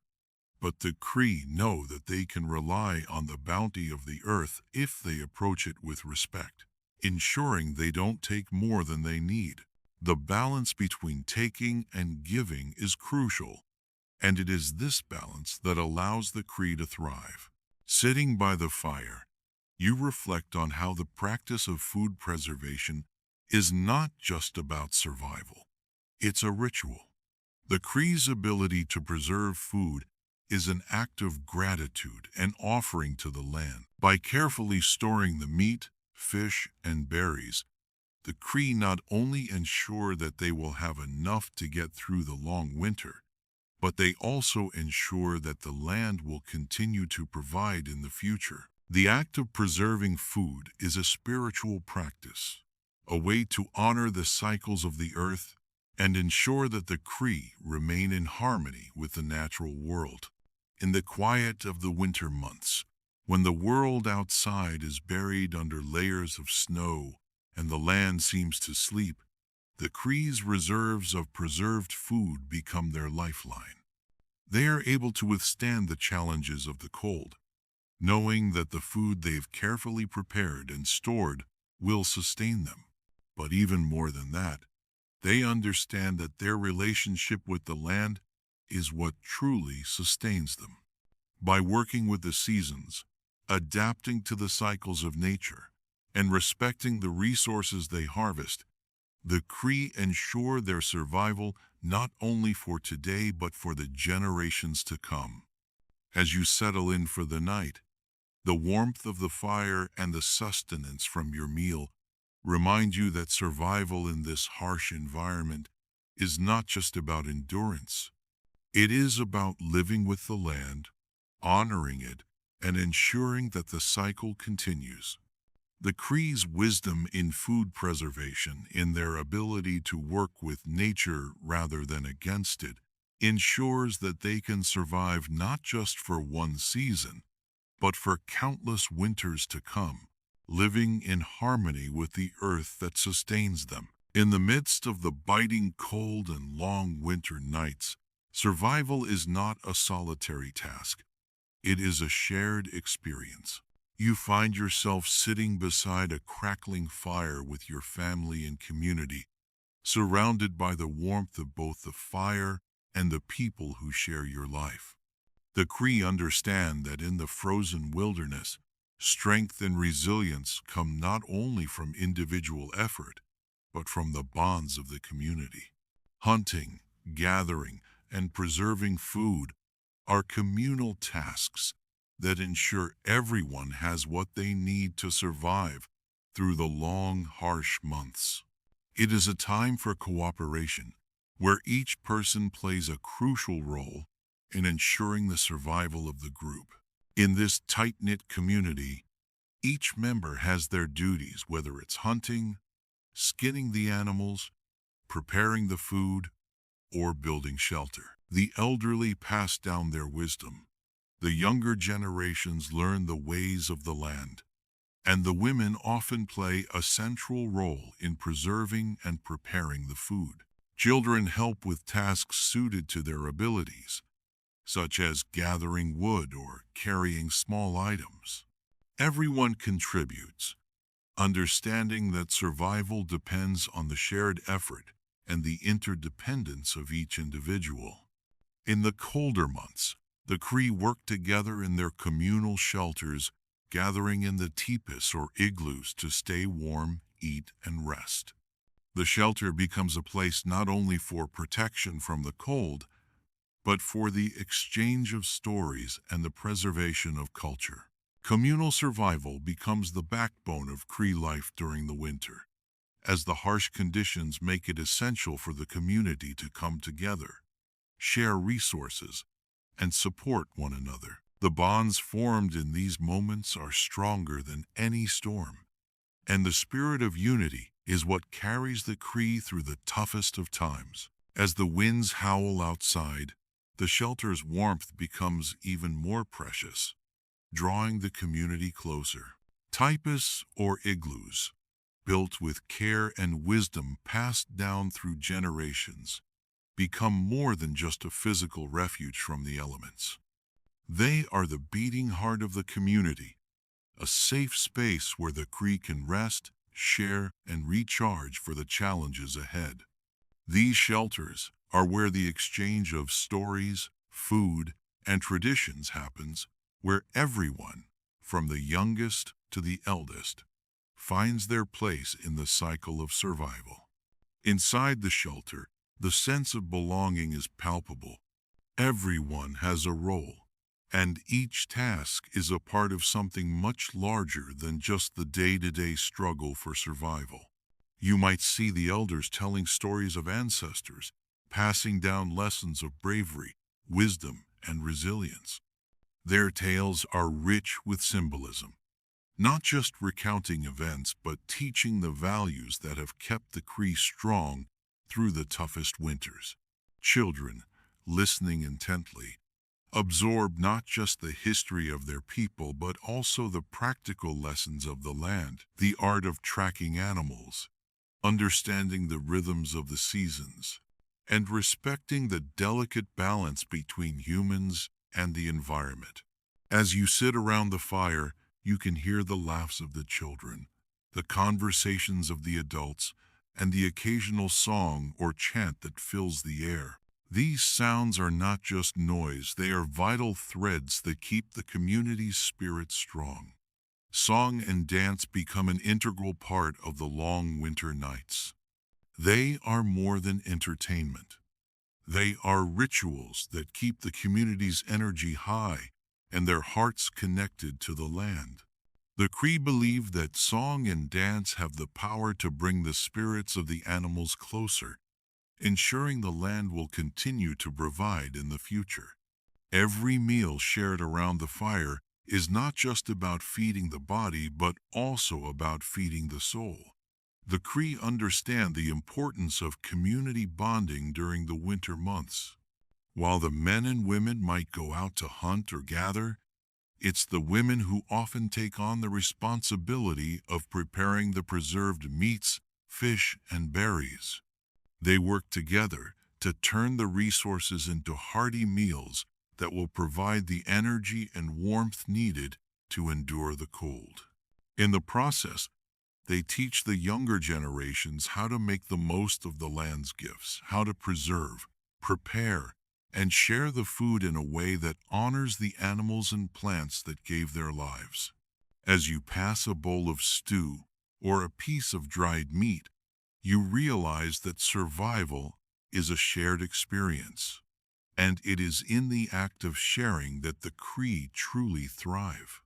but the Cree know that they can rely on the bounty of the earth if they approach it with respect, ensuring they don't take more than they need. The balance between taking and giving is crucial, and it is this balance that allows the Cree to thrive. Sitting by the fire, you reflect on how the practice of food preservation is not just about survival. It's a ritual. The Cree's ability to preserve food is an act of gratitude and offering to the land. By carefully storing the meat, fish, and berries, the Cree not only ensure that they will have enough to get through the long winter, but they also ensure that the land will continue to provide in the future. The act of preserving food is a spiritual practice, a way to honor the cycles of the earth and ensure that the Cree remain in harmony with the natural world. In the quiet of the winter months, when the world outside is buried under layers of snow and the land seems to sleep, the Cree's reserves of preserved food become their lifeline. They are able to withstand the challenges of the cold, knowing that the food they've carefully prepared and stored will sustain them. But even more than that, they understand that their relationship with the land is what truly sustains them. By working with the seasons, adapting to the cycles of nature, and respecting the resources they harvest, the Cree ensure their survival not only for today but for the generations to come. As you settle in for the night, the warmth of the fire and the sustenance from your meal remind you that survival in this harsh environment is not just about endurance. It is about living with the land, honoring it, and ensuring that the cycle continues. The Cree's wisdom in food preservation, in their ability to work with nature rather than against it, ensures that they can survive not just for one season, but for countless winters to come, living in harmony with the earth that sustains them. In the midst of the biting cold and long winter nights, survival is not a solitary task. It is a shared experience. You find yourself sitting beside a crackling fire with your family and community, surrounded by the warmth of both the fire and the people who share your life. The Cree understand that in the frozen wilderness, strength and resilience come not only from individual effort, but from the bonds of the community. Hunting, gathering, and preserving food are communal tasks that ensure everyone has what they need to survive through the long, harsh months. It is a time for cooperation, where each person plays a crucial role, in ensuring the survival of the group. In this tight-knit community, each member has their duties, whether it's hunting, skinning the animals, preparing the food, or building shelter. The elderly pass down their wisdom. The younger generations learn the ways of the land, and the women often play a central role in preserving and preparing the food. Children help with tasks suited to their abilities, such as gathering wood or carrying small items. Everyone contributes, understanding that survival depends on the shared effort and the interdependence of each individual. In the colder months, the Cree work together in their communal shelters, gathering in the teepees or igloos to stay warm, eat, and rest. The shelter becomes a place not only for protection from the cold, but for the exchange of stories and the preservation of culture. Communal survival becomes the backbone of Cree life during the winter, as the harsh conditions make it essential for the community to come together, share resources, and support one another. The bonds formed in these moments are stronger than any storm, and the spirit of unity is what carries the Cree through the toughest of times. As the winds howl outside, the shelter's warmth becomes even more precious, drawing the community closer. Teepees or igloos, built with care and wisdom passed down through generations, become more than just a physical refuge from the elements. They are the beating heart of the community, a safe space where the Cree can rest, share, and recharge for the challenges ahead. These shelters are where the exchange of stories, food, and traditions happens, where everyone, from the youngest to the eldest, finds their place in the cycle of survival. Inside the shelter, the sense of belonging is palpable. Everyone has a role, and each task is a part of something much larger than just the day-to-day struggle for survival. You might see the elders telling stories of ancestors, passing down lessons of bravery, wisdom, and resilience. Their tales are rich with symbolism, not just recounting events, but teaching the values that have kept the Cree strong through the toughest winters. Children, listening intently, absorb not just the history of their people, but also the practical lessons of the land, the art of tracking animals, understanding the rhythms of the seasons, and respecting the delicate balance between humans and the environment. As you sit around the fire, you can hear the laughs of the children, the conversations of the adults, and the occasional song or chant that fills the air. These sounds are not just noise, they are vital threads that keep the community's spirit strong. Song and dance become an integral part of the long winter nights. They are more than entertainment. They are rituals that keep the community's energy high and their hearts connected to the land. The Cree believe that song and dance have the power to bring the spirits of the animals closer, ensuring the land will continue to provide in the future. Every meal shared around the fire is not just about feeding the body, but also about feeding the soul. The Cree understand the importance of community bonding during the winter months. While the men and women might go out to hunt or gather, it's the women who often take on the responsibility of preparing the preserved meats, fish, and berries. They work together to turn the resources into hearty meals that will provide the energy and warmth needed to endure the cold. In the process, they teach the younger generations how to make the most of the land's gifts, how to preserve, prepare, and share the food in a way that honors the animals and plants that gave their lives. As you pass a bowl of stew or a piece of dried meat, you realize that survival is a shared experience, and it is in the act of sharing that the Cree truly thrive.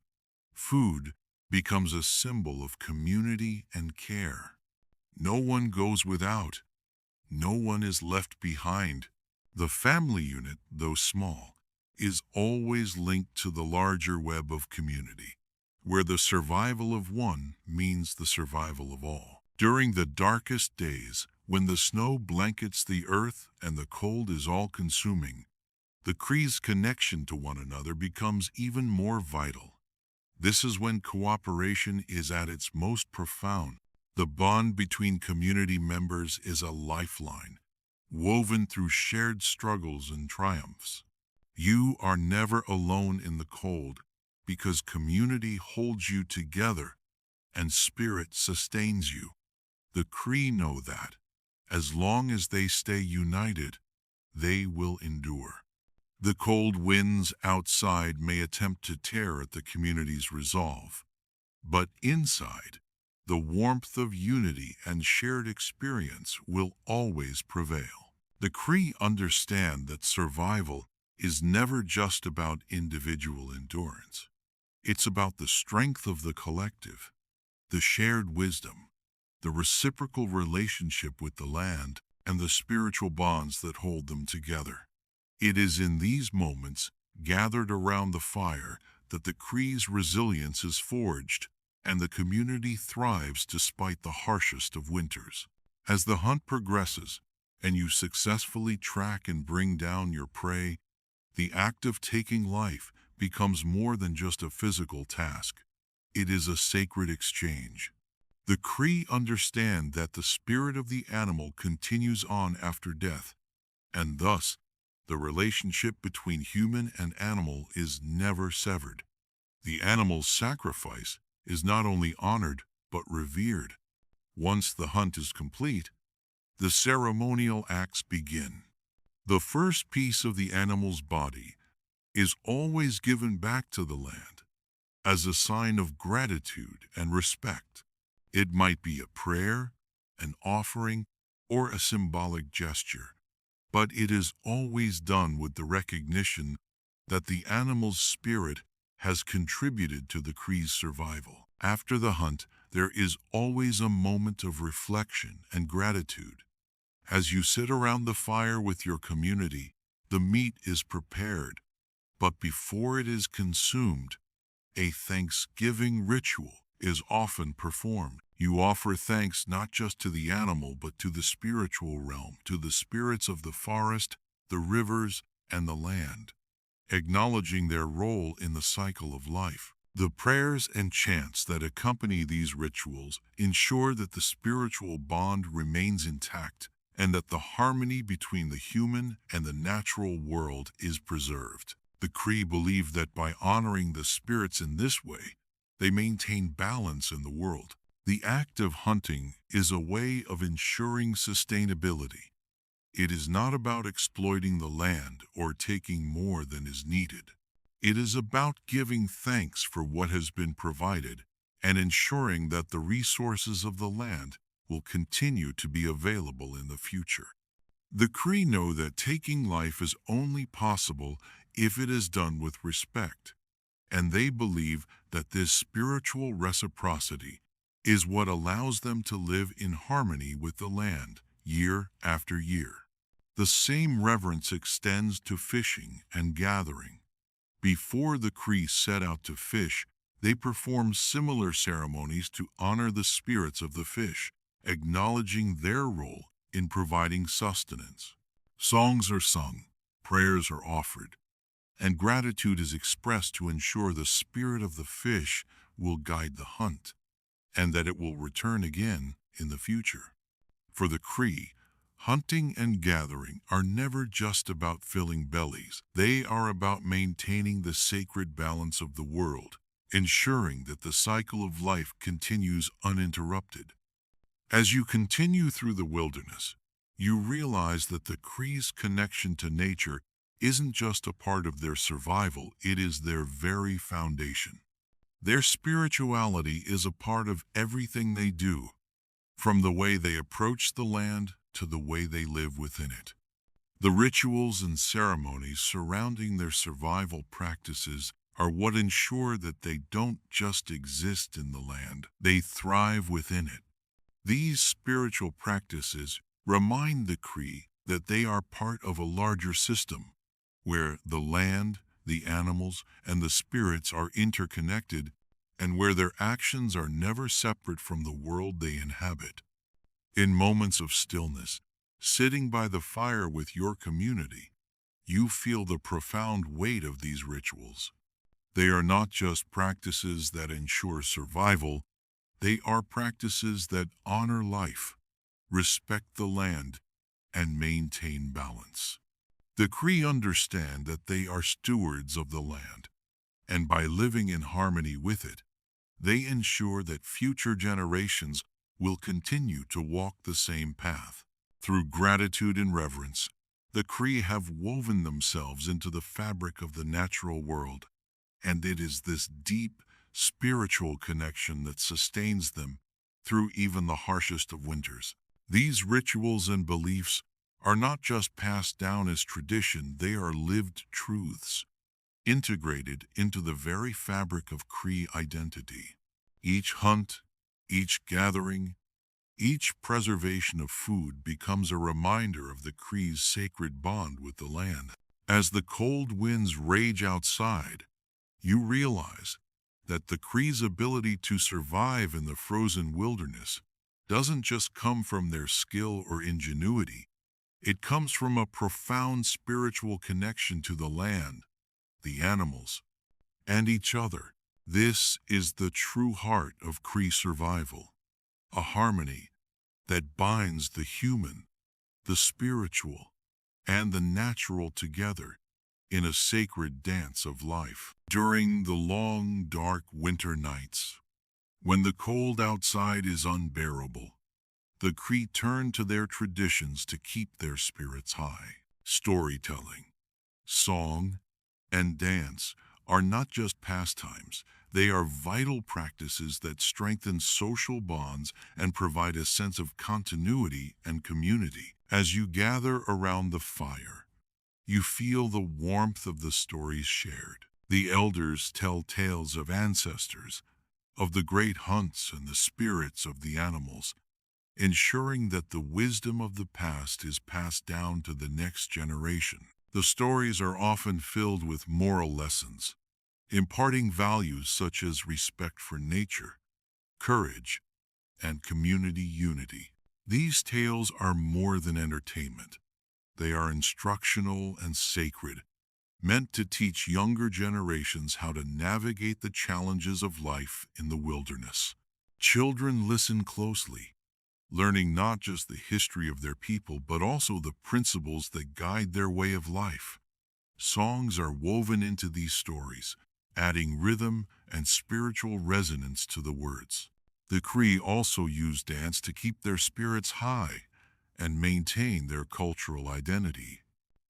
Food becomes a symbol of community and care. No one goes without. No one is left behind. The family unit, though small, is always linked to the larger web of community, where the survival of one means the survival of all. During the darkest days, when the snow blankets the earth and the cold is all-consuming, the Cree's connection to one another becomes even more vital. This is when cooperation is at its most profound. The bond between community members is a lifeline, woven through shared struggles and triumphs. You are never alone in the cold because community holds you together and spirit sustains you. The Cree know that, as long as they stay united, they will endure. The cold winds outside may attempt to tear at the community's resolve, but inside, the warmth of unity and shared experience will always prevail. The Cree understand that survival is never just about individual endurance. It's about the strength of the collective, the shared wisdom, the reciprocal relationship with the land, and the spiritual bonds that hold them together. It is in these moments, gathered around the fire, that the Cree's resilience is forged, and the community thrives despite the harshest of winters. As the hunt progresses, and you successfully track and bring down your prey, the act of taking life becomes more than just a physical task. It is a sacred exchange. The Cree understand that the spirit of the animal continues on after death, and thus, the relationship between human and animal is never severed. The animal's sacrifice is not only honored, but revered. Once the hunt is complete, the ceremonial acts begin. The first piece of the animal's body is always given back to the land as a sign of gratitude and respect. It might be a prayer, an offering, or a symbolic gesture, but it is always done with the recognition that the animal's spirit has contributed to the Cree's survival. After the hunt, there is always a moment of reflection and gratitude. As you sit around the fire with your community, the meat is prepared, but before it is consumed, a Thanksgiving ritual is often performed. You offer thanks not just to the animal, but to the spiritual realm, to the spirits of the forest, the rivers, and the land, acknowledging their role in the cycle of life. The prayers and chants that accompany these rituals ensure that the spiritual bond remains intact and that the harmony between the human and the natural world is preserved. The Cree believe that by honoring the spirits in this way, they maintain balance in the world. The act of hunting is a way of ensuring sustainability. It is not about exploiting the land or taking more than is needed. It is about giving thanks for what has been provided and ensuring that the resources of the land will continue to be available in the future. The Cree know that taking life is only possible if it is done with respect, and they believe that this spiritual reciprocity is what allows them to live in harmony with the land year after year. The same reverence extends to fishing and gathering. Before the Cree set out to fish, they perform similar ceremonies to honor the spirits of the fish, acknowledging their role in providing sustenance. Songs are sung, prayers are offered, and gratitude is expressed to ensure the spirit of the fish will guide the hunt, and that it will return again in the future. For the Cree, hunting and gathering are never just about filling bellies. They are about maintaining the sacred balance of the world, ensuring that the cycle of life continues uninterrupted. As you continue through the wilderness, you realize that the Cree's connection to nature isn't just a part of their survival, it is their very foundation. Their spirituality is a part of everything they do, from the way they approach the land to the way they live within it. The rituals and ceremonies surrounding their survival practices are what ensure that they don't just exist in the land, they thrive within it. These spiritual practices remind the Cree that they are part of a larger system, where the land, the animals, and the spirits are interconnected, and where their actions are never separate from the world they inhabit. In moments of stillness, sitting by the fire with your community, you feel the profound weight of these rituals. They are not just practices that ensure survival, they are practices that honor life, respect the land, and maintain balance. The Cree understand that they are stewards of the land, and by living in harmony with it, they ensure that future generations will continue to walk the same path. Through gratitude and reverence, the Cree have woven themselves into the fabric of the natural world, and it is this deep, spiritual connection that sustains them through even the harshest of winters. These rituals and beliefs are not just passed down as tradition, they are lived truths, integrated into the very fabric of Cree identity. Each hunt, each gathering, each preservation of food becomes a reminder of the Cree's sacred bond with the land. As the cold winds rage outside, you realize that the Cree's ability to survive in the frozen wilderness doesn't just come from their skill or ingenuity. It comes from a profound spiritual connection to the land, the animals, and each other. This is the true heart of Cree survival, a harmony that binds the human, the spiritual, and the natural together in a sacred dance of life. During the long, dark winter nights, when the cold outside is unbearable, the Cree turn to their traditions to keep their spirits high. Storytelling, song, and dance are not just pastimes, they are vital practices that strengthen social bonds and provide a sense of continuity and community. As you gather around the fire, you feel the warmth of the stories shared. The elders tell tales of ancestors, of the great hunts and the spirits of the animals, ensuring that the wisdom of the past is passed down to the next generation. The stories are often filled with moral lessons, imparting values such as respect for nature, courage, and community unity. These tales are more than entertainment. They are instructional and sacred, meant to teach younger generations how to navigate the challenges of life in the wilderness. Children listen closely, learning not just the history of their people but also the principles that guide their way of life. Songs are woven into these stories, adding rhythm and spiritual resonance to the words. The Cree also use dance to keep their spirits high and maintain their cultural identity.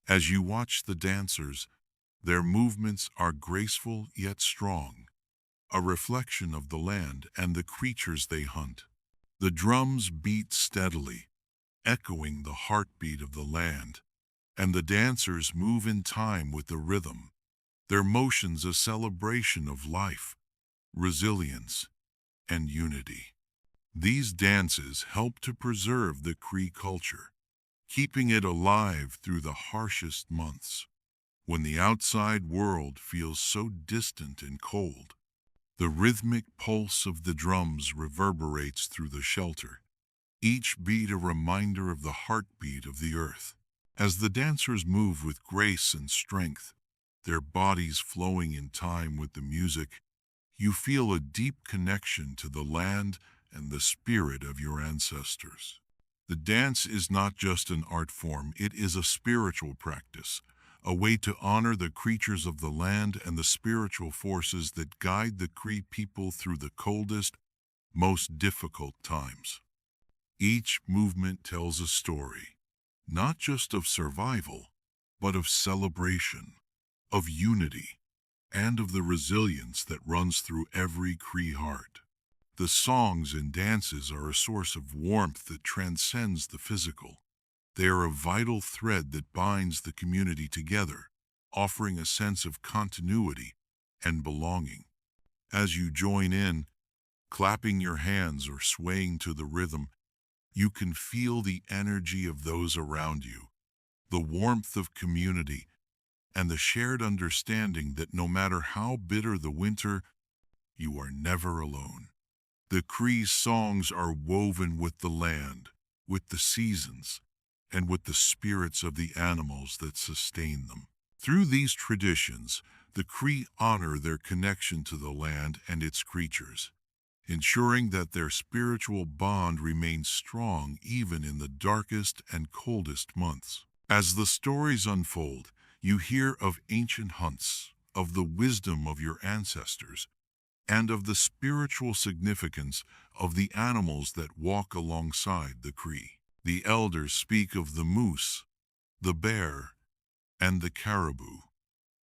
As you watch the dancers, their movements are graceful yet strong, a reflection of the land and the creatures they hunt. The drums beat steadily, echoing the heartbeat of the land, and the dancers move in time with the rhythm, their motions a celebration of life, resilience, and unity. These dances help to preserve the Cree culture, keeping it alive through the harshest months, when the outside world feels so distant and cold. The rhythmic pulse of the drums reverberates through the shelter, each beat a reminder of the heartbeat of the earth. As the dancers move with grace and strength, their bodies flowing in time with the music, you feel a deep connection to the land and the spirit of your ancestors. The dance is not just an art form, it is a spiritual practice, a way to honor the creatures of the land and the spiritual forces that guide the Cree people through the coldest, most difficult times. Each movement tells a story, not just of survival, but of celebration, of unity, and of the resilience that runs through every Cree heart. The songs and dances are a source of warmth that transcends the physical. They are a vital thread that binds the community together, offering a sense of continuity and belonging. As you join in, clapping your hands or swaying to the rhythm, you can feel the energy of those around you, the warmth of community, and the shared understanding that no matter how bitter the winter, you are never alone. The Cree's songs are woven with the land, with the seasons, and with the spirits of the animals that sustain them. Through these traditions, the Cree honor their connection to the land and its creatures, ensuring that their spiritual bond remains strong even in the darkest and coldest months. As the stories unfold, you hear of ancient hunts, of the wisdom of your ancestors, and of the spiritual significance of the animals that walk alongside the Cree. The elders speak of the moose, the bear, and the caribou,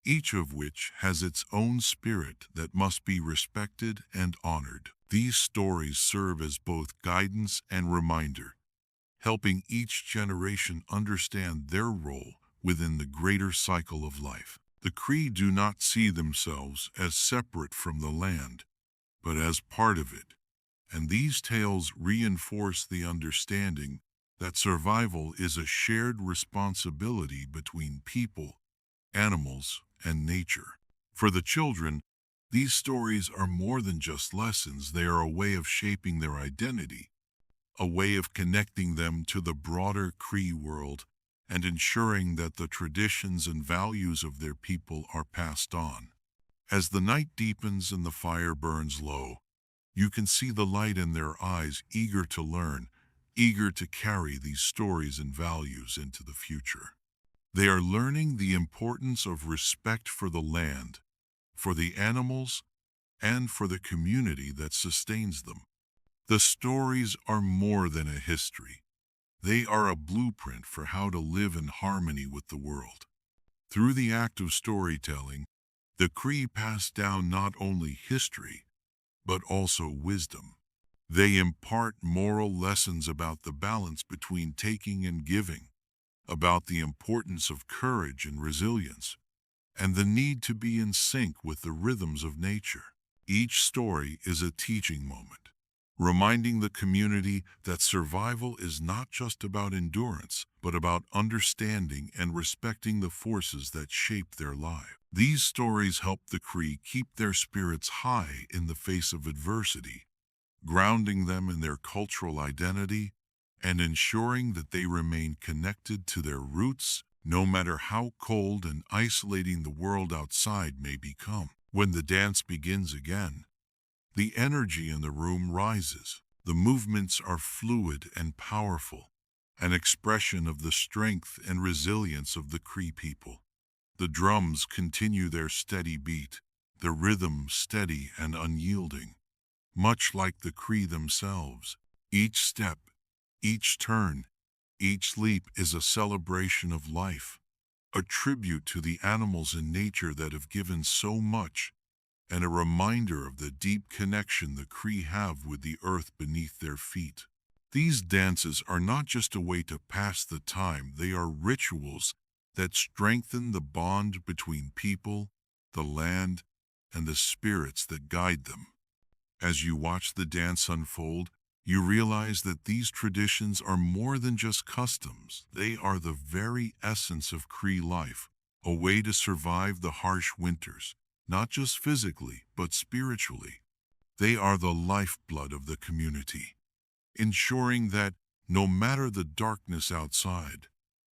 each of which has its own spirit that must be respected and honored. These stories serve as both guidance and reminder, helping each generation understand their role within the greater cycle of life. The Cree do not see themselves as separate from the land, but as part of it, and these tales reinforce the understanding that survival is a shared responsibility between people, animals, and nature. For the children, these stories are more than just lessons. They are a way of shaping their identity, a way of connecting them to the broader Cree world, and ensuring that the traditions and values of their people are passed on. As the night deepens and the fire burns low, you can see the light in their eyes, eager to learn, eager to carry these stories and values into the future. They are learning the importance of respect for the land, for the animals, and for the community that sustains them. The stories are more than a history. They are a blueprint for how to live in harmony with the world. Through the act of storytelling, the Cree pass down not only history, but also wisdom. They impart moral lessons about the balance between taking and giving, about the importance of courage and resilience, and the need to be in sync with the rhythms of nature. Each story is a teaching moment, reminding the community that survival is not just about endurance, but about understanding and respecting the forces that shape their lives. These stories help the Cree keep their spirits high in the face of adversity, grounding them in their cultural identity and ensuring that they remain connected to their roots no matter how cold and isolating the world outside may become. When the dance begins again, the energy in the room rises. The movements are fluid and powerful, an expression of the strength and resilience of the Cree people. The drums continue their steady beat, the rhythm steady and unyielding. Much like the Cree themselves, each step, each turn, each leap is a celebration of life, a tribute to the animals in nature that have given so much, and a reminder of the deep connection the Cree have with the earth beneath their feet. These dances are not just a way to pass the time, they are rituals that strengthen the bond between people, the land, and the spirits that guide them. As you watch the dance unfold, you realize that these traditions are more than just customs. They are the very essence of Cree life, a way to survive the harsh winters, not just physically, but spiritually. They are the lifeblood of the community, ensuring that, no matter the darkness outside,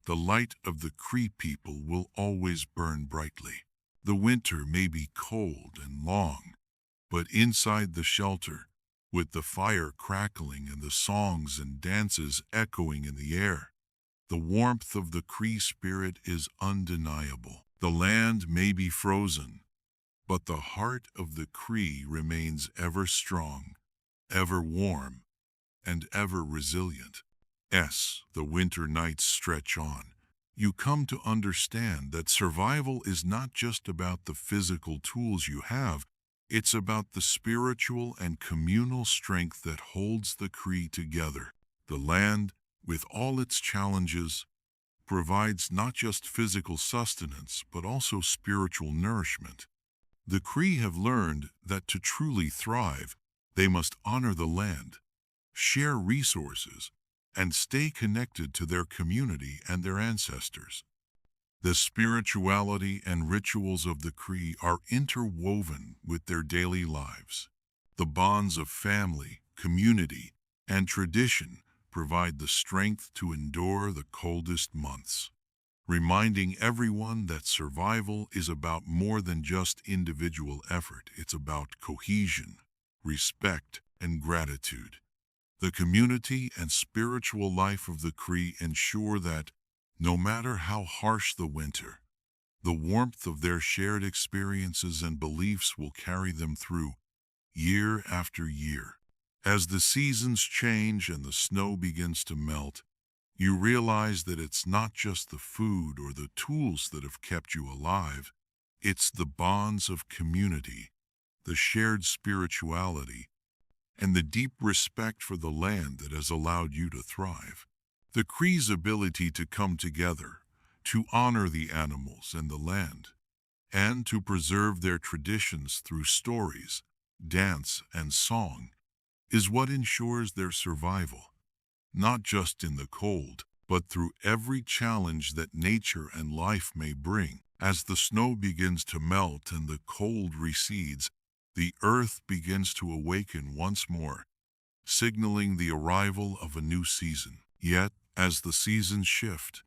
the light of the Cree people will always burn brightly. The winter may be cold and long, but inside the shelter, with the fire crackling and the songs and dances echoing in the air, the warmth of the Cree spirit is undeniable. The land may be frozen, but the heart of the Cree remains ever strong, ever warm, and ever resilient. As the winter nights stretch on, you come to understand that survival is not just about the physical tools you have, it's about the spiritual and communal strength that holds the Cree together. The land, with all its challenges, provides not just physical sustenance, but also spiritual nourishment. The Cree have learned that to truly thrive, they must honor the land, share resources, and stay connected to their community and their ancestors. The spirituality and rituals of the Cree are interwoven with their daily lives. The bonds of family, community, and tradition provide the strength to endure the coldest months, reminding everyone that survival is about more than just individual effort. It's about cohesion, respect, and gratitude. The community and spiritual life of the Cree ensure that, no matter how harsh the winter, the warmth of their shared experiences and beliefs will carry them through year after year. As the seasons change and the snow begins to melt, you realize that it's not just the food or the tools that have kept you alive, it's the bonds of community, the shared spirituality, and the deep respect for the land that has allowed you to thrive. The Cree's ability to come together, to honor the animals and the land, and to preserve their traditions through stories, dance, and song, is what ensures their survival, not just in the cold, but through every challenge that nature and life may bring. As the snow begins to melt and the cold recedes, the earth begins to awaken once more, signaling the arrival of a new season. Yet, as the seasons shift,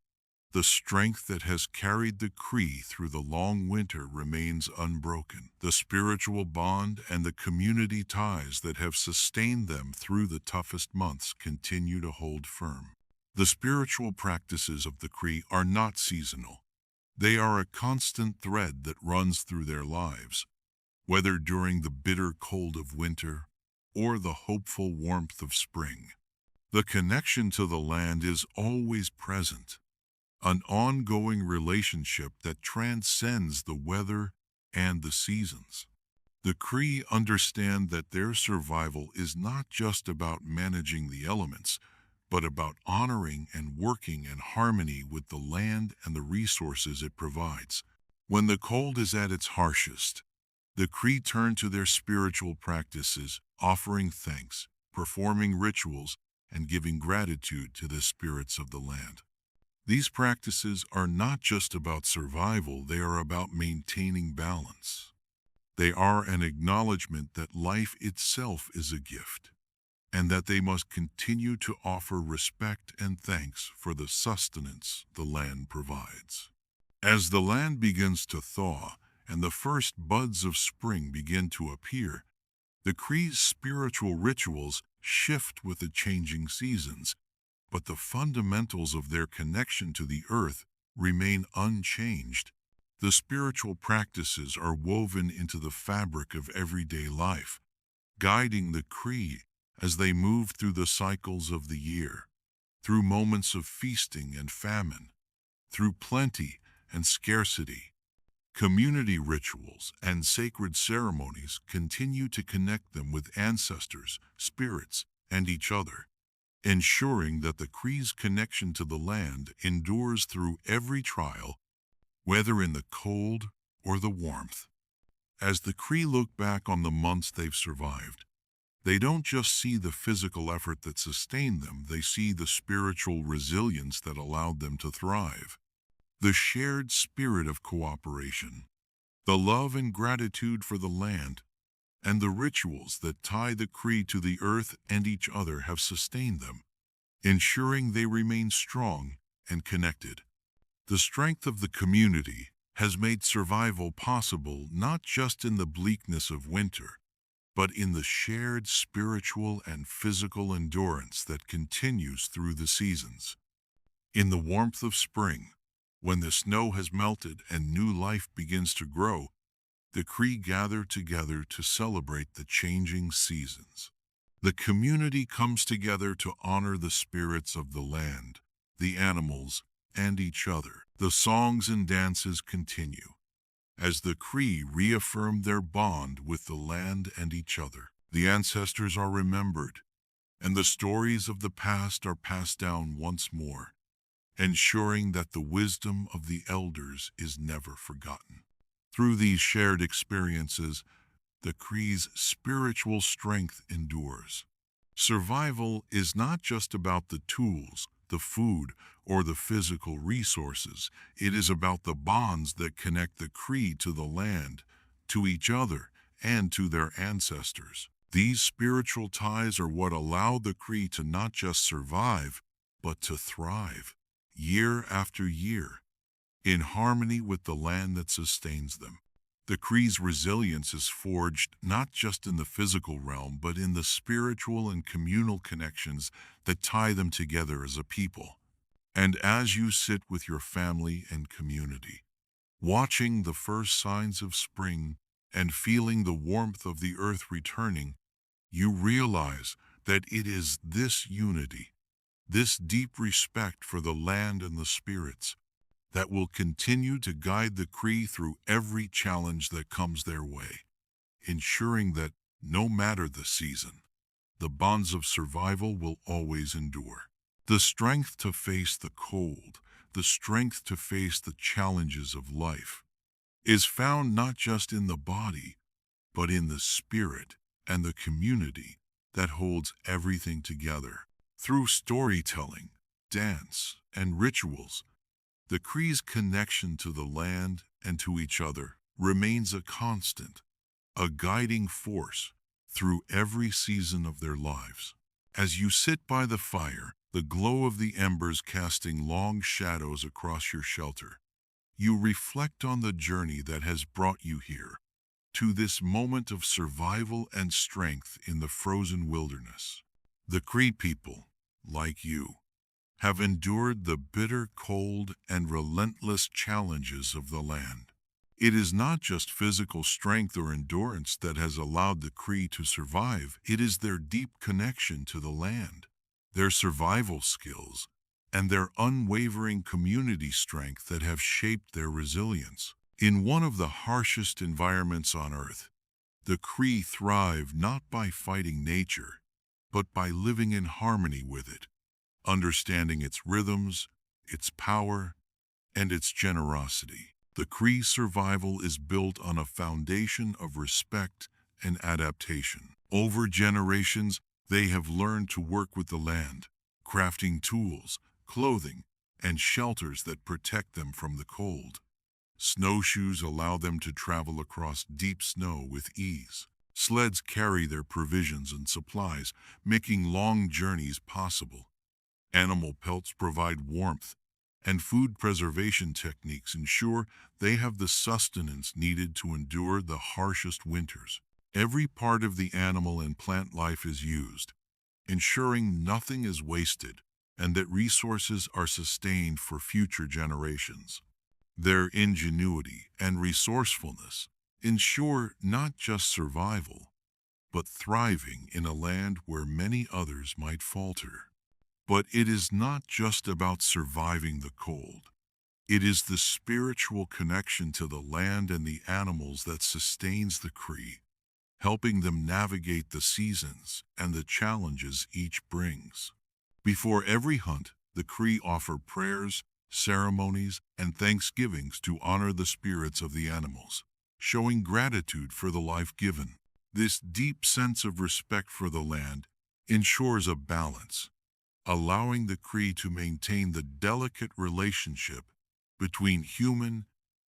the strength that has carried the Cree through the long winter remains unbroken. The spiritual bond and the community ties that have sustained them through the toughest months continue to hold firm. The spiritual practices of the Cree are not seasonal. They are a constant thread that runs through their lives, whether during the bitter cold of winter or the hopeful warmth of spring. The connection to the land is always present, an ongoing relationship that transcends the weather and the seasons. The Cree understand that their survival is not just about managing the elements, but about honoring and working in harmony with the land and the resources it provides. When the cold is at its harshest, the Cree turn to their spiritual practices, offering thanks, performing rituals, and giving gratitude to the spirits of the land. These practices are not just about survival, they are about maintaining balance. They are an acknowledgement that life itself is a gift, and that they must continue to offer respect and thanks for the sustenance the land provides. As the land begins to thaw and the first buds of spring begin to appear, the Cree's spiritual rituals shift with the changing seasons, but the fundamentals of their connection to the earth remain unchanged. The spiritual practices are woven into the fabric of everyday life, guiding the Cree as they move through the cycles of the year, through moments of feasting and famine, through plenty and scarcity. Community rituals and sacred ceremonies continue to connect them with ancestors, spirits, and each other, ensuring that the Cree's connection to the land endures through every trial, whether in the cold or the warmth. As the Cree look back on the months they've survived, they don't just see the physical effort that sustained them, they see the spiritual resilience that allowed them to thrive. The shared spirit of cooperation, the love and gratitude for the land, and the rituals that tie the Cree to the earth and each other have sustained them, ensuring they remain strong and connected. The strength of the community has made survival possible not just in the bleakness of winter, but in the shared spiritual and physical endurance that continues through the seasons. In the warmth of spring, when the snow has melted and new life begins to grow, the Cree gather together to celebrate the changing seasons. The community comes together to honor the spirits of the land, the animals, and each other. The songs and dances continue, as the Cree reaffirm their bond with the land and each other. The ancestors are remembered, and the stories of the past are passed down once more, ensuring that the wisdom of the elders is never forgotten. Through these shared experiences, the Cree's spiritual strength endures. Survival is not just about the tools, the food, or the physical resources. It is about the bonds that connect the Cree to the land, to each other, and to their ancestors. These spiritual ties are what allow the Cree to not just survive, but to thrive, year after year, in harmony with the land that sustains them. The Cree's resilience is forged not just in the physical realm, but in the spiritual and communal connections that tie them together as a people. And as you sit with your family and community, watching the first signs of spring and feeling the warmth of the earth returning, you realize that it is this unity, this deep respect for the land and the spirits, that will continue to guide the Cree through every challenge that comes their way, ensuring that, no matter the season, the bonds of survival will always endure. The strength to face the cold, the strength to face the challenges of life, is found not just in the body, but in the spirit and the community that holds everything together. Through storytelling, dance, and rituals, the Cree's connection to the land and to each other remains a constant, a guiding force through every season of their lives. As you sit by the fire, the glow of the embers casting long shadows across your shelter, you reflect on the journey that has brought you here, to this moment of survival and strength in the frozen wilderness. The Cree people, like you, have endured the bitter cold and relentless challenges of the land. It is not just physical strength or endurance that has allowed the Cree to survive, it is their deep connection to the land, their survival skills, and their unwavering community strength that have shaped their resilience. In one of the harshest environments on Earth, the Cree thrive not by fighting nature, but by living in harmony with it, understanding its rhythms, its power, and its generosity. The Cree survival is built on a foundation of respect and adaptation. Over generations, they have learned to work with the land, crafting tools, clothing, and shelters that protect them from the cold. Snowshoes allow them to travel across deep snow with ease. Sleds carry their provisions and supplies, making long journeys possible. Animal pelts provide warmth, and food preservation techniques ensure they have the sustenance needed to endure the harshest winters. Every part of the animal and plant life is used, ensuring nothing is wasted and that resources are sustained for future generations. Their ingenuity and resourcefulness ensure not just survival, but thriving in a land where many others might falter. But it is not just about surviving the cold. It is the spiritual connection to the land and the animals that sustains the Cree, helping them navigate the seasons and the challenges each brings. Before every hunt, the Cree offer prayers, ceremonies, and thanksgivings to honor the spirits of the animals, showing gratitude for the life given. This deep sense of respect for the land ensures a balance, allowing the Cree to maintain the delicate relationship between human,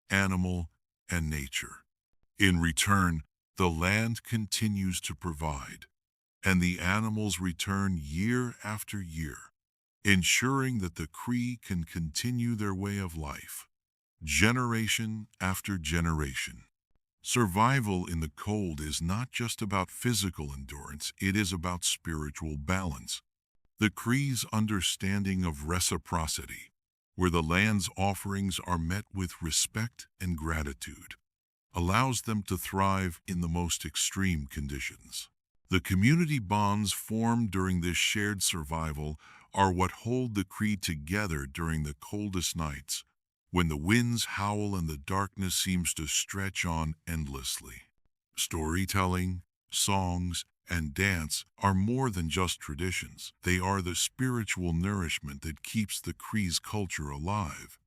animal, and nature. In return, the land continues to provide, and the animals return year after year, ensuring that the Cree can continue their way of life, generation after generation. Survival in the cold is not just about physical endurance, it is about spiritual balance. The Cree's understanding of reciprocity, where the land's offerings are met with respect and gratitude, allows them to thrive in the most extreme conditions. The community bonds formed during this shared survival are what hold the Cree together during the coldest nights, when the winds howl and the darkness seems to stretch on endlessly. Storytelling, songs, and dance are more than just traditions. They are the spiritual nourishment that keeps the Cree's culture alive.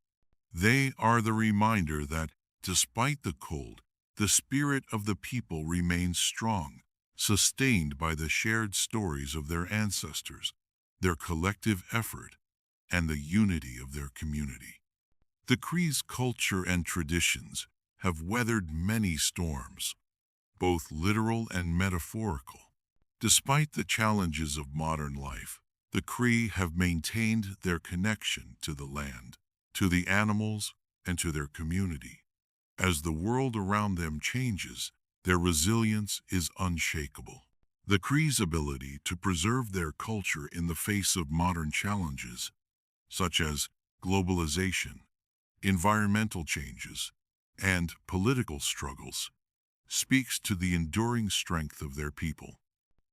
They are the reminder that, despite the cold, the spirit of the people remains strong, sustained by the shared stories of their ancestors, their collective effort, and the unity of their community. The Cree's culture and traditions have weathered many storms, both literal and metaphorical. Despite the challenges of modern life, the Cree have maintained their connection to the land, to the animals, and to their community. As the world around them changes, their resilience is unshakable. The Cree's ability to preserve their culture in the face of modern challenges, such as globalization, environmental changes, and political struggles, speaks to the enduring strength of their people.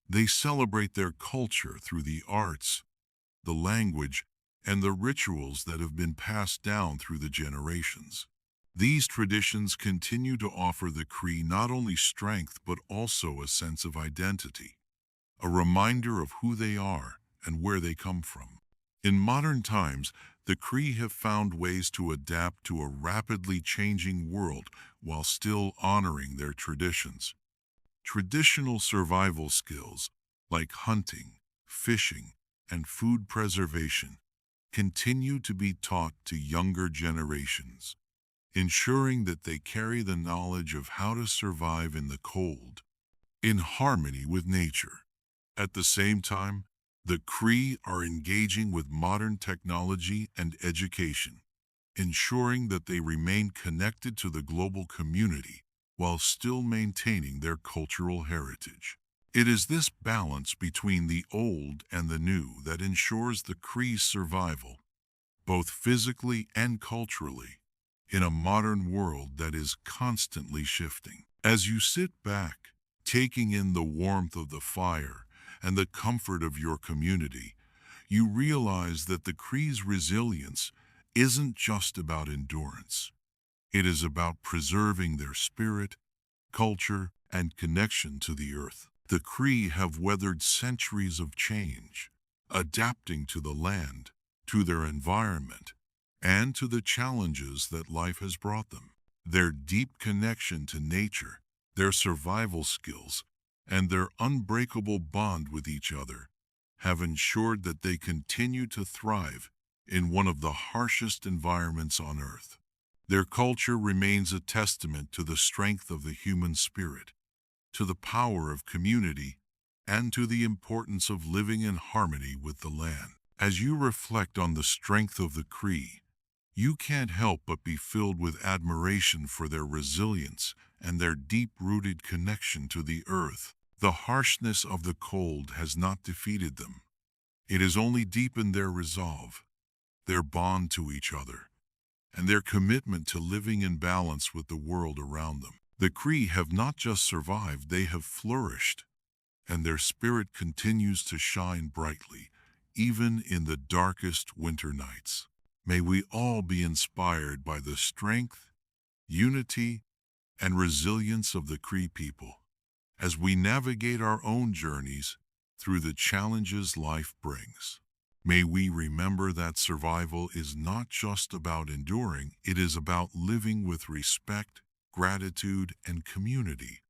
They celebrate their culture through the arts, the language, and the rituals that have been passed down through the generations. These traditions continue to offer the Cree not only strength but also a sense of identity, a reminder of who they are and where they come from. In modern times, the Cree have found ways to adapt to a rapidly changing world while still honoring their traditions. Traditional survival skills like hunting, fishing, and food preservation continue to be taught to younger generations, ensuring that they carry the knowledge of how to survive in the cold, in harmony with nature. At the same time, the Cree are engaging with modern technology and education, ensuring that they remain connected to the global community while still maintaining their cultural heritage. It is this balance between the old and the new that ensures the Cree's survival, both physically and culturally, in a modern world that is constantly shifting. As you sit back, taking in the warmth of the fire and the comfort of your community, you realize that the Cree's resilience isn't just about endurance. It is about preserving their spirit, culture, and connection to the earth. The Cree have weathered centuries of change, adapting to the land, to their environment, and to the challenges that life has brought them. Their deep connection to nature, their survival skills, and their unbreakable bond with each other have ensured that they continue to thrive in one of the harshest environments on Earth. Their culture remains a testament to the strength of the human spirit, to the power of community, and to the importance of living in harmony with the land. As you reflect on the strength of the Cree, you can't help but be filled with admiration for their resilience and their deep-rooted connection to the earth. The harshness of the cold has not defeated them. It has only deepened their resolve, their bond to each other, and their commitment to living in balance with the world around them. The Cree have not just survived, they have flourished, and their spirit continues to shine brightly, even in the darkest winter nights. May we all be inspired by the strength, unity, and resilience of the Cree people as we navigate our own journeys through the challenges life brings. May we remember that survival is not just about enduring, it is about living with respect, gratitude, and community,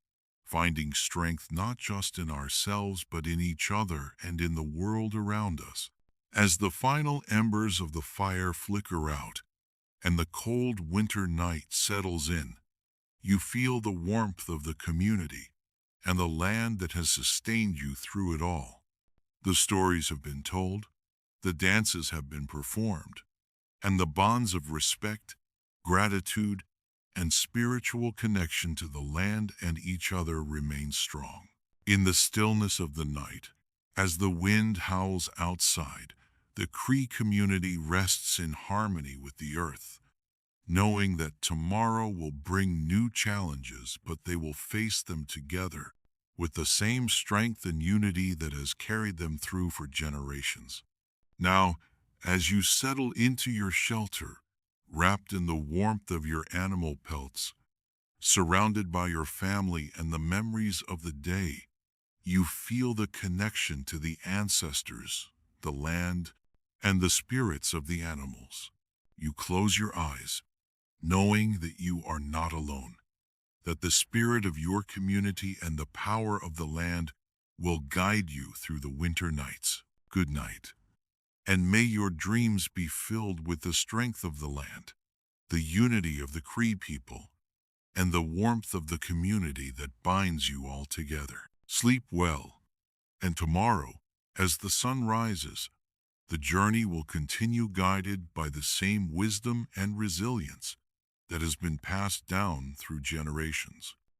finding strength not just in ourselves but in each other and in the world around us. As the final embers of the fire flicker out and the cold winter night settles in, you feel the warmth of the community and the land that has sustained you through it all. The stories have been told, the dances have been performed, and the bonds of respect, gratitude, and spiritual connection to the land and each other remain strong. In the stillness of the night, as the wind howls outside, the Cree community rests in harmony with the earth, knowing that tomorrow will bring new challenges, but they will face them together with the same strength and unity that has carried them through for generations. Now, as you settle into your shelter, wrapped in the warmth of your animal pelts, surrounded by your family and the memories of the day, you feel the connection to the ancestors, the land, and the spirits of the animals. You close your eyes, knowing that you are not alone, that the spirit of your community and the power of the land will guide you through the winter nights. Good night. And may your dreams be filled with the strength of the land, the unity of the Cree people, and the warmth of the community that binds you all together. Sleep well, and tomorrow, as the sun rises, the journey will continue guided by the same wisdom and resilience that has been passed down through generations.